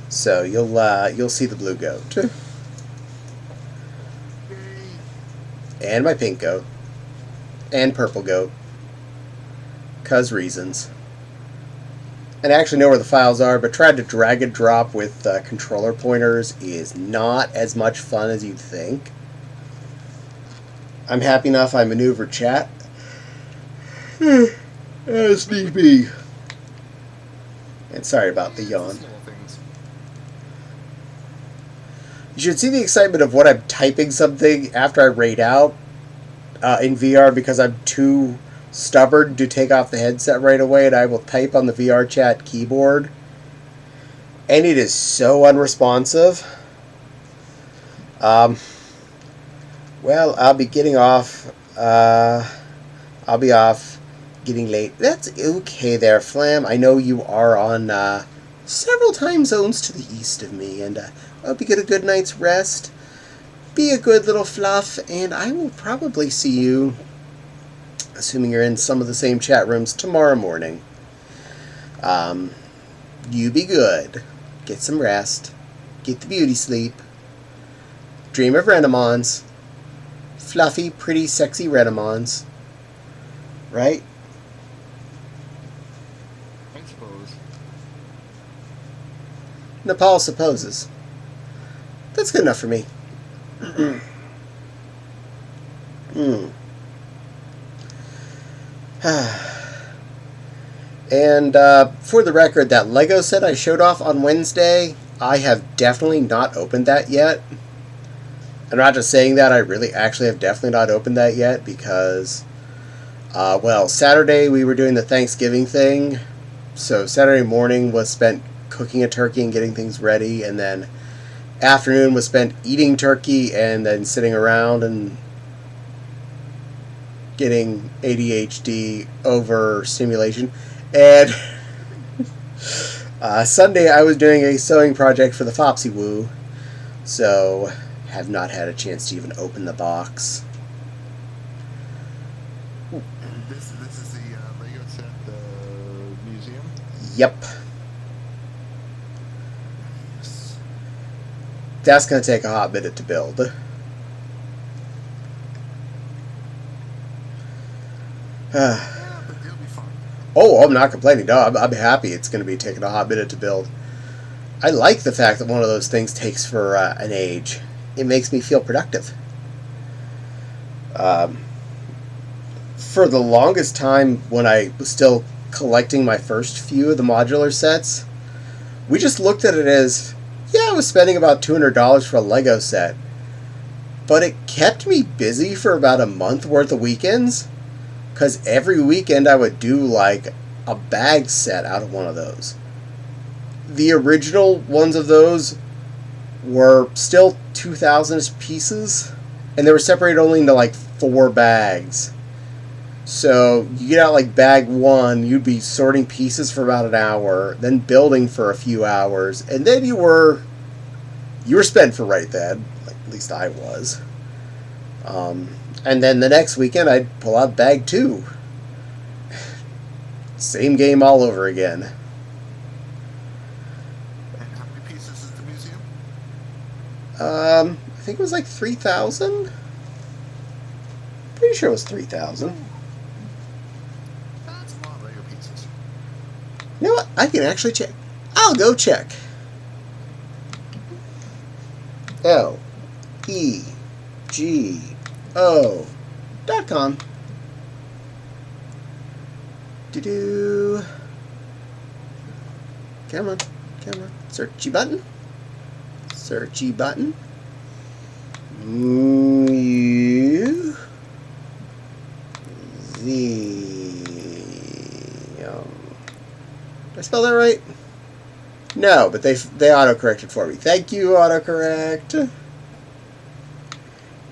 A: So you'll see the blue goat. And my pink goat. And purple goat. 'Cause reasons. And I actually know where the files are, but trying to drag and drop with controller pointers is not as much fun as you'd think. I'm happy enough I maneuvered chat. As need be. And sorry about the yawn.
D: Small things.
A: You should see the excitement of when I'm typing something after I raid out in VR because I'm too stubborn to take off the headset right away, and I will type on the VR chat keyboard. And it is so unresponsive. Well, I'll be getting off. I'll be off getting late. That's okay there, Flam. I know you are on several time zones to the east of me, and I hope you get a good night's rest. Be a good little fluff, and I will probably see you, assuming you're in some of the same chat rooms, tomorrow morning. You be good. Get some rest. Get the beauty sleep. Dream of Renamons. Fluffy, pretty, sexy Renamons. Right?
D: I suppose.
A: Nepal supposes. That's good enough for me. And for the record, that Lego set I showed off on Wednesday, I have definitely not opened that yet. I'm not just saying that, I really actually have definitely not opened that yet because, well, Saturday we were doing the Thanksgiving thing. So Saturday morning was spent cooking a turkey and getting things ready, and then afternoon was spent eating turkey and then sitting around and getting ADHD over stimulation. And Sunday I was doing a sewing project for the Fopsy Woo, so have not had a chance to even open the box.
D: This is the Lego set, the museum.
A: Yep.
D: Yes.
A: That's going to take a hot minute to build.
D: Yeah, but it'll be fine.
A: Oh, I'm not complaining. No, I'm happy it's going to be taking a hot minute to build. I like the fact that one of those things takes for an age. It makes me feel productive. For the longest time, when I was still collecting my first few of the modular sets, we just looked at it as, yeah, I was spending about $200 for a Lego set. But it kept me busy for about a month worth of weekends, because every weekend I would do like a bag set out of one of those. The original ones of those were still 2,000 pieces, and they were separated only into like 4 bags. So you get out like bag 1, you'd be sorting pieces for about an hour, then building for a few hours, and then you were spent for right then. Like, at least I was. And then the next weekend I'd pull out bag 2. Same game all over again.
D: And how many pieces is the museum?
A: I think it was like 3,000. Pretty sure it was 3,000.
D: That's a lot of Lego pieces.
A: You know what? I can actually check. I'll go check. LEGO.com. Do-do. Come on. Searchy button. Searchy button. You. spell that right? No, but they autocorrected for me. Thank you, autocorrect.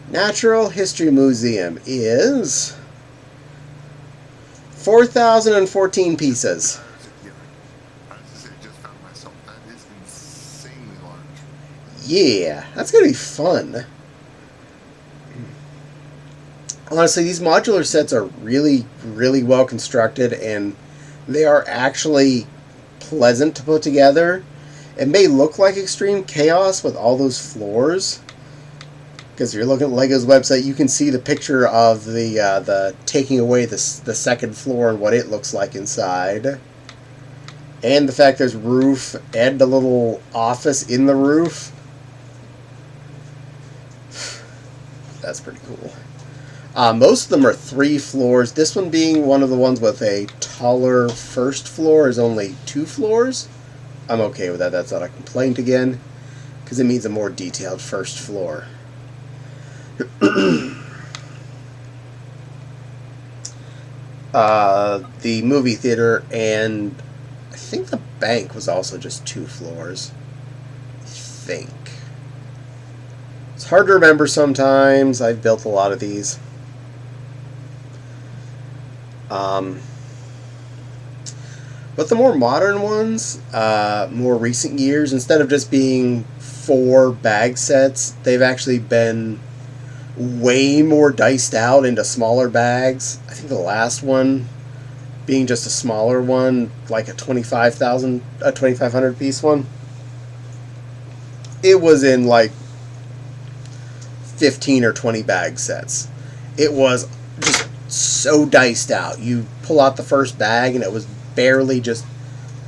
A: Natural History Museum is 4,014 pieces.
D: Yeah. I was just, I just found myself. That is insanely large.
A: Yeah, that's going to be fun. Honestly, these modular sets are really, really well constructed, and they are actually pleasant to put together. It may look like extreme chaos with all those floors, because if you're looking at Lego's website, you can see the picture of the taking away the second floor and what it looks like inside, and the fact there's roof and a little office in the roof. That's pretty cool. Most of them are 3 floors. This one being one of the ones with a taller first floor is only 2 floors. I'm okay with that. That's not a complaint again, because it means a more detailed first floor. The movie theater and I think the bank was also just 2 floors. I think. It's hard to remember sometimes. I've built a lot of these. But the more modern ones, more recent years, instead of just being 4 bag sets, they've actually been way more diced out into smaller bags. I think the last one being just a smaller one, like a 2,500 piece one. It was in like 15 or 20 bag sets. It was just so diced out. You pull out the first bag and it was barely just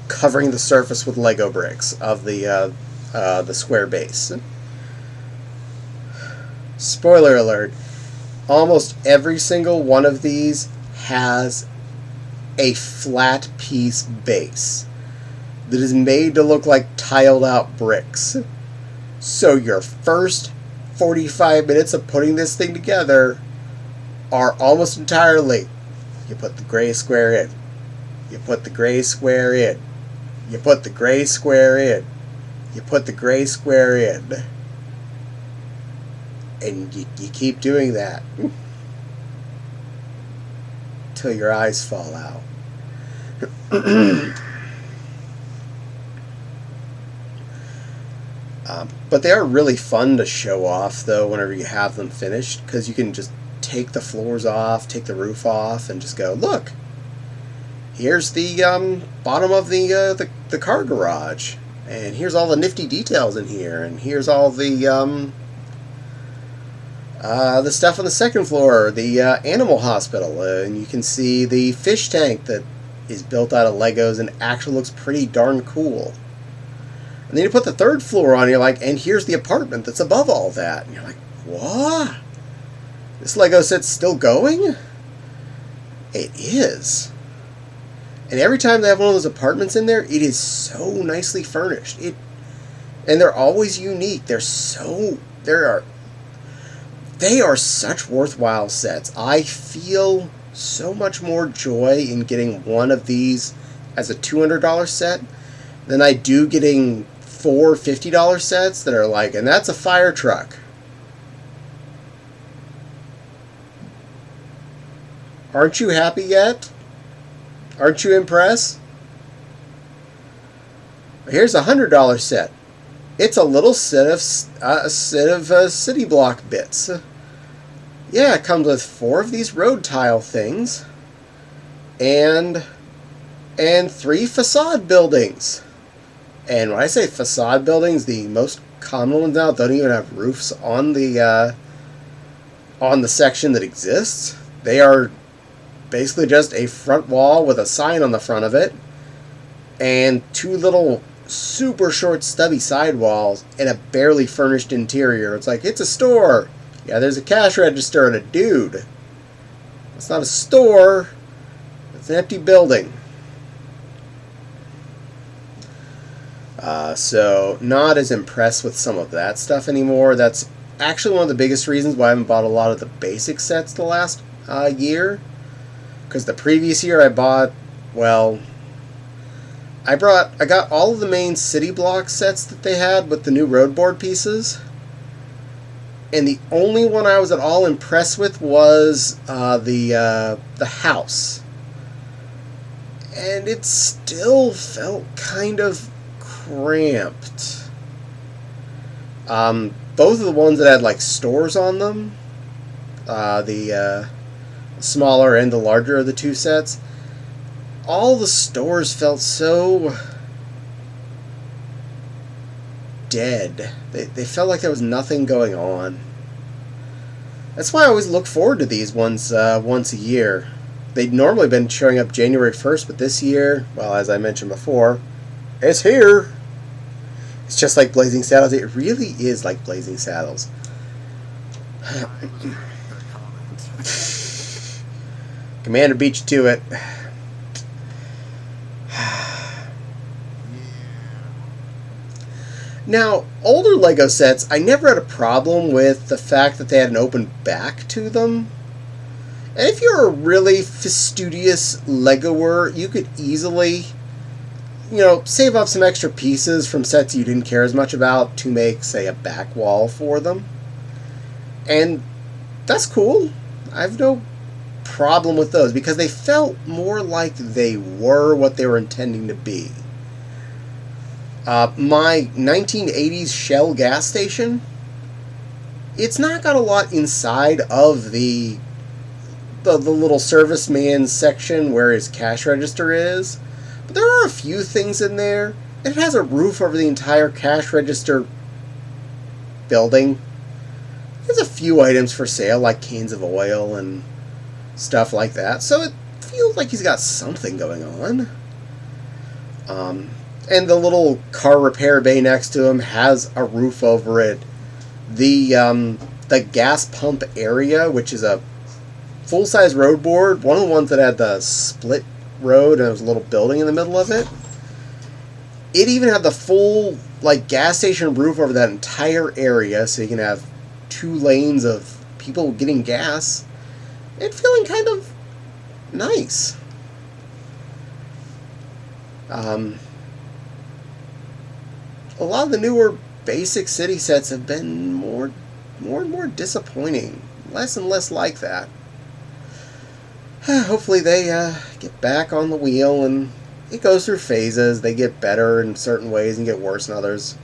A: covering the surface with Lego bricks of the square base. Spoiler alert, almost every single one of these has a flat piece base that is made to look like tiled out bricks. So your first 45 minutes of putting this thing together are almost entirely, you put the gray square in, you put the gray square in, you put the gray square in, you put the gray square in, and you keep doing that till your eyes fall out. But they are really fun to show off, though, whenever you have them finished, because you can just take the floors off, take the roof off, and just go, look, here's the bottom of the car garage, and here's all the nifty details in here, and here's all the stuff on the second floor, the animal hospital, and you can see the fish tank that is built out of Legos and actually looks pretty darn cool. And then you put the third floor on, and you're like, and here's the apartment that's above all that. And you're like, what? This Lego set's still going? It is. And every time they have one of those apartments in there, it is so nicely furnished. And they're always unique. They are such worthwhile sets. I feel so much more joy in getting one of these as a $200 set than I do getting 4 $50 sets that are like, and that's a fire truck. Aren't you happy yet? Aren't you impressed? Here's a $100 set. It's a little set of city block bits. Yeah, it comes with 4 of these road tile things, and 3 facade buildings. And when I say facade buildings, the most common ones now don't even have roofs on the section that exists. They are basically just a front wall with a sign on the front of it, and 2 little super short stubby sidewalls and a barely furnished interior. It's like, it's a store. Yeah, there's a cash register and a dude. It's not a store. It's an empty building. So not as impressed with some of that stuff anymore. That's actually one of the biggest reasons why I haven't bought a lot of the basic sets the last year. Because the previous year I bought, well, I got all of the main city block sets that they had with the new road board pieces. And the only one I was at all impressed with was the house. And it still felt kind of cramped. Both of the ones that had like stores on them, the smaller and the larger of the two sets, all the stores felt so dead. They felt like there was nothing going on. That's why I always look forward to these ones once a year. They'd normally been showing up January 1st, but this year, well, as I mentioned before, it's here. It's just like Blazing Saddles. It really is like Blazing Saddles.
D: I was trying to make that comment.
A: Commander beat you to it. Now, older Lego sets, I never had a problem with the fact that they had an open back to them. And if you're a really fastidious Legoer, you could easily, save up some extra pieces from sets you didn't care as much about to make, say, a back wall for them. And that's cool. I have no problem with those because they felt more like they were what they were intending to be. My 1980s Shell gas station, it's not got a lot inside of the little serviceman section where his cash register is, but there are a few things in there. It has a roof over the entire cash register building. There's a few items for sale, like cans of oil and stuff like that, so it feels like he's got something going on. And the little car repair bay next to him has a roof over it. The gas pump area, which is a full-size road board, one of the ones that had the split road and there was a little building in the middle of it, it even had the full gas station roof over that entire area, so you can have 2 lanes of people getting gas and feeling kind of nice. A lot of the newer basic city sets have been more and more disappointing. Less and less like that. Hopefully they get back on the wheel, and it goes through phases. They get better in certain ways and get worse in others.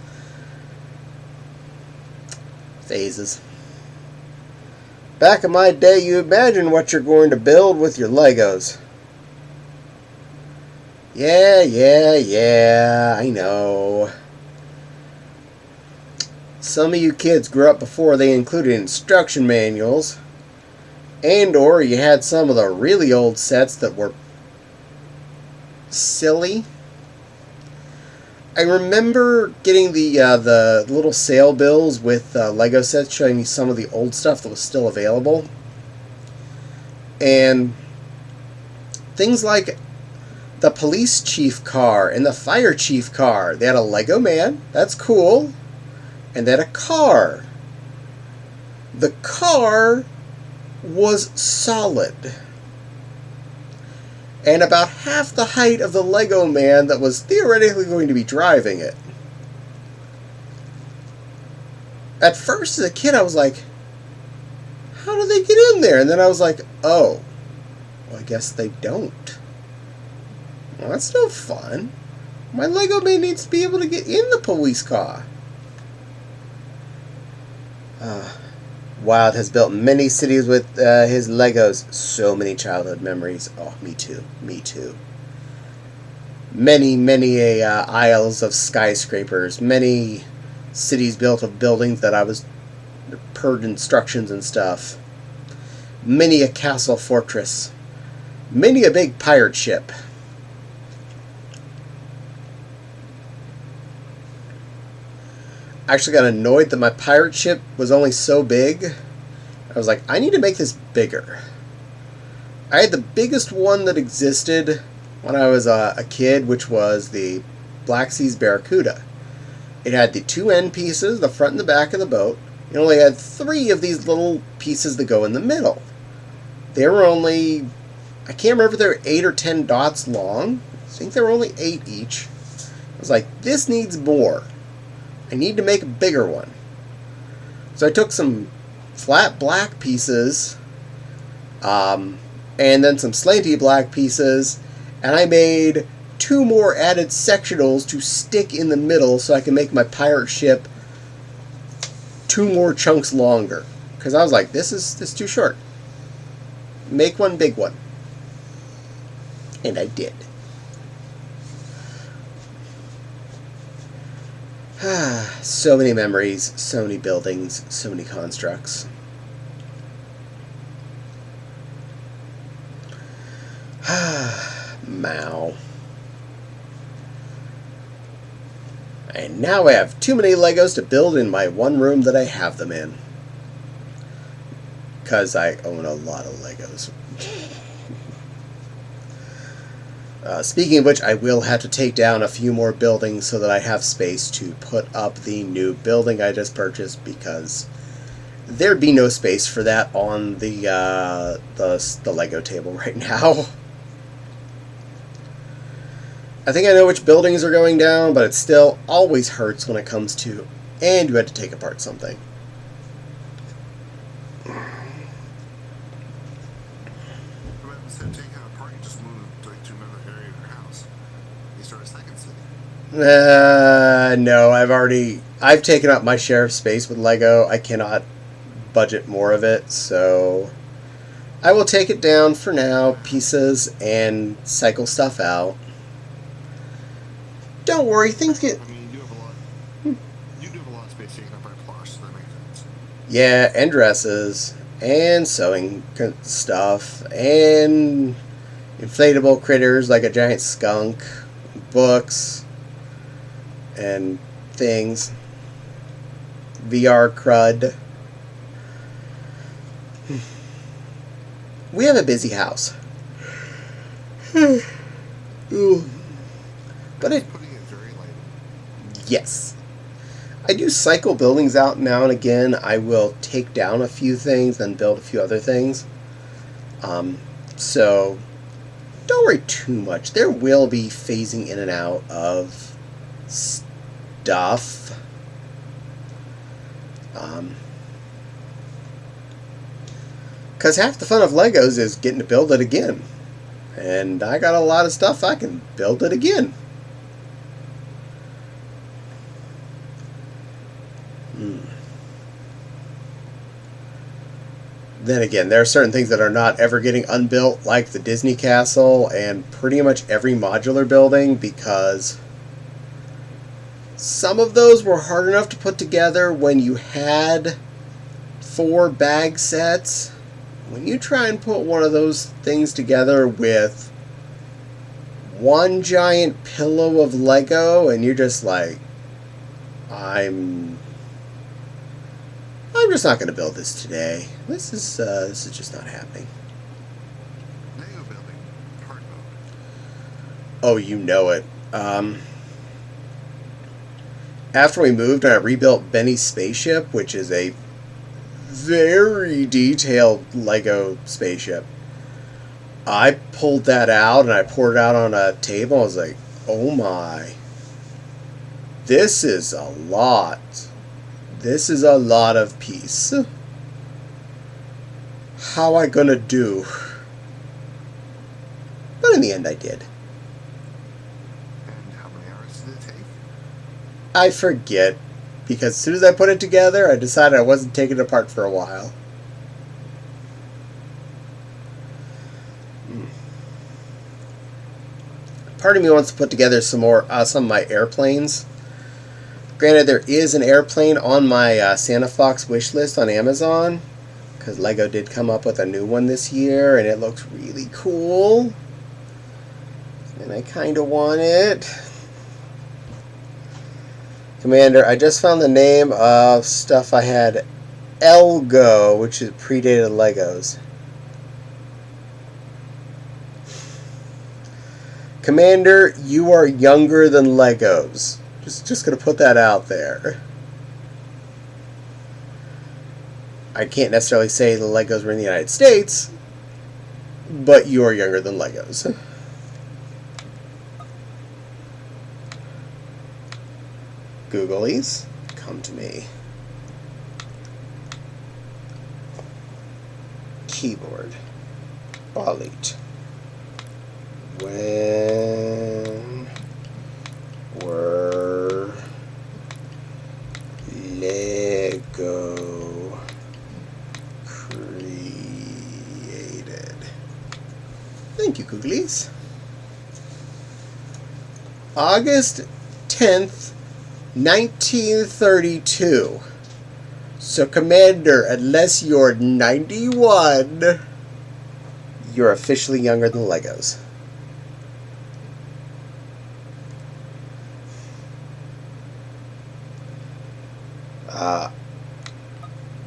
A: Phases. Back in my day, you imagine what you're going to build with your Legos. Yeah, I know. Some of you kids grew up before they included instruction manuals, and or you had some of the really old sets that were silly. I remember getting the little sale bills with Lego sets showing me some of the old stuff that was still available. And things like the police chief car and the fire chief car. They had a Lego man. That's cool. And then a car. The car was solid. And about half the height of the Lego man that was theoretically going to be driving it. At first, as a kid, I was like, how do they get in there? And then I was like, oh, well, I guess they don't. Well, that's no fun. My Lego man needs to be able to get in the police car. Wild has built many cities with his Legos. So many childhood memories. Oh, me too. Many aisles of skyscrapers. Many cities built of buildings that I was per instructions and stuff. Many a castle fortress. Many a big pirate ship. I actually got annoyed that my pirate ship was only so big. I was like, I need to make this bigger. I had the biggest one that existed when I was a kid, which was the Black Seas Barracuda. It had the 2 end pieces, the front and the back of the boat. It only had 3 of these little pieces that go in the middle. They were only, I can't remember if they were 8 or 10 dots long. think there were only 8 each. I was like, this needs more. I need to make a bigger one. So I took some flat black pieces, and then some slanty black pieces, and I made 2 more added sectionals to stick in the middle so I can make my pirate ship 2 more chunks longer. Because I was like, this is too short. Make one big one. And I did. So many memories, so many buildings, so many constructs. Mow. And now I have too many Legos to build in my one room that I have them in. Because I own a lot of Legos. Speaking of which, I will have to take down a few more buildings so that I have space to put up the new building I just purchased, because there'd be no space for that on the Lego table right now. I think I know which buildings are going down, but it still always hurts when it comes to, and you had to take apart something.
D: Instead of taking it apart, you just move to another area of your house. You start a second city.
A: No, I've taken up my share of space with Lego. I cannot budget more of it, so I will take it down for now, pieces, and cycle stuff out. Don't worry, things get...
D: I mean, you do have a lot of space taken up by plush, so that makes sense.
A: Yeah, and dresses, and sewing stuff, and inflatable critters like a giant skunk, books, and things. VR crud. We have a busy house. Ooh. But it...
D: Putting it very light.
A: Yes. I do cycle buildings out now and again. I will take down a few things, then build a few other things. So don't worry too much. There will be phasing in and out of stuff. Because half the fun of Legos is getting to build it again. And I got a lot of stuff I can build it again. Then again, there are certain things that are not ever getting unbuilt, like the Disney Castle and pretty much every modular building, because some of those were hard enough to put together when you had 4 bag sets. When you try and put one of those things together with one giant pillow of Lego, and you're just like, I'm just not going to build this today. This is just not happening.
D: Lego building, hard mode.
A: Oh, you know it. After we moved, I rebuilt Benny's spaceship, which is a very detailed Lego spaceship. I pulled that out and I poured it out on a table. I was like, oh my. This is a lot. This is a lot of piece. How I gonna do? But in the end I did.
D: And how many hours did it take?
A: I forget, because as soon as I put it together, I decided I wasn't taking it apart for a while. Part of me wants to put together some of my airplanes. Granted, there is an airplane on my Santa Fox wish list on Amazon, because Lego did come up with a new one this year, and it looks really cool. And I kind of want it. Commander, I just found the name of stuff I had. Elgo, which is predated Legos. Commander, you are younger than Legos. Just gonna put that out there. I can't necessarily say the Legos were in the United States, but you are younger than Legos. Googlies, come to me. Keyboard. Delete. When were Lego created? Thank you, Googlies. August 10th, 1932. So, Commander, unless you're 91, you're officially younger than Legos.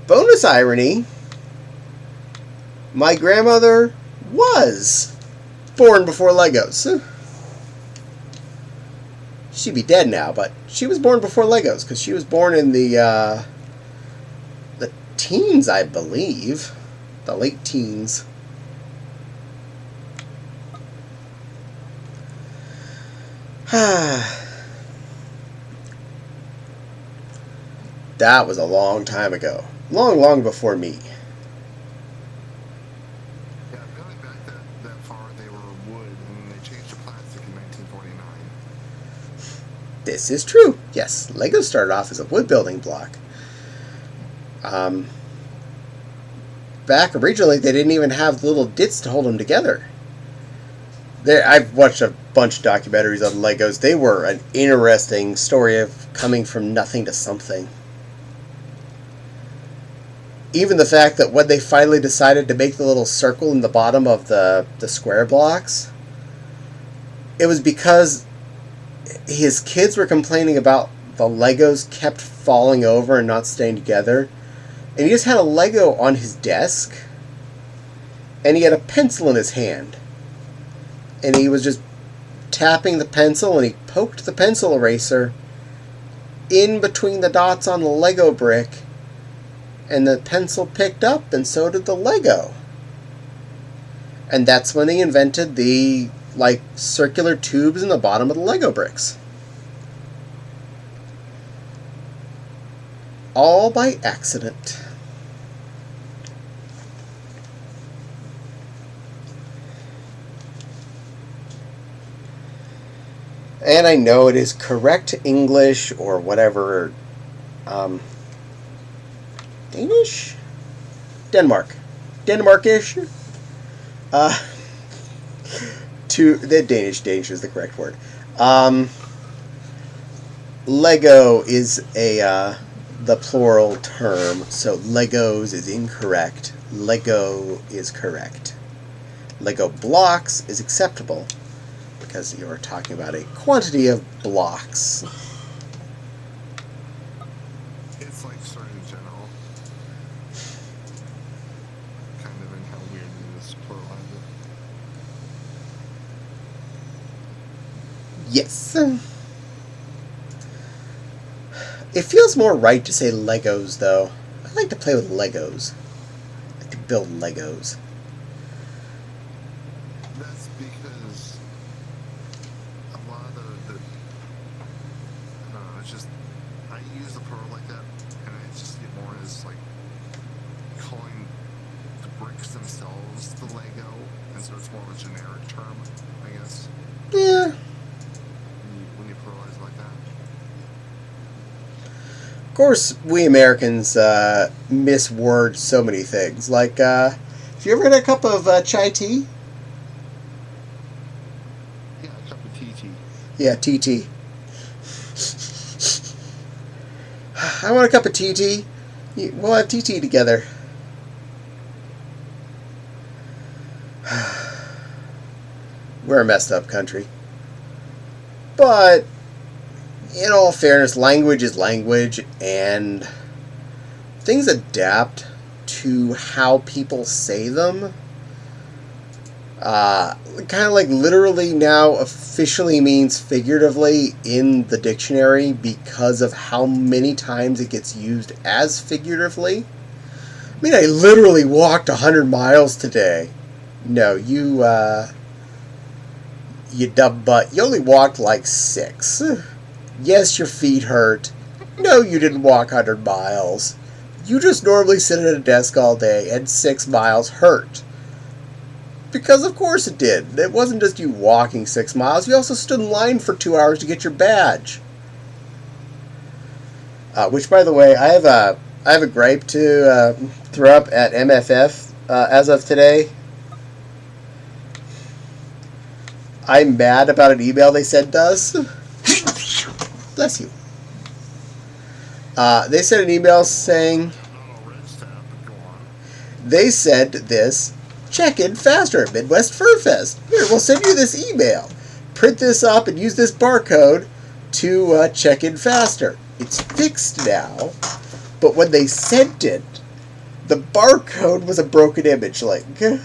A: Bonus irony, my grandmother was born before Legos. She'd be dead now, but she was born before Legos because she was born in the teens, I believe, the late teens. That was a long time ago, long before me.
D: Yeah, going back that far, they were wood, and then they changed to plastic in 1949.
A: This is true. Yes, Lego started off as a wood building block. Back originally, they didn't even have little dits to hold them together. I've watched a bunch of documentaries on Legos. They were an interesting story of coming from nothing to something. Even the fact that when they finally decided to make the little circle in the bottom of the square blocks, it was because his kids were complaining about the Legos kept falling over and not staying together. And he just had a Lego on his desk, and he had a pencil in his hand. And he was just tapping the pencil, and he poked the pencil eraser in between the dots on the Lego brick, and the pencil picked up, and so did the Lego. And that's when he invented the, circular tubes in the bottom of the Lego bricks. All by accident. And I know it is correct English or whatever. Danish? Denmarkish? The Danish is the correct word. Lego is the plural term, so Legos is incorrect. Lego is correct. Lego blocks is acceptable because you're talking about a quantity of blocks.
D: It's like sort of general. Kind of in how weird it is to pluralize it.
A: Yes. It feels more right to say Legos, though. I like to play with Legos. I like to build Legos.
D: That's because a lot of the I don't know, it's just, I use the plural like that, and I just get more as, calling the bricks themselves the Lego, and so it's more of a generic term, I guess,
A: Yeah.
D: when you pluralize it like that.
A: Of course, we Americans misword so many things. Like, have you ever had a cup of chai tea?
D: Yeah, a cup of TT.
A: Yeah, TT. I want a cup of TT. We'll have TT together. We're a messed up country. But, in all fairness, language is language, and things adapt to how people say them. Kind of like literally now officially means figuratively in the dictionary because of how many times it gets used as figuratively. I mean, I literally walked 100 miles today. No, you dumb butt. You only walked like 6. Yes, your feet hurt. No, you didn't walk 100 miles. You just normally sit at a desk all day, and 6 miles hurt. Because of course it did. It wasn't just you walking 6 miles. You also stood in line for 2 hours to get your badge. Which, by the way, I have a gripe to throw up at MFF as of today. I'm mad about an email they sent us. Bless you. They sent an email saying they said this. Check in faster at Midwest Fur Fest. Here, we'll send you this email. Print this up and use this barcode to check in faster. It's fixed now, but when they sent it, the barcode was a broken image link.
D: From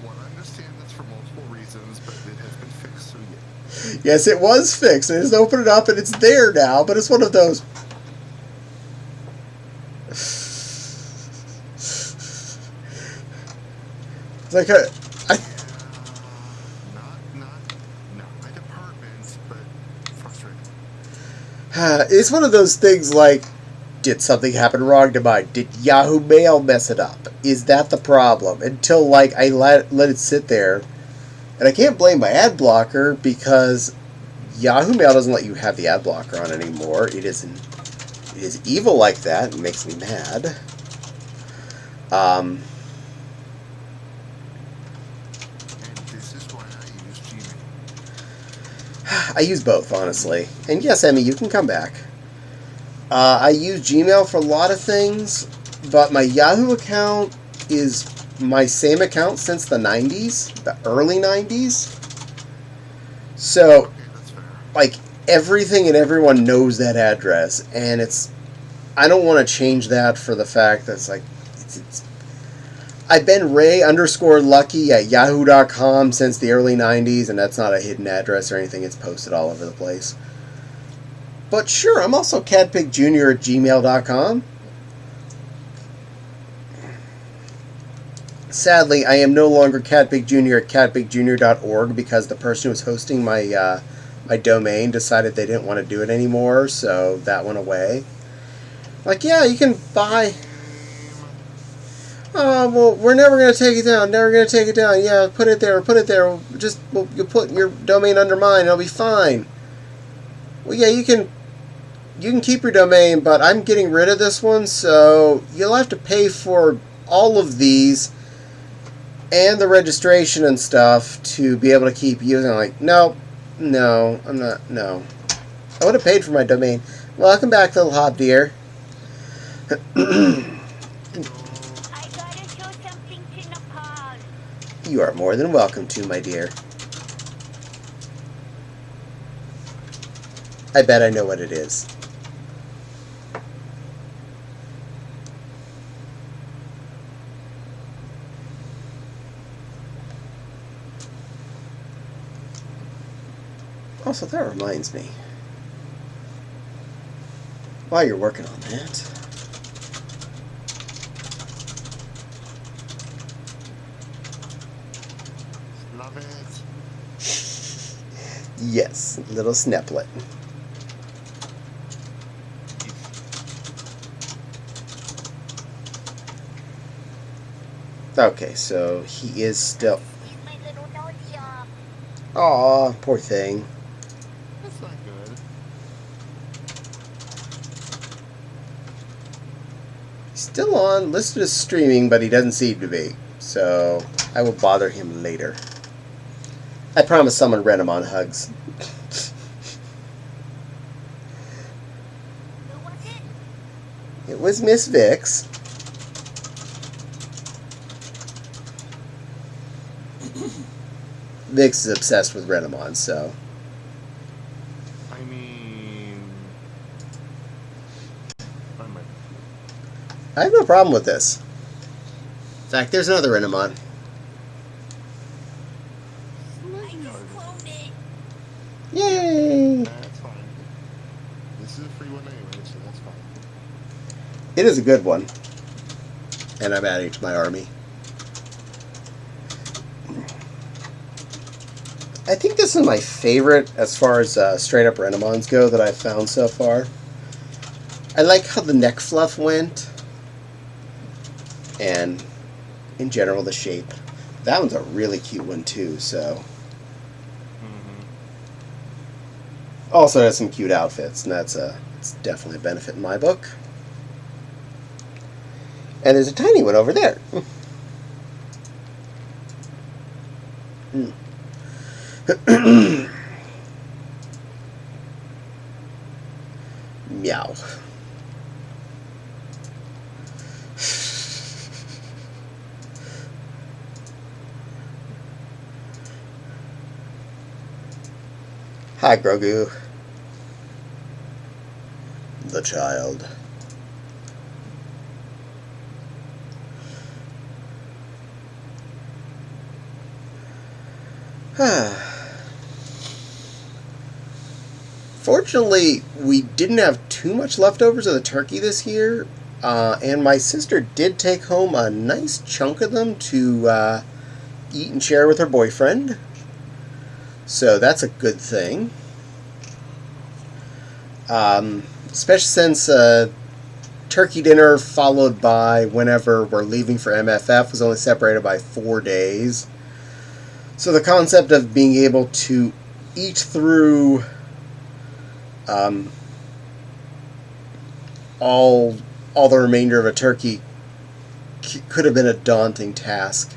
D: what I understand, that's for multiple reasons, but it has been fixed, so yeah.
A: Yes, it was fixed. I just opened it up and it's there now, but it's one of those. It's like
D: Not my department, but frustrating.
A: it's one of those things like, did something happen wrong to mine? Did Yahoo Mail mess it up? Is that the problem? Until like I let it sit there, and I can't blame my ad blocker because Yahoo Mail doesn't let you have the ad blocker on anymore. It is evil like that. It makes me mad.
D: And this is why I use Gmail.
A: I use both, honestly. And yes, Emmy, you can come back. I use Gmail for a lot of things, but my Yahoo account is my same account since the 90s, the early 90s. So,
D: Okay, that's fair.
A: like, everything and everyone knows that address, and I don't want to change that for the fact that it's like, I've been Ray_Lucky at yahoo.com since the early 90s, and that's not a hidden address or anything. It's posted all over the place. But sure, I'm also CadPigJr at gmail.com. Sadly, I am no longer CadPigJr at cadpigjr.org because the person who was hosting my my domain decided they didn't want to do it anymore, so that went away. Like, yeah, you can buy... Oh, well, we're never going to take it down. Never going to take it down. Yeah, put it there. You'll put your domain under mine. It'll be fine. Well, yeah, you can keep your domain, but I'm getting rid of this one, so you'll have to pay for all of these and the registration and stuff to be able to keep using it. Like, no, I'm not, no. I would have paid for my domain. Welcome back, little hob deer. You are more than welcome to, my dear. I bet I know what it is. Also, that reminds me. While you're working on that...
D: Love it.
A: Yes, little Sneplet. Okay, so he is still...
B: My little nosy off.
A: Aw, poor thing.
D: That's not good.
A: He's still on, listed as streaming, but he doesn't seem to be. So, I will bother him later. I promise someone read him on Hugs.
B: Who was it?
A: It was Miss Vix. Vix is obsessed with Renamon, so...
D: I mean...
A: I have no problem with this. In fact, there's another Renamon.
B: I just cloned it.
A: Yay!
D: That's fine. This is a free one anyway, so that's fine.
A: It is a good one. And I'm adding it to my army. I think this is my favorite as far as straight up Renamons go that I've found so far. I like how the neck fluff went, and in general the shape. That one's a really cute one too. So also has some cute outfits, and it's definitely a benefit in my book. And there's a tiny one over there. Meow. Hi, Grogu. The child. Fortunately, we didn't have too much leftovers of the turkey this year, and my sister did take home a nice chunk of them to eat and share with her boyfriend. So that's a good thing. Especially since turkey dinner followed by whenever we're leaving for MFF was only separated by 4 days. So the concept of being able to eat through all the remainder of a turkey could have been a daunting task.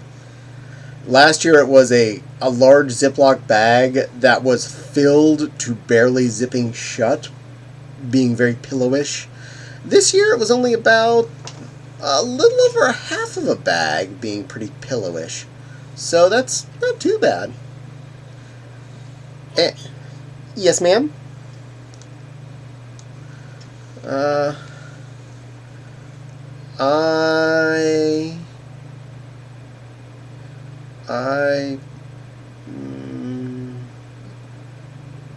A: Last year it was a large Ziploc bag that was filled to barely zipping shut, being very pillowish. This year it was only about a little over half of a bag being pretty pillowish. So that's not too bad. Yes, ma'am? I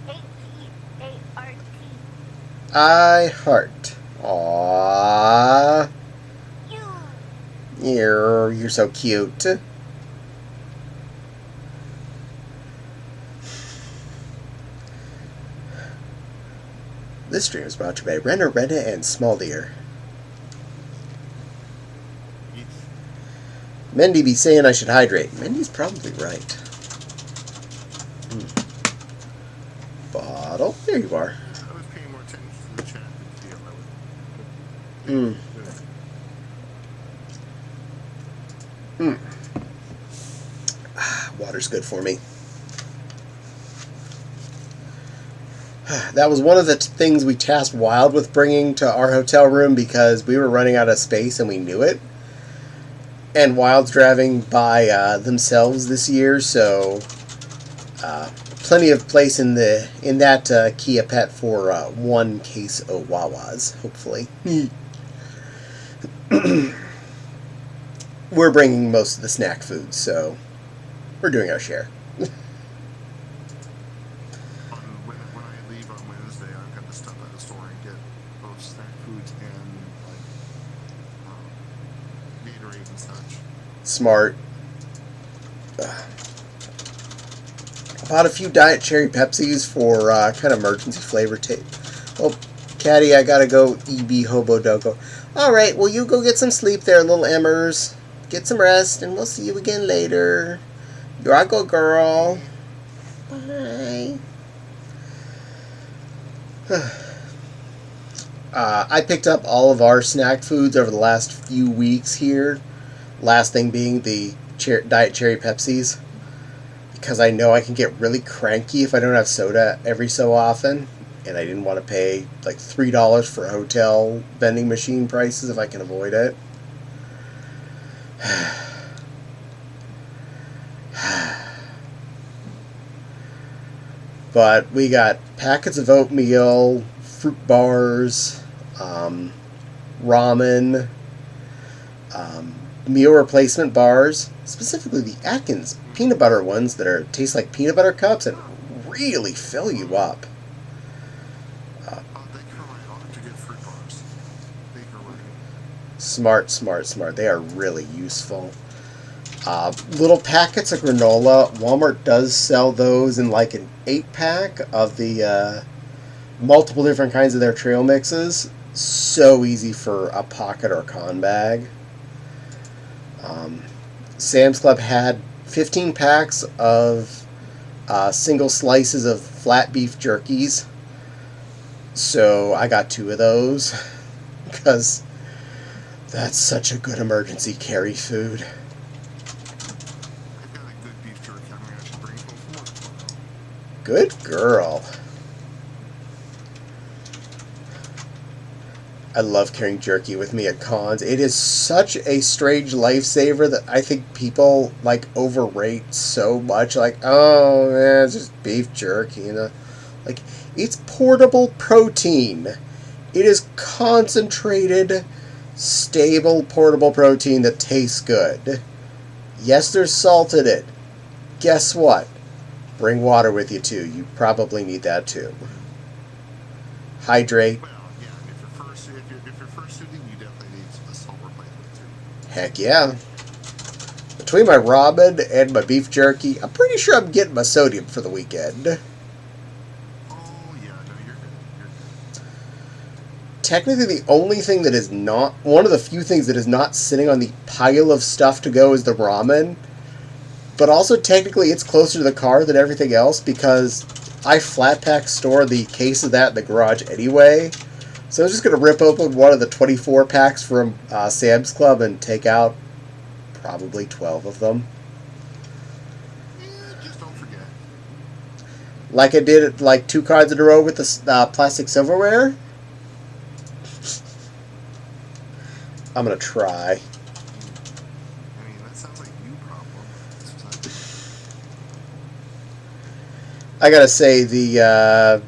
B: H-E-A-R-T.
A: I heart. Aww. You're so cute. This stream is brought to you by Renner, Rena, and Small Deer. Mendy be saying I should hydrate. Mendy's probably right. Bottle. There you are.
D: I was paying more attention to the chat than
A: Water's good for me. That was one of the things we tasked Wild with bringing to our hotel room because we were running out of space and we knew it. And Wild's driving by themselves this year, so plenty of place in that Kia Pet for one case of Wawas, hopefully. We're bringing most of the snack food, so we're doing our share.
D: when I leave on Wednesday, I'm going to stop at the store and get both snack foods and like Gatorade and such.
A: Smart. Bought a few Diet Cherry Pepsis for kind of emergency flavor tape. Oh, Caddie, I gotta go EB Hobo Dogo. Alright, well, you go get some sleep there, little Emmers. Get some rest, and we'll see you again later. You're a good girl. Bye. I picked up all of our snack foods over the last few weeks here. Last thing being the Diet Cherry Pepsis. Because I know I can get really cranky if I don't have soda every so often. And I didn't want to pay like $3 for hotel vending machine prices if I can avoid it. But we got packets of oatmeal, fruit bars, ramen, meal replacement bars, specifically the Atkins peanut butter ones that taste like peanut butter cups and really fill you up.
D: Thank you for my offer to get fruit bars. Thank you for
A: Smart. They are really useful. Little packets of granola. Walmart does sell those in like an 8-pack of the multiple different kinds of their trail mixes. So easy for a pocket or con bag. Sam's Club had 15 packs of single slices of flat beef jerkies. So I got 2 of those because that's such a good emergency carry food.
D: I've got a good beef jerky I'm going to actually bring home from work tomorrow.
A: Good girl. I love carrying jerky with me at cons. It is such a strange lifesaver that I think people like overrate so much. Like, oh man, it's just beef jerky, you know. Like, it's portable protein. It is concentrated, stable, portable protein that tastes good. Yes, there's salt in it. Guess what? Bring water with you too. You probably need that too. Hydrate.
D: Well, yeah, and if you're first shooting, you definitely need a salt replacement too.
A: Heck yeah. Between my ramen and my beef jerky, I'm pretty sure I'm getting my sodium for the weekend.
D: Oh yeah, no, you're good. You're good.
A: Technically, the only thing that is not, one of the few things that is not sitting on the pile of stuff to go is the ramen. But also, technically, it's closer to the car than everything else because I flat pack store the case of that in the garage anyway. So I'm just going to rip open one of the 24 packs from Sam's Club and take out probably 12 of them.
D: Yeah, just don't forget.
A: Like I did like 2 cards in a row with the plastic silverware. I'm going to try.
D: I mean, that sounds like you problem.
A: I gotta say, the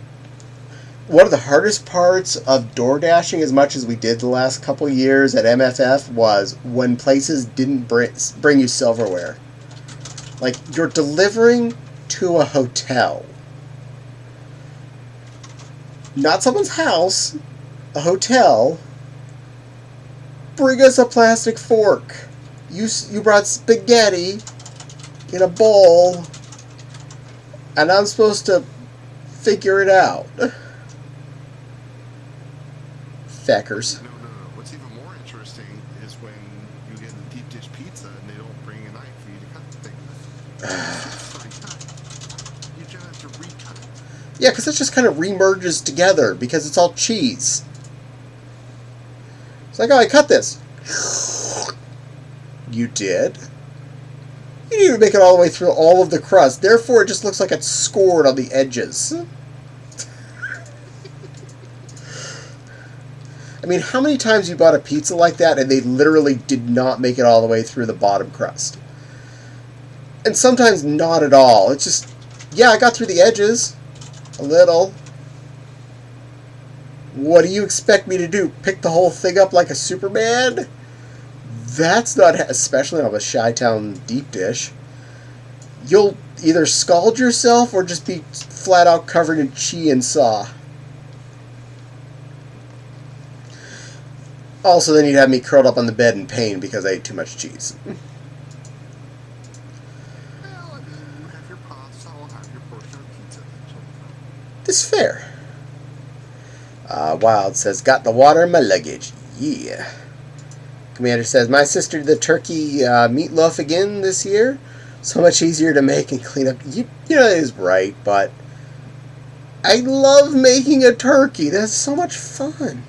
A: one of the hardest parts of door dashing, as much as we did the last couple years at MFF, was when places didn't bring you silverware. Like, you're delivering to a hotel. Not someone's house, a hotel. Bring us a plastic fork. You brought spaghetti in a bowl, and I'm supposed to figure it out. Feckers.
D: No. What's even more interesting is when you get a deep dish pizza and they don't bring a knife for you to cut the thing with. You just have to recut it.
A: Yeah, because it just kind of remerges together because it's all cheese. It's like, oh, I cut this. You did? You didn't even make it all the way through all of the crust. Therefore, it just looks like it's scored on the edges. I mean, how many times you bought a pizza like that and they literally did not make it all the way through the bottom crust? And sometimes not at all. It's just, yeah, I got through the edges. A little. What do you expect me to do? Pick the whole thing up like a Superman? That's not, especially on a Chi-Town deep dish. You'll either scald yourself or just be flat out covered in chi and saw. Also, then you'd have me curled up on the bed in pain because I ate too much cheese.
D: Well, I mean, you have your pasta, I'll have your portion of pizza.
A: This is fair. Wild says, got the water in my luggage. Yeah. Commander says, my sister did the turkey meatloaf again this year. So much easier to make and clean up. You know, that is right, but I love making a turkey. That's so much fun.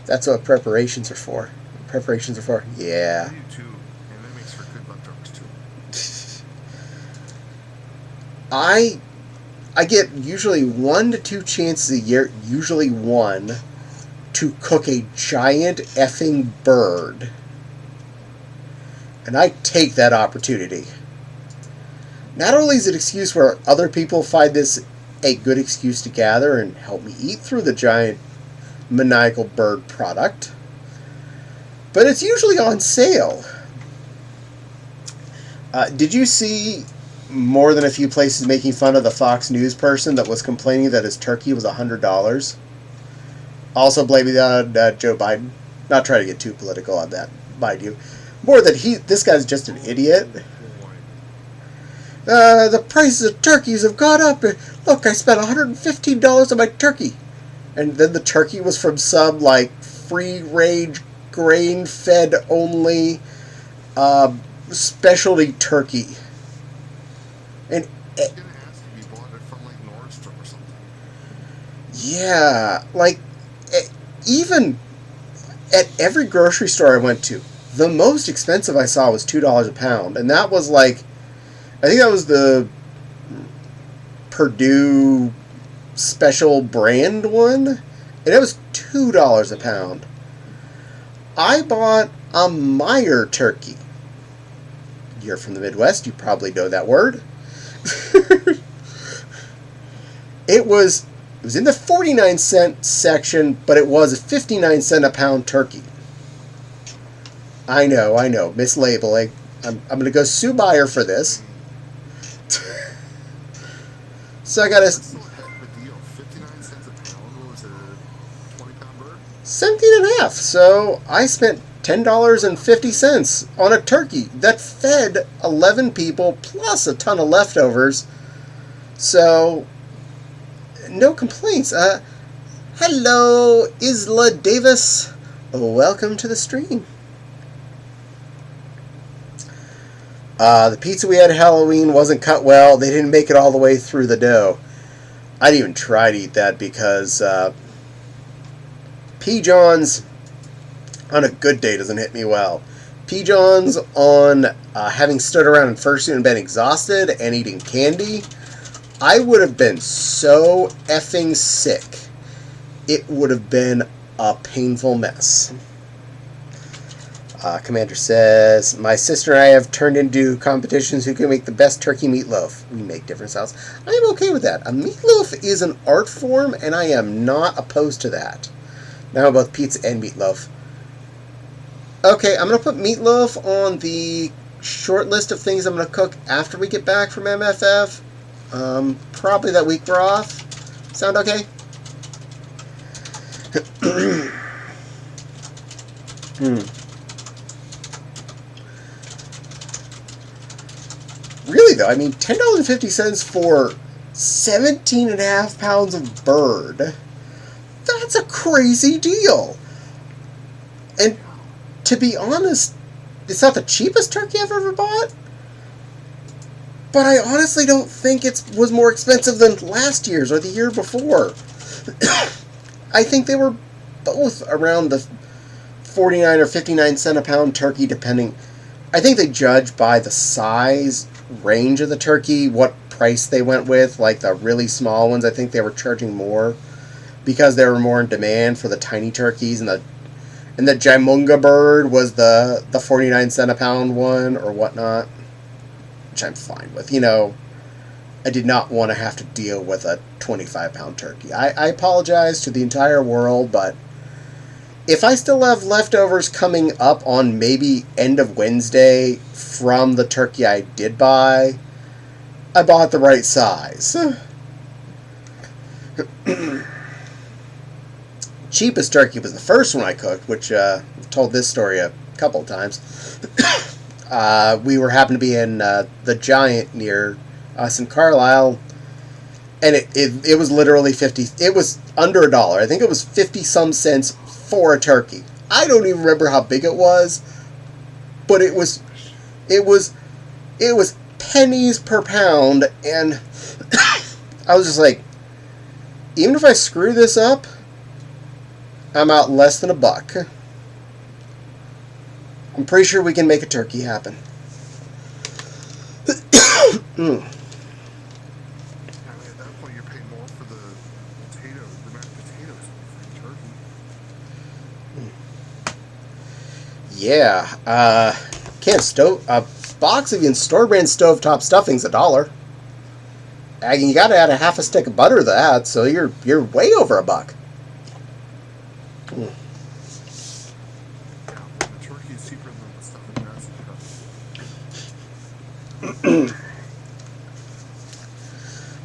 A: That's what preparations are for. Preparations are for, yeah.
D: I do too, and that makes for good leftovers too.
A: I get usually 1 to 2 chances a year, usually 1, to cook a giant effing bird. And I take that opportunity. Not only is it an excuse where other people find this a good excuse to gather and help me eat through the giant maniacal bird product, but it's usually on sale. Did you see more than a few places making fun of the Fox News person that was complaining that his turkey was $100? Also blaming that on Joe Biden. Not trying to get too political on that, mind you. More than this guy's just an idiot. The prices of turkeys have gone up. Look, I spent $115 on my turkey. And then the turkey was from some, like, free-range, grain-fed only specialty turkey. And
D: I was gonna ask if you bought it from like Nordstrom or something.
A: yeah, like, even at every grocery store I went to, the most expensive I saw was $2 a pound. And that was like, I think that was the Purdue special brand one. And it was $2 a pound. I bought a Meyer turkey. You're from the Midwest, you probably know that word. It was in the 49-cent section, but it was a 59-cent a pound turkey. I know, mislabeling. I'm going to go sue Meyer for this. So I got
D: That's
A: a
D: still a heck of a deal. 59 cents a pound. What was it? A 20-pound bird?
A: 17 and a half. So I spent $10.50 on a turkey that fed 11 people plus a ton of leftovers. So no complaints. Hello, Isla Davis. Welcome to the stream. The pizza we had at Halloween wasn't cut well. They didn't make it all the way through the dough. I didn't even try to eat that because P. John's on a good day doesn't hit me well. P. John's on having stood around in fursuit and been exhausted and eating candy, I would have been so effing sick. It would have been a painful mess. Commander says, my sister and I have turned into competitions who can make the best turkey meatloaf. We make different styles. I am okay with that. A meatloaf is an art form, and I am not opposed to that. Now about pizza and meatloaf. Okay, I'm going to put meatloaf on the short list of things I'm going to cook after we get back from MFF. Probably that week we're off. Sound okay? Really, though, I mean, $10.50 for 17 and a half pounds of bird. That's a crazy deal. And to be honest, it's not the cheapest turkey I've ever bought. But I honestly don't think it was more expensive than last year's or the year before. I think they were both around the 49 or 59 cent a pound turkey, depending. I think they judge by the size range of the turkey, what price they went with. Like the really small ones, I think they were charging more because they were more in demand for the tiny turkeys, and the Jimunga bird was the 49 cent a pound one or whatnot, which I'm fine with. You know, I did not want to have to deal with a 25-pound turkey. I apologize to the entire world, but if I still have leftovers coming up on maybe end of Wednesday from the turkey I did buy, I bought the right size. Cheapest turkey was the first one I cooked, which I've told this story a couple of times. We were happened to be in the Giant near us in Carlisle, and it was literally 50. It was under $1. I think it was 50-some cents for a turkey. I don't even remember how big it was, but it was pennies per pound, and I was just like, even if I screw this up, I'm out less than $1. I'm pretty sure we can make a turkey happen.
D: I mean, at that point, you're paying more for the potatoes, the mashed potatoes for turkey.
A: Yeah, a box of store-brand stovetop stuffing's $1. And you gotta add a half a stick of butter to that, so you're way over $1.
D: Yeah, the turkey is cheaper than the stuffing. That's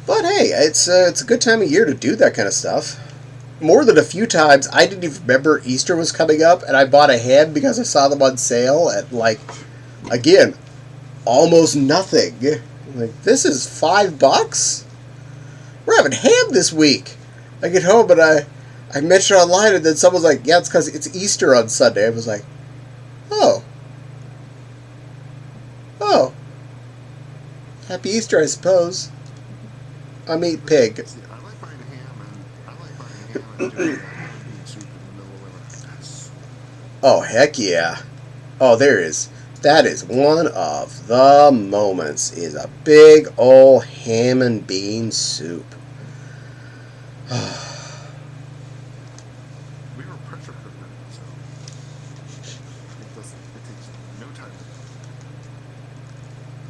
A: But hey, it's a good time of year to do that kind of stuff. More than a few times, I didn't even remember Easter was coming up, and I bought a ham because I saw them on sale at, like, again, almost nothing. I'm like, this is $5? We're having ham this week. I get home and I mentioned online, and then someone's like, yeah, it's because it's Easter on Sunday. I was like, oh. Oh. Happy Easter, I suppose. I'm eat pig.
D: See, I like buying ham and doing ham and bean soup in the middle of winter. That's
A: Oh, heck yeah. Oh, there is. That is one of the moments, is a big old ham and bean soup.
D: we have a pressure cooker, so it takes no time to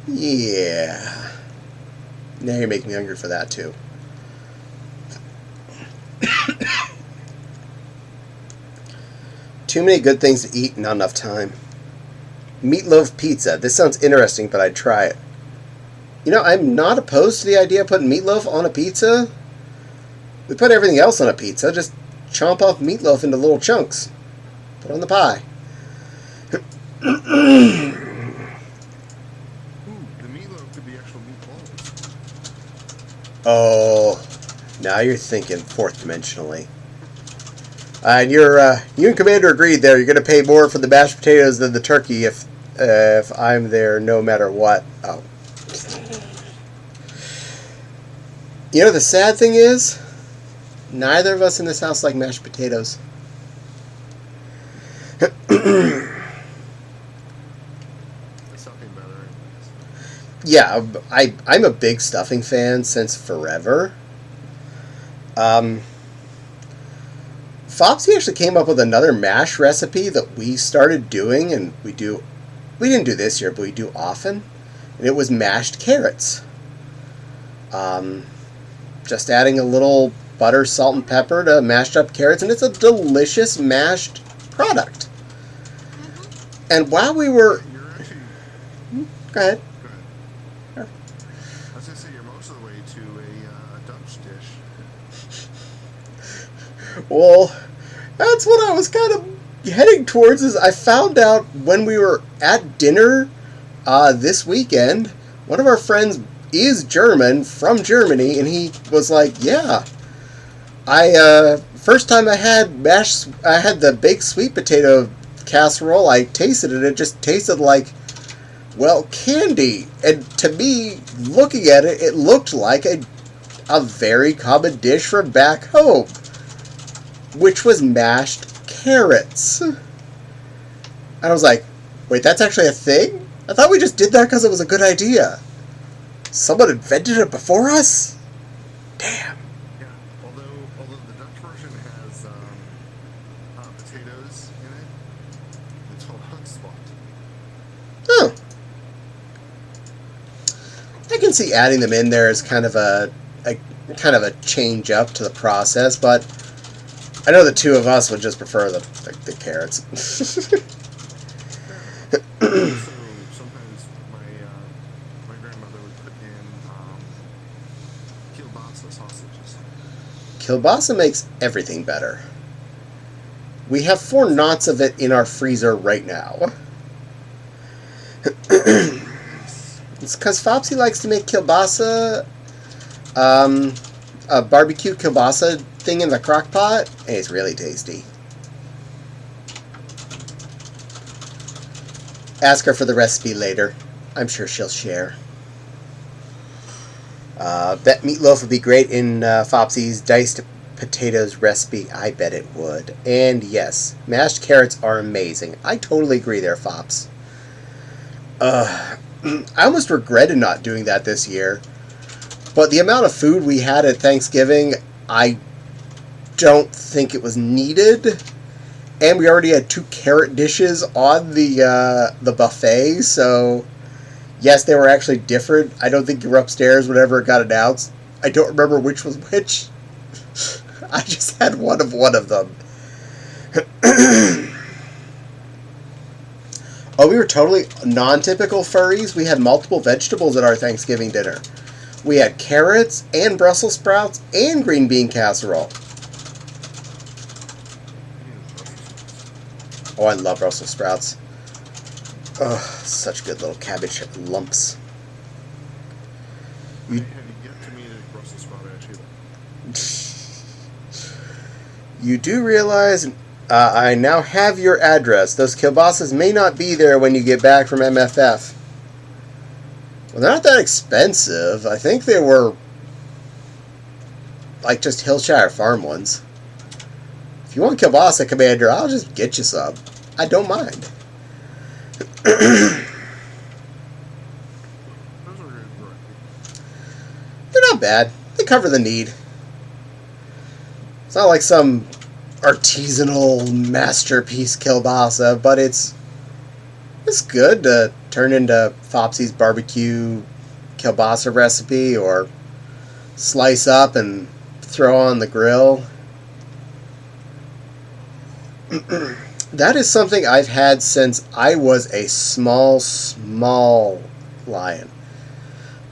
D: cook.
A: Yeah. Now you're making me hungry for that, too. Too many good things to eat, not enough time. Meatloaf pizza. This sounds interesting, but I'd try it. You know, I'm not opposed to the idea of putting meatloaf on a pizza. We put everything else on a pizza. Just chomp off meatloaf into little chunks. Put on the pie.
D: Ooh, the meatloaf could be actual meatballs.
A: Oh, now you're thinking fourth dimensionally. And you and Commander agreed there. You're going to pay more for the mashed potatoes than the turkey if I'm there, no matter what. Oh. You know, the sad thing is, neither of us in this house like mashed potatoes.
D: There's something better.
A: Yeah, I'm a big stuffing fan since forever. Fopsy actually came up with another mash recipe that we started doing, and we didn't do this year, but we do often, and it was mashed carrots. Just adding a little butter, salt, and pepper to mashed up carrots, and it's a delicious mashed product. And while we were...
D: You're actually...
A: Go ahead.
D: Go ahead. I was going to say you're most of the way to a Dutch dish.
A: Well, that's what I was kind of heading towards. Is I found out when we were at dinner this weekend, one of our friends is German, from Germany, and he was like, yeah, first time I had the baked sweet potato casserole, I tasted it, it just tasted like, well, candy. And to me, looking at it, it looked like a very common dish from back home, which was mashed carrots. And I was like, wait, that's actually a thing? I thought we just did that because it was a good idea. Someone invented it before us? Damn.
D: Yeah, although the Dutch version has potatoes in it, it's called hutspot.
A: Oh. I can see adding them in there as kind of a change up to the process, but I know the two of us would just prefer the carrots.
D: So sometimes my grandmother would put in kielbasa sausages.
A: Kielbasa makes everything better. We have 4 knots of it in our freezer right now. It's because Fopsy likes to make kielbasa, a barbecue kielbasa thing in the crock pot, and it's really tasty. Ask her for the recipe later. I'm sure she'll share. Bet meatloaf would be great in Fopsy's diced potatoes recipe. I bet it would. And yes, mashed carrots are amazing. I totally agree there, Fops. I almost regretted not doing that this year. But the amount of food we had at Thanksgiving, I don't think it was needed. And we already had 2 carrot dishes on the buffet, so yes, they were actually different. I don't think you were upstairs whenever it got announced. I don't remember which was which. I just had one of them. Oh, we were totally non-typical furries. We had multiple vegetables at our Thanksgiving dinner. We had carrots and Brussels sprouts and green bean casserole. Oh, I love Brussels sprouts. Oh, such good little cabbage lumps.
D: I have yet to meet a Brussels sprout actually.
A: You do realize I now have your address. Those kielbasa's may not be there when you get back from MFF. Well, they're not that expensive. I think they were like just Hillshire Farm ones. If you want kielbasa, Commander, I'll just get you some. I don't mind.
D: Those are good.
A: They're not bad. They cover the need. It's not like some artisanal masterpiece kielbasa, but it's good to turn into Fopsy's barbecue kielbasa recipe or slice up and throw on the grill. That is something I've had since I was a small lion.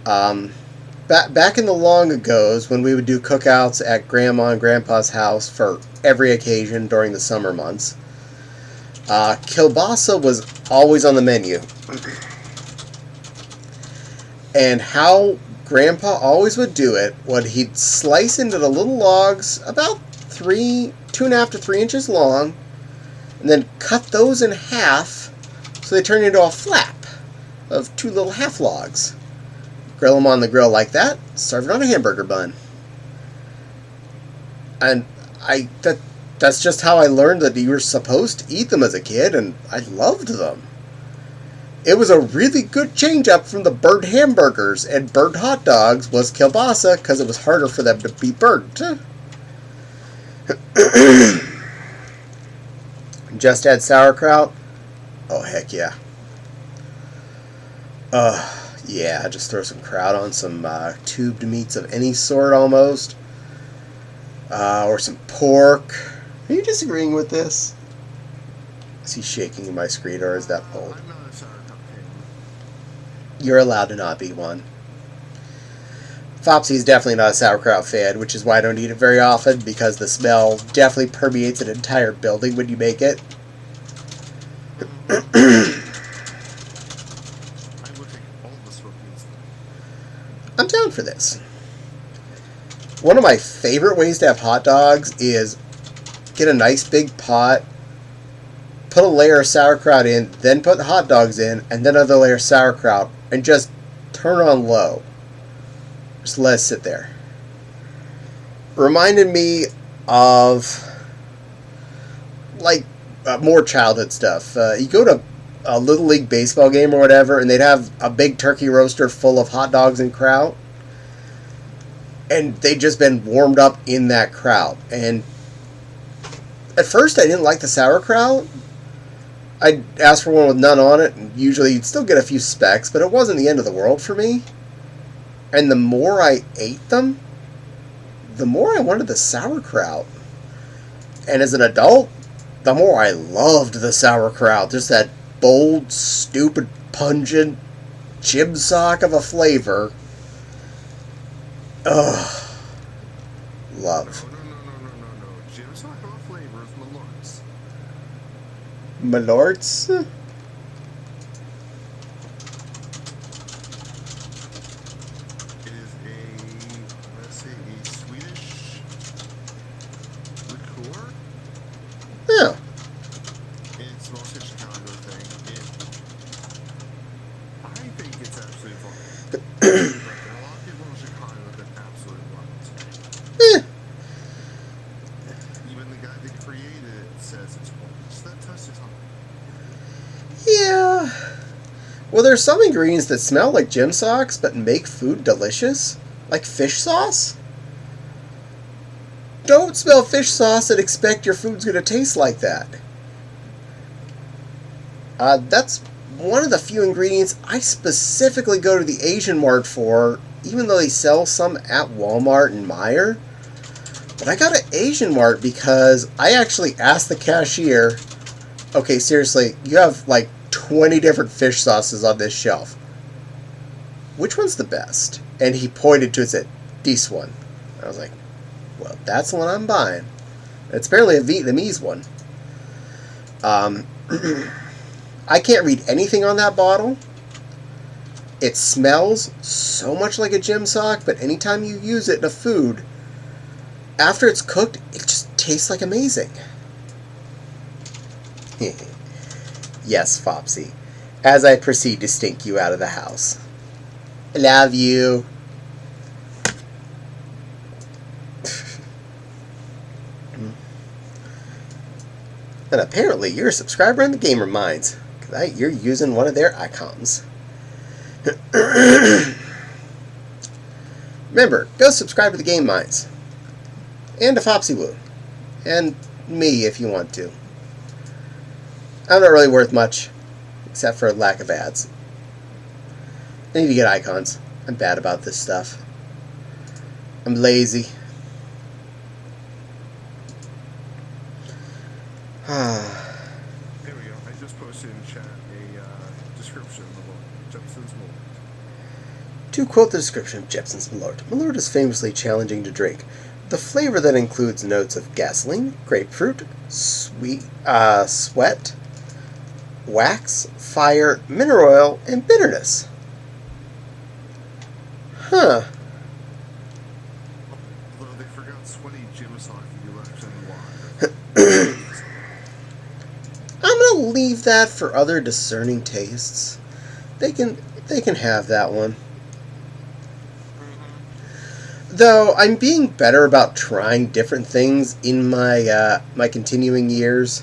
A: Back in the long ago's when we would do cookouts at Grandma and Grandpa's house for every occasion during the summer months, kielbasa was always on the menu. And how Grandpa always would do it, he'd slice into the little logs about 2.5 to 3 inches long, and then cut those in half so they turn into a flap of 2 little half logs. Grill them on the grill like that, serve it on a hamburger bun. And that's just how I learned that you were supposed to eat them as a kid, and I loved them. It was a really good change up from the burnt hamburgers and burnt hot dogs was kielbasa because it was harder for them to be burnt. Just add sauerkraut? Oh, heck yeah. Yeah, just throw some kraut on some tubed meats of any sort almost. Or some pork. Are you disagreeing with this? Is he shaking my screen or is that old?
D: I'm not a sauerkraut fan.
A: You're allowed to not be one. Fopsy is definitely not a sauerkraut fan, which is why I don't eat it very often, because the smell definitely permeates an entire building when you make it.
D: I would take all the smokies.
A: I'm down for this. One of my favorite ways to have hot dogs is get a nice big pot, put a layer of sauerkraut in, then put the hot dogs in, and then another layer of sauerkraut, and just turn on low. Just let it sit there. Reminded me of like more childhood stuff. You go to a Little League baseball game or whatever, and they'd have a big turkey roaster full of hot dogs and kraut, and they'd just been warmed up in that kraut. And at first I didn't like the sauerkraut. I'd ask for one with none on it, and usually you'd still get a few specks, but it wasn't the end of the world for me. And the more I ate them, the more I wanted the sauerkraut. And as an adult, the more I loved the sauerkraut. Just that bold, stupid, pungent chib sock of a flavor. Ugh. Love.
D: No. Jim's not about flavors, Malorts.
A: Malorts?
D: It is a Swedish liqueur.
A: Yeah.
D: It's mostly a Chicago thing. I think it's absolutely fine. But there are a lot of people in Chicago that absolutely love it.
A: Eh.
D: Even the guy that created it says it's fine. Just that touch is on.
A: Yeah. Well, there's some ingredients that smell like gym socks but make food delicious. Like fish sauce. Don't smell fish sauce and expect your food's going to taste like that. That's one of the few ingredients I specifically go to the Asian Mart for, even though they sell some at Walmart and Meijer. But I got an Asian Mart because I actually asked the cashier, okay, seriously, you have like 20 different fish sauces on this shelf. Which one's the best? And he pointed to it and said, this one. I was like, well, that's the one I'm buying. It's apparently a Vietnamese one. I can't read anything on that bottle, It smells so much like a gym sock, but anytime you use it in a food, after it's cooked, it just tastes like amazing. Yes, Fopsy, as I proceed to stink you out of the house. I love you. And apparently you're a subscriber in the Gamer Minds, because you're using one of their icons. Remember, go subscribe to the Game Minds. And to Fopsy Woo. And me if you want to. I'm not really worth much, except for lack of ads. I need to get icons. I'm bad about this stuff. I'm lazy.
D: There we go. I just posted in chat a description of Jepson's Malort.
A: To quote the description of Jepson's Malort, Malort is famously challenging to drink. The flavor that includes notes of gasoline, grapefruit, sweat, wax, fire, mineral oil, and bitterness. Huh.
D: Although they forgot sweaty gym sock that you left in the water.
A: I'm gonna leave that for other discerning tastes. They can have that one. Though I'm being better about trying different things in my my continuing years.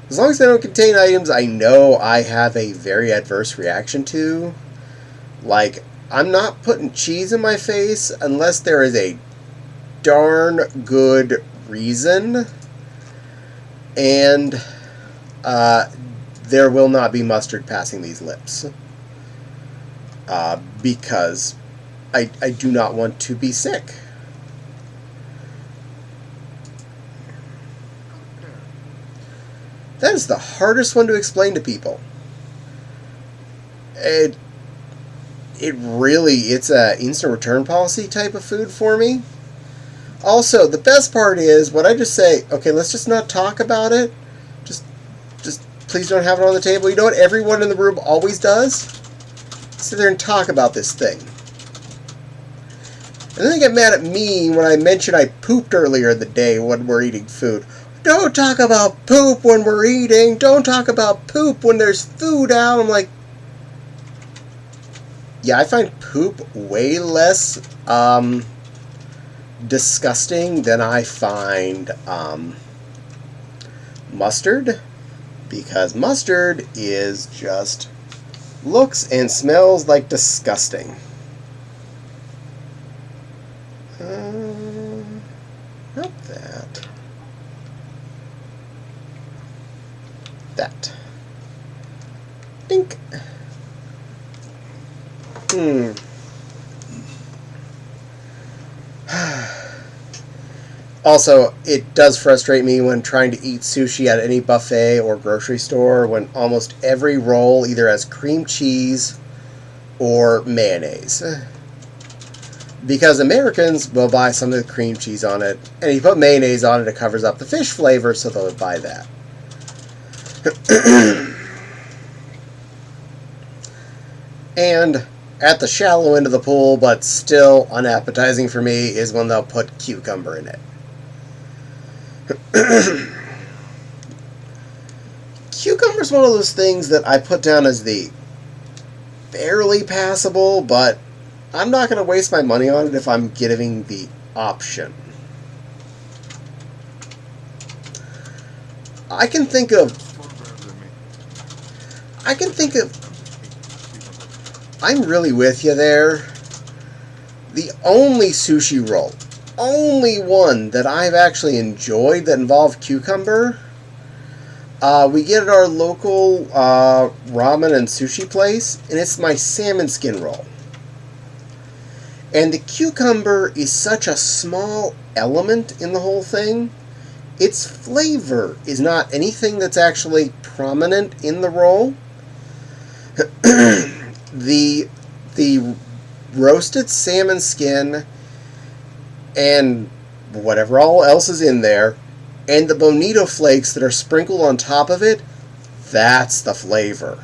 A: As long as they don't contain items I know I have a very adverse reaction to. Like, I'm not putting cheese in my face unless there is a darn good reason. And there will not be mustard passing these lips. Because I do not want to be sick. That is the hardest one to explain to people. It's a instant return policy type of food for me. Also, the best part is when I just say, okay, let's just not talk about it. Just please don't have it on the table. You know what everyone in the room always does? Sit there and talk about this thing. And then they get mad at me when I mention I pooped earlier in the day when we're eating food. Don't talk about poop when we're eating. Don't talk about poop when there's food out. I'm like, yeah, I find poop way less disgusting than I find mustard. Because mustard is just looks and smells like disgusting. Not that. That. Dink. Also, it does frustrate me when trying to eat sushi at any buffet or grocery store when almost every roll either has cream cheese or mayonnaise. Because Americans will buy some of the cream cheese on it, and if you put mayonnaise on it, it covers up the fish flavor, so they'll buy that. And at the shallow end of the pool, but still unappetizing for me, is when they'll put cucumber in it. Cucumber's one of those things that I put down as the barely passable, but I'm not going to waste my money on it if I'm giving the option. I can think of... I'm really with you there. The only sushi roll, only one that I've actually enjoyed that involved cucumber, we get at our local ramen and sushi place, and it's my salmon skin roll. And the cucumber is such a small element in the whole thing. Its flavor is not anything that's actually prominent in the roll. The roasted salmon skin and whatever all else is in there, and the bonito flakes that are sprinkled on top of it, that's the flavor.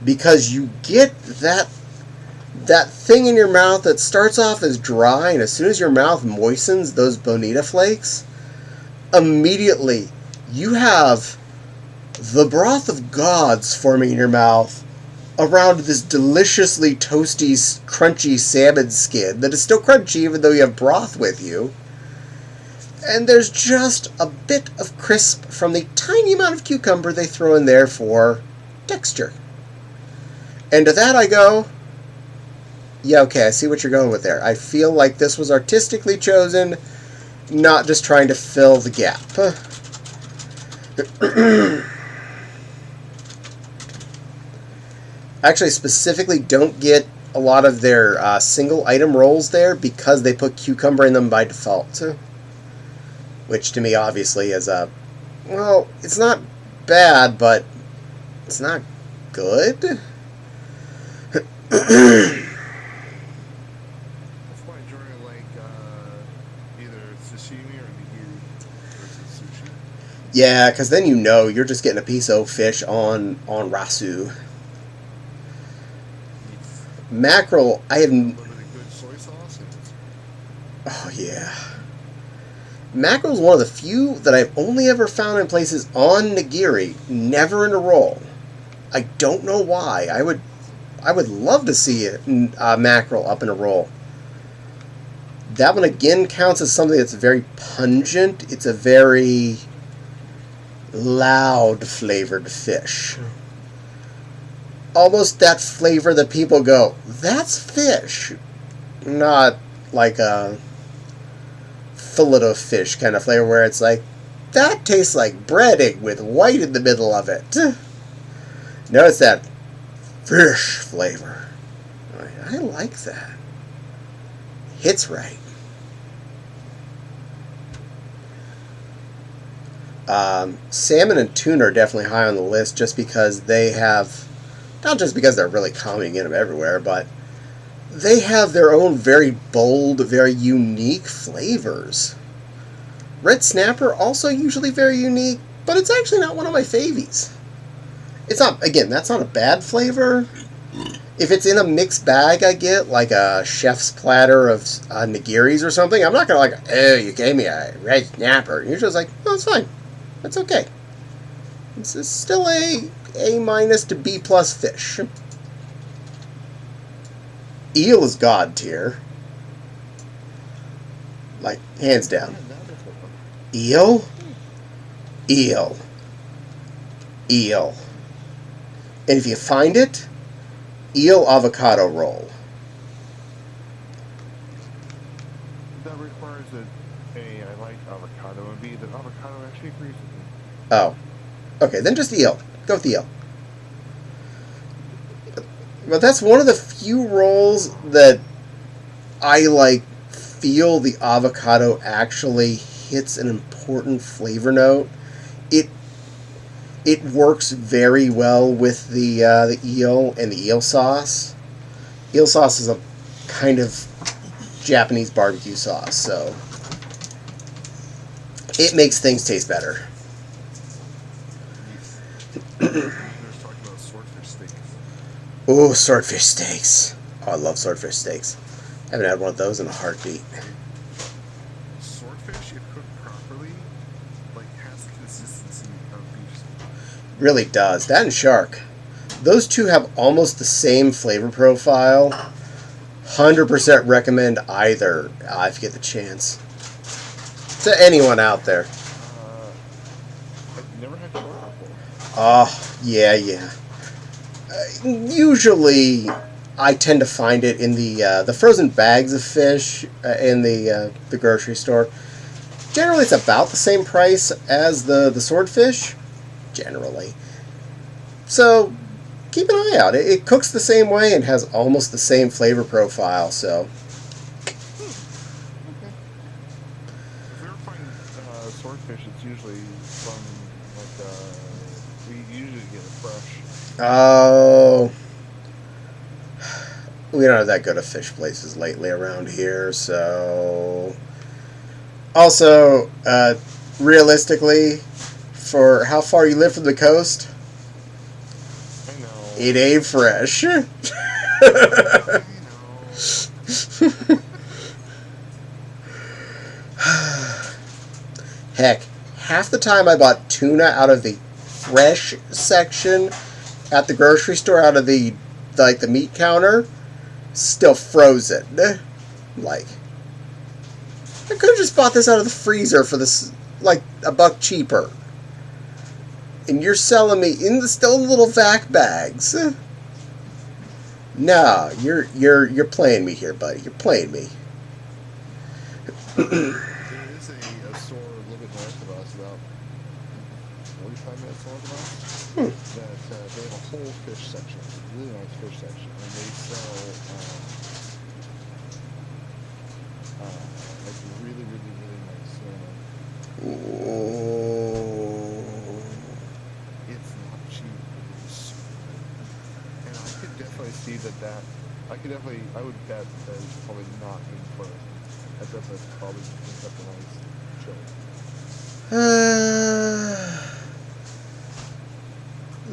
A: because you get that thing in your mouth that starts off as dry, and as soon as your mouth moistens those bonita flakes, immediately you have the broth of gods forming in your mouth around this deliciously toasty, crunchy salmon skin that is still crunchy even though you have broth with you. And there's just a bit of crisp from the tiny amount of cucumber they throw in there for texture. And to that I go, yeah, okay, I see what you're going with there. I feel like this was artistically chosen, not just trying to fill the gap. Actually, specifically don't get a lot of their single item rolls there because they put cucumber in them by default. Which to me obviously is well, it's not bad, but it's not good.
D: That's why I enjoy like either sashimi or nigiri versus sushi.
A: Yeah, because then you know you're just getting a piece of fish on rasu. Mackerel, I have...
D: A little bit of good soy sauce. And
A: Oh, yeah. Mackerel is one of the few that I've only ever found in places on nigiri, never in a roll. I don't know why. I would love to see mackerel up in a roll. That one again counts as something that's very pungent. It's a very loud flavored fish. Almost that flavor that people go, that's fish. Not like a fillet of fish kind of flavor where it's like, that tastes like breading with white in the middle of it. No, it's that fish flavor. I like that. Hits right. Salmon and tuna are definitely high on the list just because they have, not just because they're really coming in them everywhere, but they have their own very bold, very unique flavors. Red snapper, also usually very unique, but it's actually not one of my favies. It's not, again, that's not a bad flavor. If it's in a mixed bag I get, like a chef's platter of nigiris or something, I'm not going to like, oh, you gave me a red snapper. You're just like, oh, it's fine. That's okay. It's still A minus to B plus fish. Eel is god tier. Like, hands down. Eel? Eel. Eel. And if you find it, eel avocado roll.
D: that requires that A, I like avocado, and B, that avocado actually agrees with me.
A: Oh. Okay, then just eel. Go with the eel. But that's one of the few rolls that I like feel the avocado actually hits an important flavor note. It works very well with the eel and the eel sauce. Eel sauce is a kind of Japanese barbecue sauce, so it makes things taste better.
D: There's talking about swordfish steaks.
A: Ooh, swordfish steaks. Oh, I love swordfish steaks. I haven't had one of those in a heartbeat.
D: Swordfish, if cooked properly, like has the consistency of beef.
A: Really does. That and shark. Those two have almost the same flavor profile. 100% recommend either if you get the chance. To anyone out there.
D: I've never had shark before.
A: Oh, yeah. Usually, I tend to find it in the frozen bags of fish in the grocery store. Generally, it's about the same price as the swordfish. Generally. So, keep an eye out. It cooks the same way and has almost the same flavor profile, so...
D: Okay. If we ever find swordfish, it's usually from, like, we usually get it fresh.
A: Oh... We don't have that good of fish places lately around here, so... Also, realistically, for how far you live from the coast...
D: I know.
A: It ain't fresh.
D: I know.
A: Heck, half the time I bought tuna out of the fresh section at the grocery store, out of the meat counter, still frozen. Like, I could have just bought this out of the freezer for this, like, $1 cheaper. And you're selling me in the still little vac bags. No, you're playing me here, buddy. You're playing me.
D: There is a store a little bit north of us, about 45 minutes north of us, that they have a whole fish section, a really nice fish section, and they sell like really, really, really nice salmon. It's not cheap, but it's super good. And I could definitely see that I would bet that it's probably not being frozen. I bet that's probably just up a nice chill.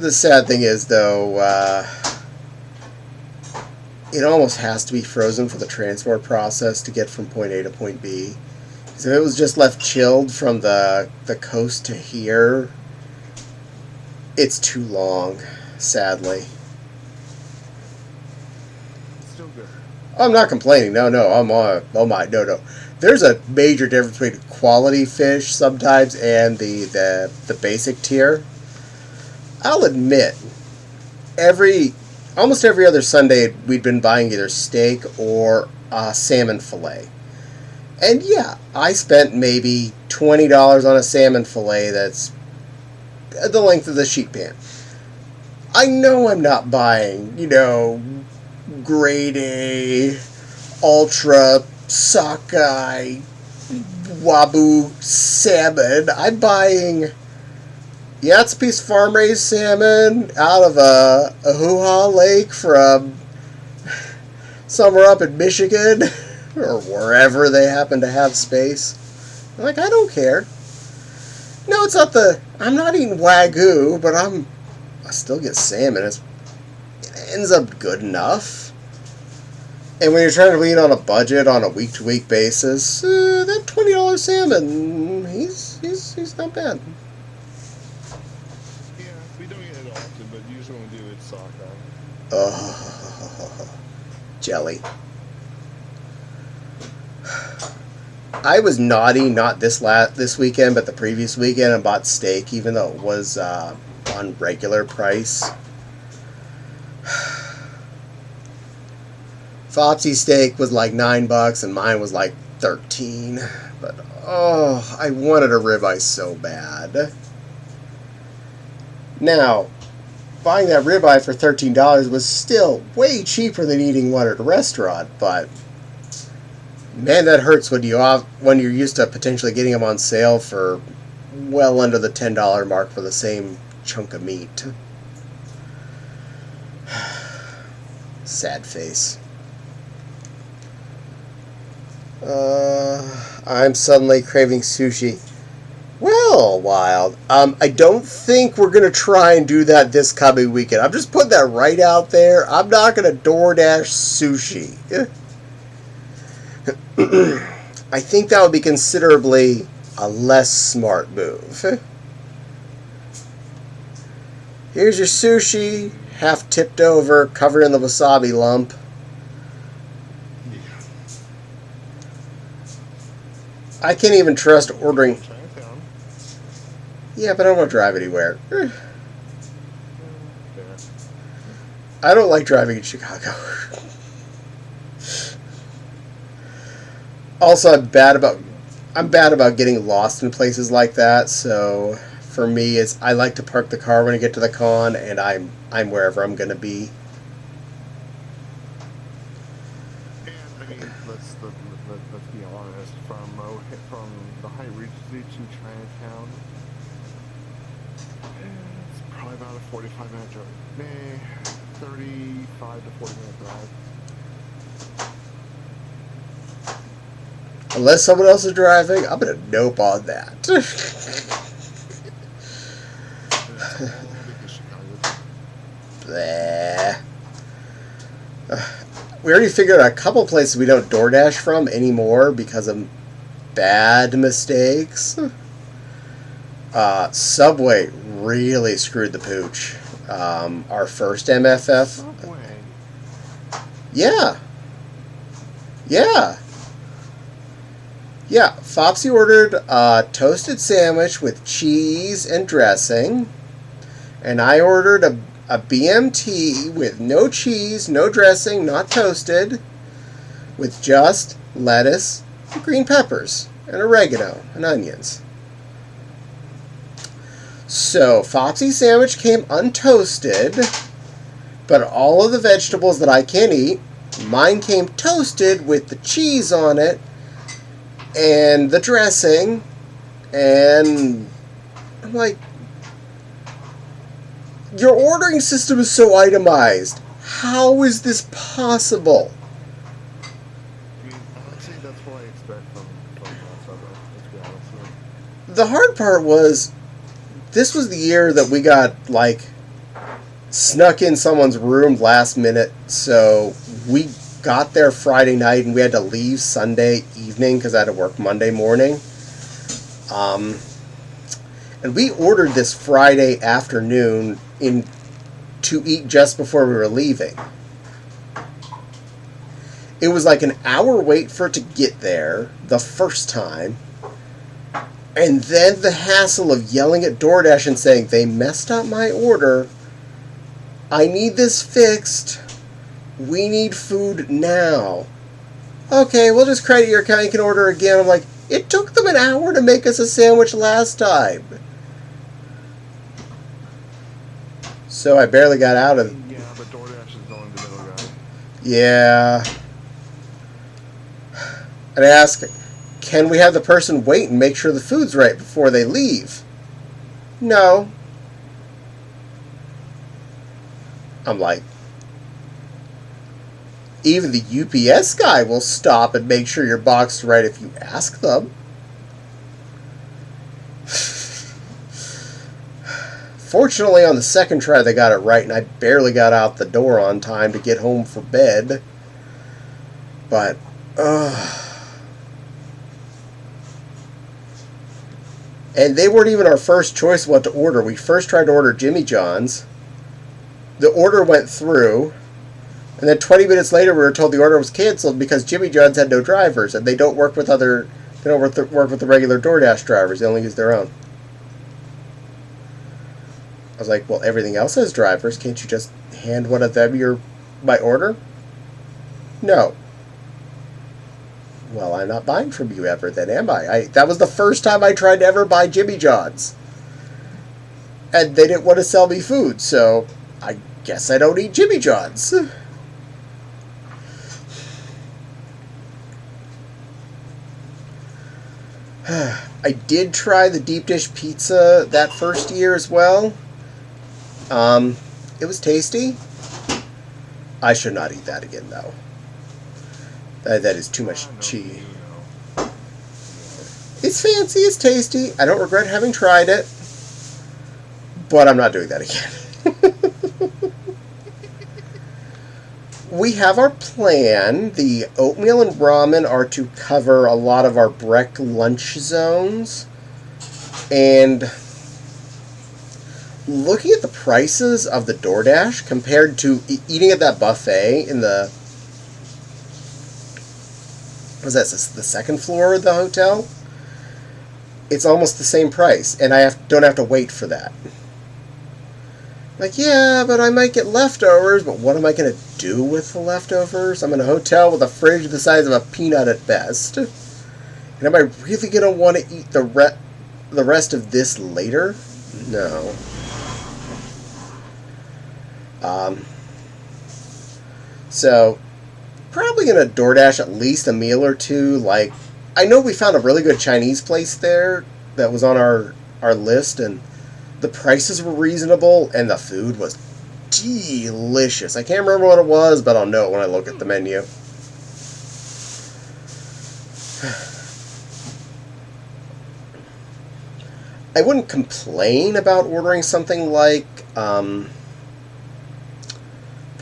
A: The sad thing is, though, it almost has to be frozen for the transport process to get from point A to point B. So if it was just left chilled from the coast to here, it's too long, sadly.
D: It's still good.
A: I'm not complaining. No. No. There's a major difference between quality fish sometimes and the basic tier. I'll admit, almost every other Sunday we'd been buying either steak or salmon fillet. And yeah, I spent maybe $20 on a salmon fillet that's the length of the sheet pan. I know I'm not buying, grade A, ultra, sockeye, wabu salmon. I'm buying, it's a piece of farm-raised salmon out of a hoo-ha lake from somewhere up in Michigan or wherever they happen to have space. I don't care. No, it's not I'm not eating Wagyu, but I still get salmon. It ends up good enough. And when you're trying to eat on a budget on a week-to-week basis, that $20 salmon, he's not bad.
D: Yeah, we don't eat it often, but usually when we do, it's sockeye.
A: Oh, jelly. I was naughty, not this weekend, but the previous weekend, and bought steak, even though it was on regular price. Fopsy's steak was like $9, and mine was like $13. But I wanted a ribeye so bad. Now, buying that ribeye for $13 was still way cheaper than eating one at a restaurant, but man, that hurts when you're used to potentially getting them on sale for well under the $10 mark for the same chunk of meat. Sad face. I'm suddenly craving sushi. Well, Wild, I don't think we're going to try and do that this coming weekend. I'm just putting that right out there. I'm not going to DoorDash sushi. I think that would be considerably a less smart move. Here's your sushi, half tipped over, covered in the wasabi lump. I can't even trust ordering. Yeah, but I don't want to drive anywhere. I don't like driving in Chicago. Also, I'm bad about getting lost in places like that. So for me, I like to park the car when I get to the con, and I'm wherever I'm going to be.
D: And I mean, let's be honest. From the High Regency to Chinatown, it's probably about a 45-minute drive. 35 to 40-minute drive.
A: Unless someone else is driving, I'm going to nope on that. bleh. We already figured out a couple places we don't DoorDash from anymore because of bad mistakes. Subway really screwed the pooch. Our first MFF.
D: Subway.
A: Yeah. Yeah. Yeah. Fopsy ordered a toasted sandwich with cheese and dressing. And I ordered a BMT with no cheese, no dressing, not toasted, with just lettuce, and green peppers, and oregano, and onions. So, Fopsy's sandwich came untoasted, but all of the vegetables that I can eat, mine came toasted with the cheese on it, and the dressing, and I'm like, your ordering system is so itemized. How is this possible?
D: Honestly, that's what I expect from Subway. Let's be honest with you.
A: The hard part was, this was the year that we got, like, snuck in someone's room last minute, so we got there Friday night and we had to leave Sunday evening because I had to work Monday morning. And we ordered this Friday afternoon to eat just before we were leaving. It was like an hour wait for it to get there the first time. And then the hassle of yelling at DoorDash and saying, they messed up my order. I need this fixed. We need food now. Okay, we'll just credit your account. You can order again. I'm like, it took them an hour to make us a sandwich last time. So I barely got out of...
D: Yeah, but DoorDash is going the middle guy.
A: Yeah. And I asked, can we have the person wait and make sure the food's right before they leave? No. I'm like, even the UPS guy will stop and make sure your box is right if you ask them. Fortunately, on the second try, they got it right, and I barely got out the door on time to get home for bed. But, and they weren't even our first choice what to order. We first tried to order Jimmy John's. The order went through, and then 20 minutes later, we were told the order was canceled because Jimmy John's had no drivers, and they don't work with other. They don't work with the regular DoorDash drivers. They only use their own. I was like, well, everything else has drivers. Can't you just hand one of them my order? No. Well, I'm not buying from you ever then, am I? That was the first time I tried to ever buy Jimmy John's. And they didn't want to sell me food, so I guess I don't eat Jimmy John's. I did try the deep dish pizza that first year as well. It was tasty. I should not eat that again, though. That is too much cheese. It's fancy, it's tasty. I don't regret having tried it. But I'm not doing that again. We have our plan. The oatmeal and ramen are to cover a lot of our Breck lunch zones. And looking at the prices of the DoorDash compared to eating at that buffet in the... What was that, the second floor of the hotel? It's almost the same price, and I don't have to wait for that. Like, yeah, but I might get leftovers, but what am I going to do with the leftovers? I'm in a hotel with a fridge the size of a peanut at best. And am I really going to want to eat the rest of this later? No. So, probably going to DoorDash at least a meal or two. Like, I know we found a really good Chinese place there that was on our list, and the prices were reasonable, and the food was delicious. I can't remember what it was, but I'll know it when I look at the menu. I wouldn't complain about ordering something like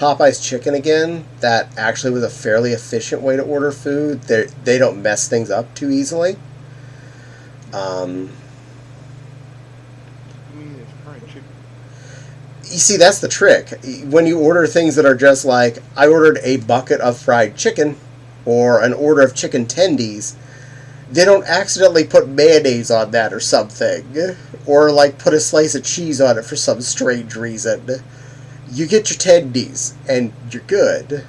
A: Popeye's Chicken again, that actually was a fairly efficient way to order food. They don't mess things up too easily.
D: I mean, it's fried chicken.
A: You see, that's the trick. When you order things that are just like, I ordered a bucket of fried chicken, or an order of chicken tendies, they don't accidentally put mayonnaise on that or something. Or, like, put a slice of cheese on it for some strange reason. You get your tendies, and you're good.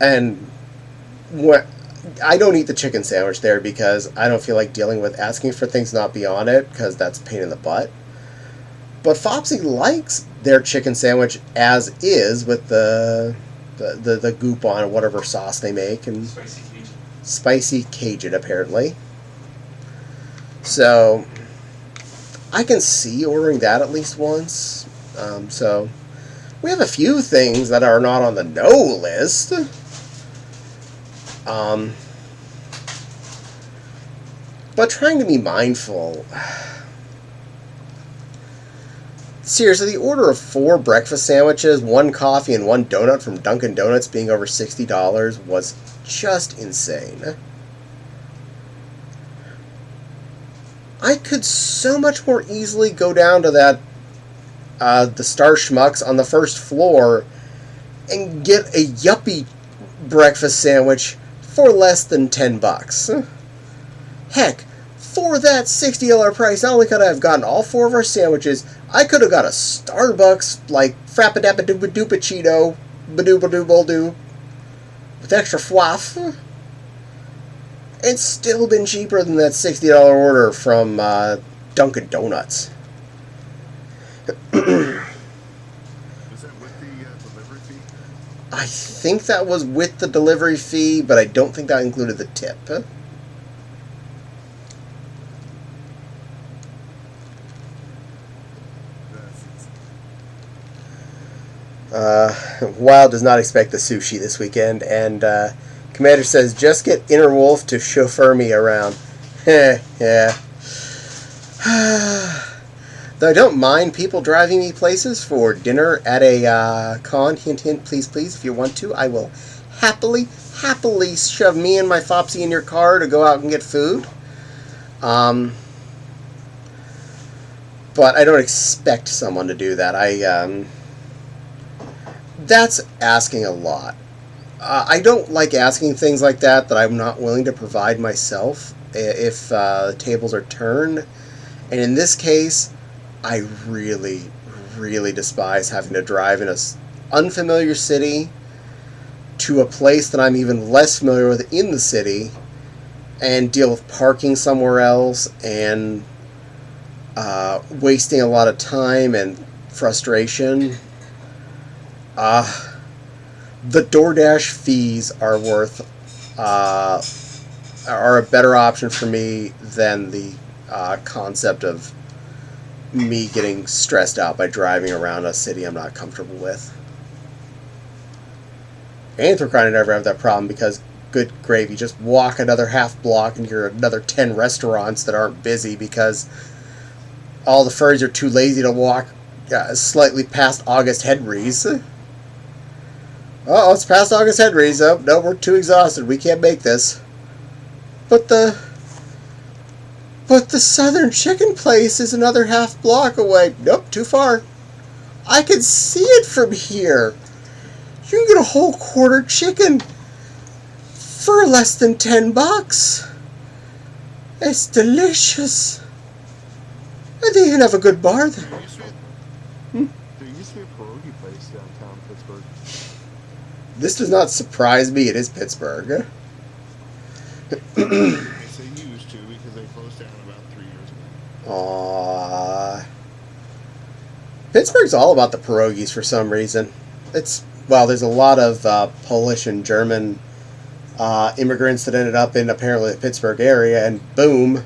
A: And I don't eat the chicken sandwich there because I don't feel like dealing with asking for things not be on it, because that's a pain in the butt. But Fopsy likes their chicken sandwich as is, with the goop on it, whatever sauce they make, and spicy Cajun apparently. So I can see ordering that at least once. So we have a few things that are not on the no list. But trying to be mindful. Seriously, the order of 4 breakfast sandwiches, 1 coffee, and 1 donut from Dunkin' Donuts being over $60 was just insane. I could so much more easily go down to that the Star Schmucks on the first floor and get a yuppie breakfast sandwich for less than $10. Heck, for that $60 price, not only could I have gotten all 4 of our sandwiches, I could have got a Starbucks, like, Frappadappadoopadoopadcheeto, badoobadoobaldoo, with extra fluff. It's still been cheaper than that $60 order from Dunkin' Donuts.
D: Was that with the delivery fee?
A: I think that was with the delivery fee, but I don't think that included the tip. Wild does not expect the sushi this weekend, and Commander says, just get Innerwolf to chauffeur me around. Yeah. Though I don't mind people driving me places for dinner at a con. Hint, hint, please, please, if you want to. I will happily shove me and my Fopsy in your car to go out and get food. But I don't expect someone to do that. That's asking a lot. I don't like asking things like that I'm not willing to provide myself if the tables are turned. And in this case, I really, really despise having to drive in an unfamiliar city to a place that I'm even less familiar with in the city and deal with parking somewhere else and wasting a lot of time and frustration. The DoorDash fees are are a better option for me than the concept of me getting stressed out by driving around a city I'm not comfortable with. Anthrop kind of never have that problem because, good gravy, just walk another half block and you're another 10 restaurants that aren't busy because all the furries are too lazy to walk slightly past August Henry's. Oh, it's past August Henry's. Oh, no, we're too exhausted. We can't make this. But the Southern Chicken place is another half block away. Nope, too far. I can see it from here. You can get a whole quarter chicken for less than $10. It's delicious. And they even have a good bar there.
D: There used to be a pierogi place downtown Pittsburgh.
A: This does not surprise me. It is Pittsburgh.
D: I say used to because they closed down about 3 years ago.
A: Aww. Pittsburgh's all about the pierogies for some reason. There's a lot of Polish and German immigrants that ended up in apparently the Pittsburgh area, and boom,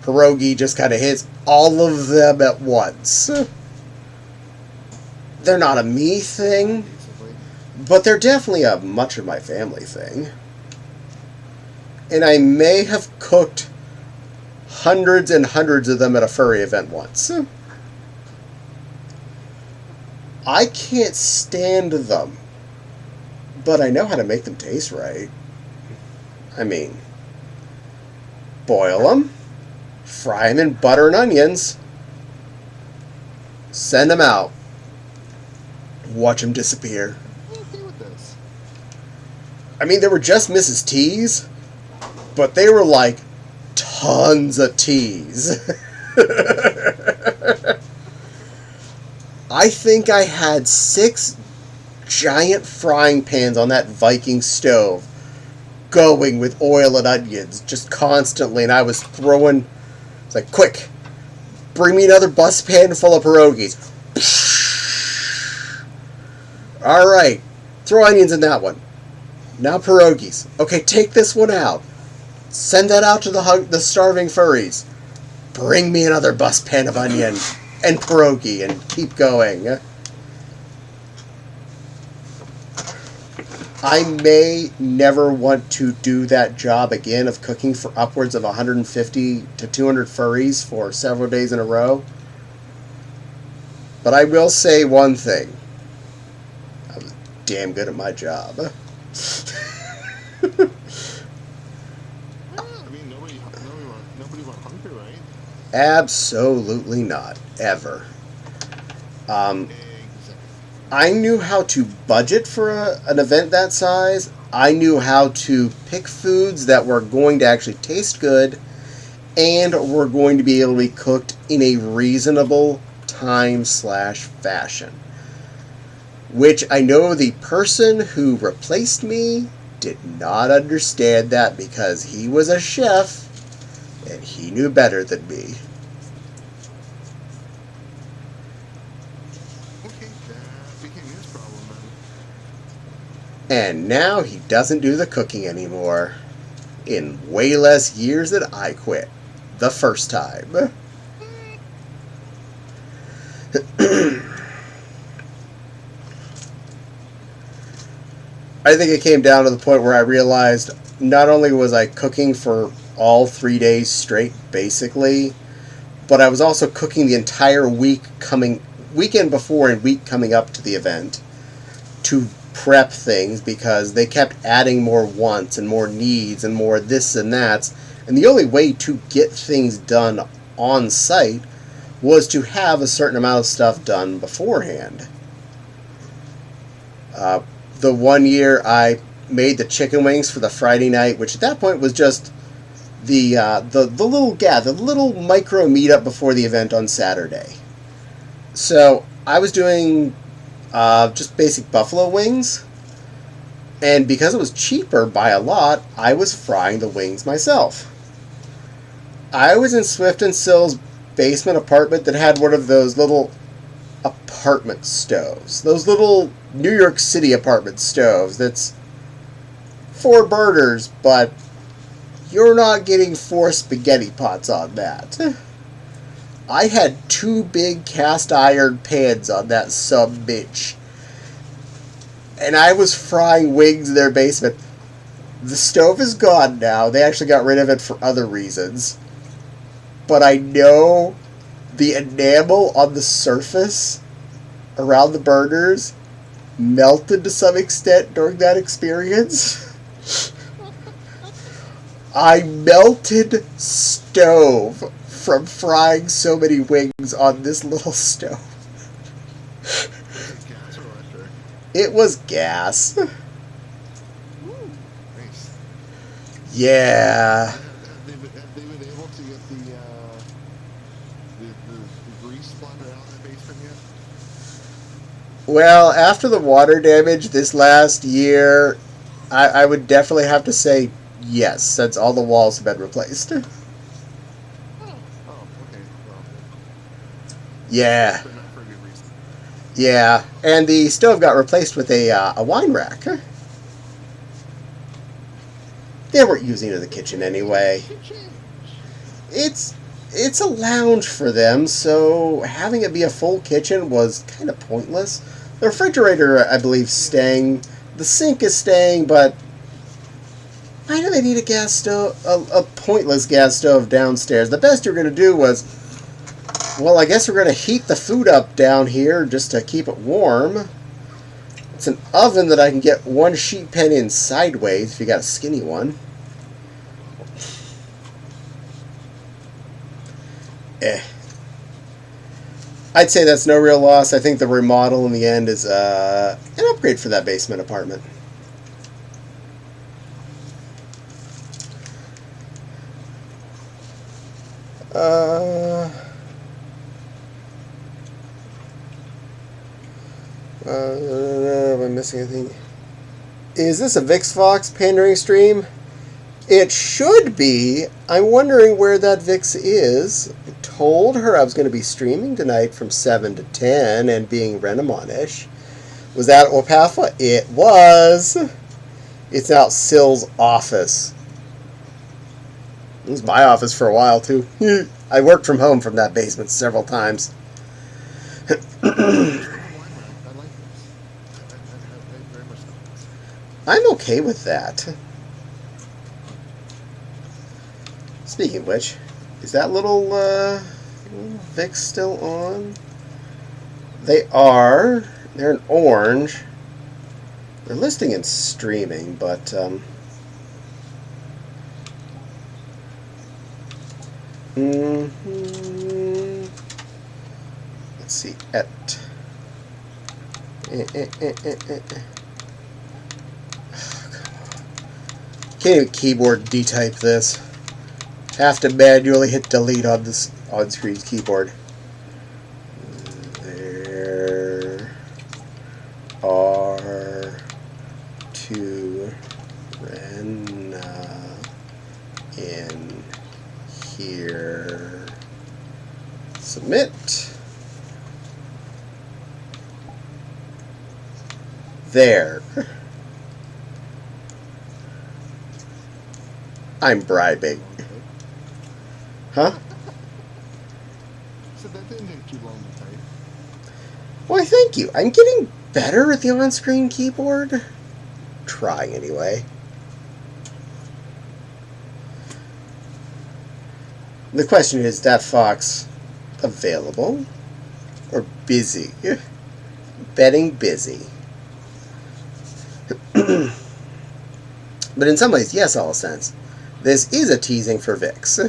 A: pierogi just kind of hits all of them at once. They're not a me thing, but they're definitely a much of my family thing. And I may have cooked hundreds and hundreds of them at a furry event once. I can't stand them, but I know how to make them taste right. I mean, boil them, fry them in butter and onions, send them out, watch them disappear.
D: I'm okay with this.
A: I mean, they were just Mrs. T's, but they were like tons of T's. I think I had 6 giant frying pans on that Viking stove going with oil and onions just constantly, and I was throwing. It's like, quick, bring me another bus pan full of pierogies. Alright, throw onions in that one. Now pierogies. Okay, take this one out. Send that out to the starving furries. Bring me another bus pan of onion and pierogi, and keep going. I may never want to do that job again of cooking for upwards of 150 to 200 furries for several days in a row. But I will say one thing. I was damn good at my job.
D: I mean, nobody went hungry, right?
A: Absolutely not. Ever.
D: Exactly.
A: I knew how to budget for an event that size. I knew how to pick foods that were going to actually taste good and were going to be able to be cooked in a reasonable time/fashion. Which I know the person who replaced me did not understand that, because he was a chef and he knew better than me.
D: Okay, that became his problem then.
A: And now he doesn't do the cooking anymore. In way less years than I quit. The first time. I think it came down to the point where I realized not only was I cooking for all 3 days straight, basically, but I was also cooking the entire weekend before and week coming up to the event to prep things, because they kept adding more wants and more needs and more this and that, and the only way to get things done on site was to have a certain amount of stuff done beforehand. The one year I made the chicken wings for the Friday night, which at that point was just the little micro meetup before the event on Saturday. So I was doing just basic buffalo wings, and because it was cheaper by a lot, I was frying the wings myself. I was in Swift and Sill's basement apartment that had one of those little apartment stoves. Those little New York City apartment stoves that's 4 burners, but you're not getting 4 spaghetti pots on that. I had 2 big cast iron pans on that subbitch. And I was frying wings in their basement. The stove is gone now. They actually got rid of it for other reasons. But I know the enamel on the surface around the burners melted to some extent during that experience. I melted stove from frying so many wings on this little stove.
D: Gas or electric?
A: It was gas.
D: Ooh, nice.
A: Yeah.
D: Have they been able to get the grease splattered out in the basement yet?
A: Well, after the water damage this last year, I would definitely have to say yes, since all the walls have been replaced.
D: Oh, okay. Well,
A: Yeah.
D: but not for a good reason.
A: Yeah, and the stove got replaced with a wine rack. They weren't using it in the kitchen anyway. It's a lounge for them, so having it be a full kitchen was kind of pointless. The refrigerator, I believe, is staying. The sink is staying, but why do they need a gas stove? A pointless gas stove downstairs. The best you're going to do was Well, I guess we're going to heat the food up down here just to keep it warm. It's an oven that I can get one sheet pan in sideways if you got a skinny one. I'd say that's no real loss. I think the remodel in the end is an upgrade for that basement apartment. Am I missing anything? Is this a VixFox pandering stream? It should be. I'm wondering where that Vix is. I told her I was going to be streaming tonight from 7 to 10 and being Renamon-ish. Was that Opatha? It was. It's now Sill's office. It was my office for a while, too. I worked from home from that basement several times.
D: I like this. I very much like this.
A: I'm okay with that. Speaking of which, is that little Vix still on? They are. They're in orange. They're listing in streaming, but let's see. Can't even keyboard detype this. Have to manually hit delete on this on-screen keyboard. There are two Renna in here. Submit. There. I'm bribing. Huh?
D: So that didn't take too long to type.
A: Why, thank you. I'm getting better at the on-screen keyboard. Trying, anyway. The question is that Fox available or busy? Betting busy. But in some ways, yes, all sense. This is a teasing for Vix.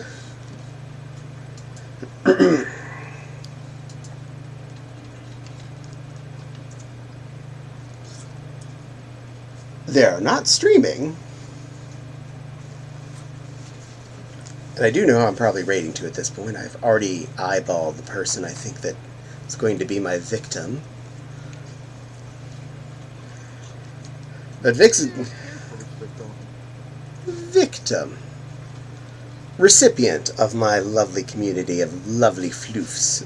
A: They're not streaming. And I do know I'm probably rating to at this point. I've already eyeballed the person I think that is going to be my victim. But Vix is... Victim. Recipient of my lovely community of lovely floofs.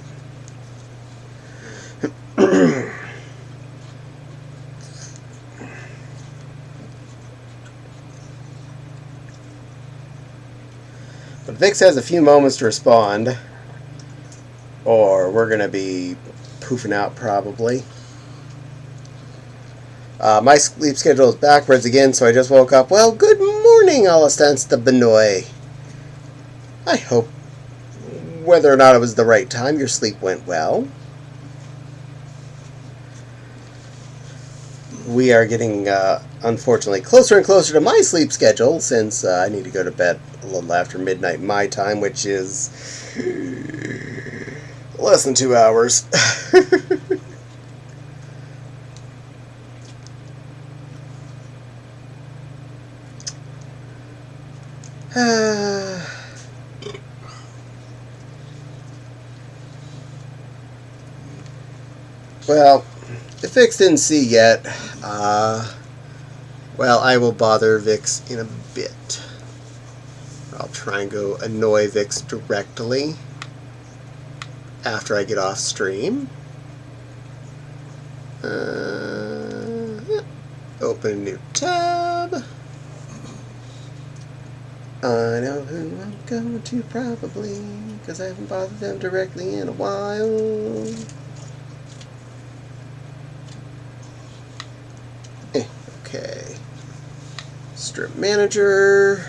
A: But Vix has a few moments to respond, or we're going to be poofing out probably. My sleep schedule is backwards again, so I just woke up. Well, good morning, Alastance the Benoit. I hope, whether or not it was the right time, your sleep went well. We are getting, unfortunately, closer and closer to my sleep schedule, since I need to go to bed a little after midnight my time, which is less than 2 hours. Well, if Vix didn't see yet, well, I will bother Vix in a bit. I'll try and go annoy Vix directly after I get off stream. Open a new tab. I know who I'm going to probably, because I haven't bothered them directly in a while. Okay. Strip manager.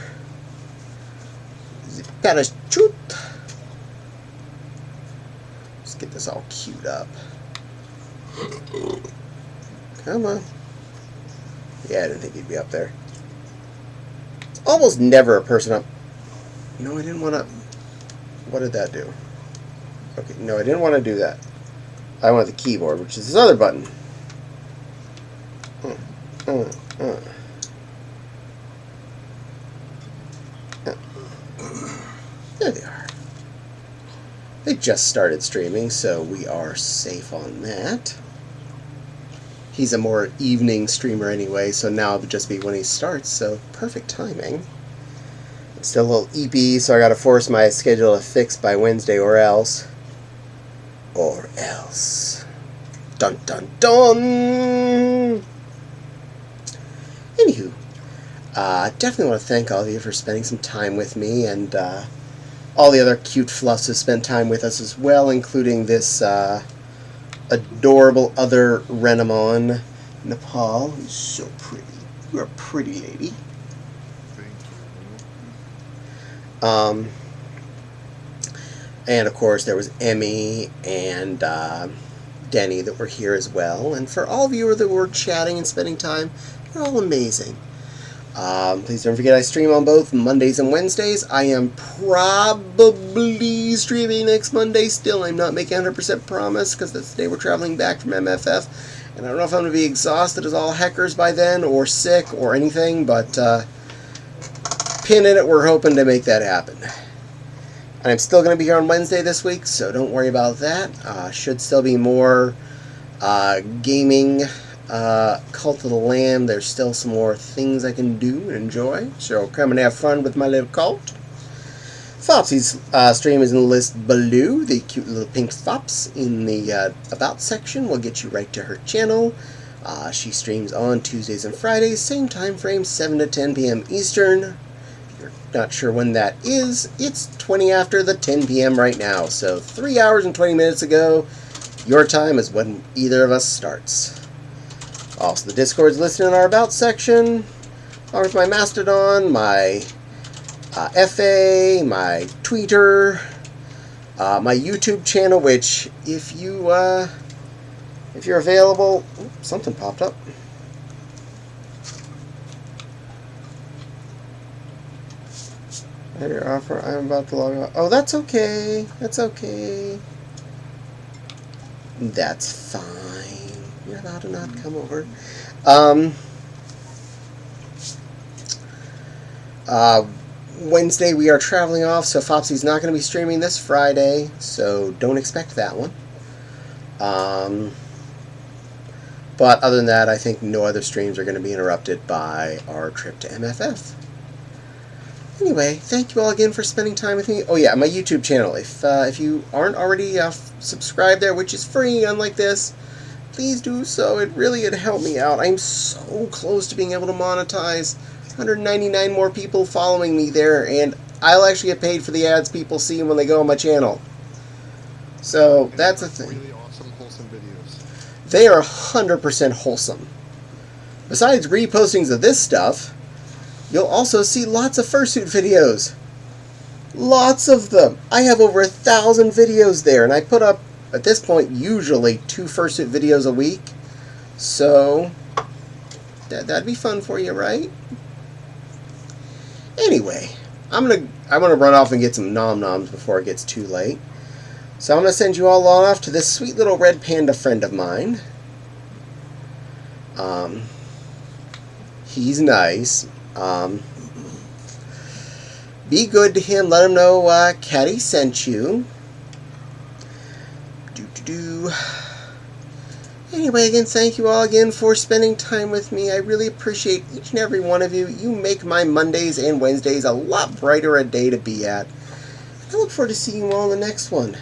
A: Parachute. get this all queued up. Come on. Yeah, I didn't think he'd be up there. It's almost never a person up. No, I didn't want to. What did that do? Okay, no, I didn't want to do that. I want the keyboard, which is this other button. There they are. They just started streaming, so we are safe on that. He's a more evening streamer anyway, so now it would just be when he starts, so perfect timing. I'm still a little EP, so I gotta force my schedule to fix by Wednesday or else. Or else. Dun dun dun! Anywho, definitely want to thank all of you for spending some time with me, and all the other cute fluffs who spent time with us as well, including this adorable other Renamon, Nepal, who's so pretty. You're a pretty lady.
D: Thank you.
A: And of course there was Emmy and Denny that were here as well. And for all of you that were chatting and spending time, you're all amazing. Please don't forget I stream on both Mondays and Wednesdays. I am probably streaming next Monday still. I'm not making 100% promise because that's the day we're traveling back from MFF. And I don't know if I'm going to be exhausted as all heckers by then or sick or anything, but pin in it, we're hoping to make that happen. And I'm still going to be here on Wednesday this week, so don't worry about that. Should still be more gaming. Cult of the Lamb, there's still some more things I can do and enjoy, so come and have fun with my little cult. Fopsy's stream is in the list below. The cute little pink Fops in the About section will get you right to her channel. She streams on Tuesdays and Fridays, same time frame, 7 to 10 p.m. Eastern. If you're not sure when that is, it's 20 after the 10 p.m. right now, so 3 hours and 20 minutes ago, your time is when either of us starts. Also, the Discord's listed in our About section, along with my Mastodon, my FA, my Twitter, my YouTube channel, which, if you're available... Oops, something popped up. Your offer, I'm about to log out. Oh, that's okay. That's okay. That's fine. You're allowed to not come over. Wednesday we are traveling off, so Fopsy's not going to be streaming this Friday, so don't expect that one. But other than that, I think no other streams are going to be interrupted by our trip to MFF. Anyway, thank you all again for spending time with me. Oh yeah, my YouTube channel. If you aren't already subscribed there, which is free, unlike this, please do so. It'd help me out. I'm so close to being able to monetize. 199 more people following me there, and I'll actually get paid for the ads people see when they go on my channel. So
D: And
A: that's a
D: they're
A: thing.
D: Really awesome, wholesome videos.
A: They are 100% wholesome. Besides repostings of this stuff, you'll also see lots of fursuit videos. Lots of them. I have over 1,000 videos there, and I put up, at this point, usually 2 fursuit videos a week. So, that'd be fun for you, right? Anyway, I'm gonna run off and get some nom-noms before it gets too late. So I'm gonna send you all off to this sweet little red panda friend of mine. He's nice. Be good to him. Let him know Caddie sent you. Anyway, again, thank you all again for spending time with me. I really appreciate each and every one of you. You make my Mondays and Wednesdays a lot brighter a day to be at. I look forward to seeing you all in the next one.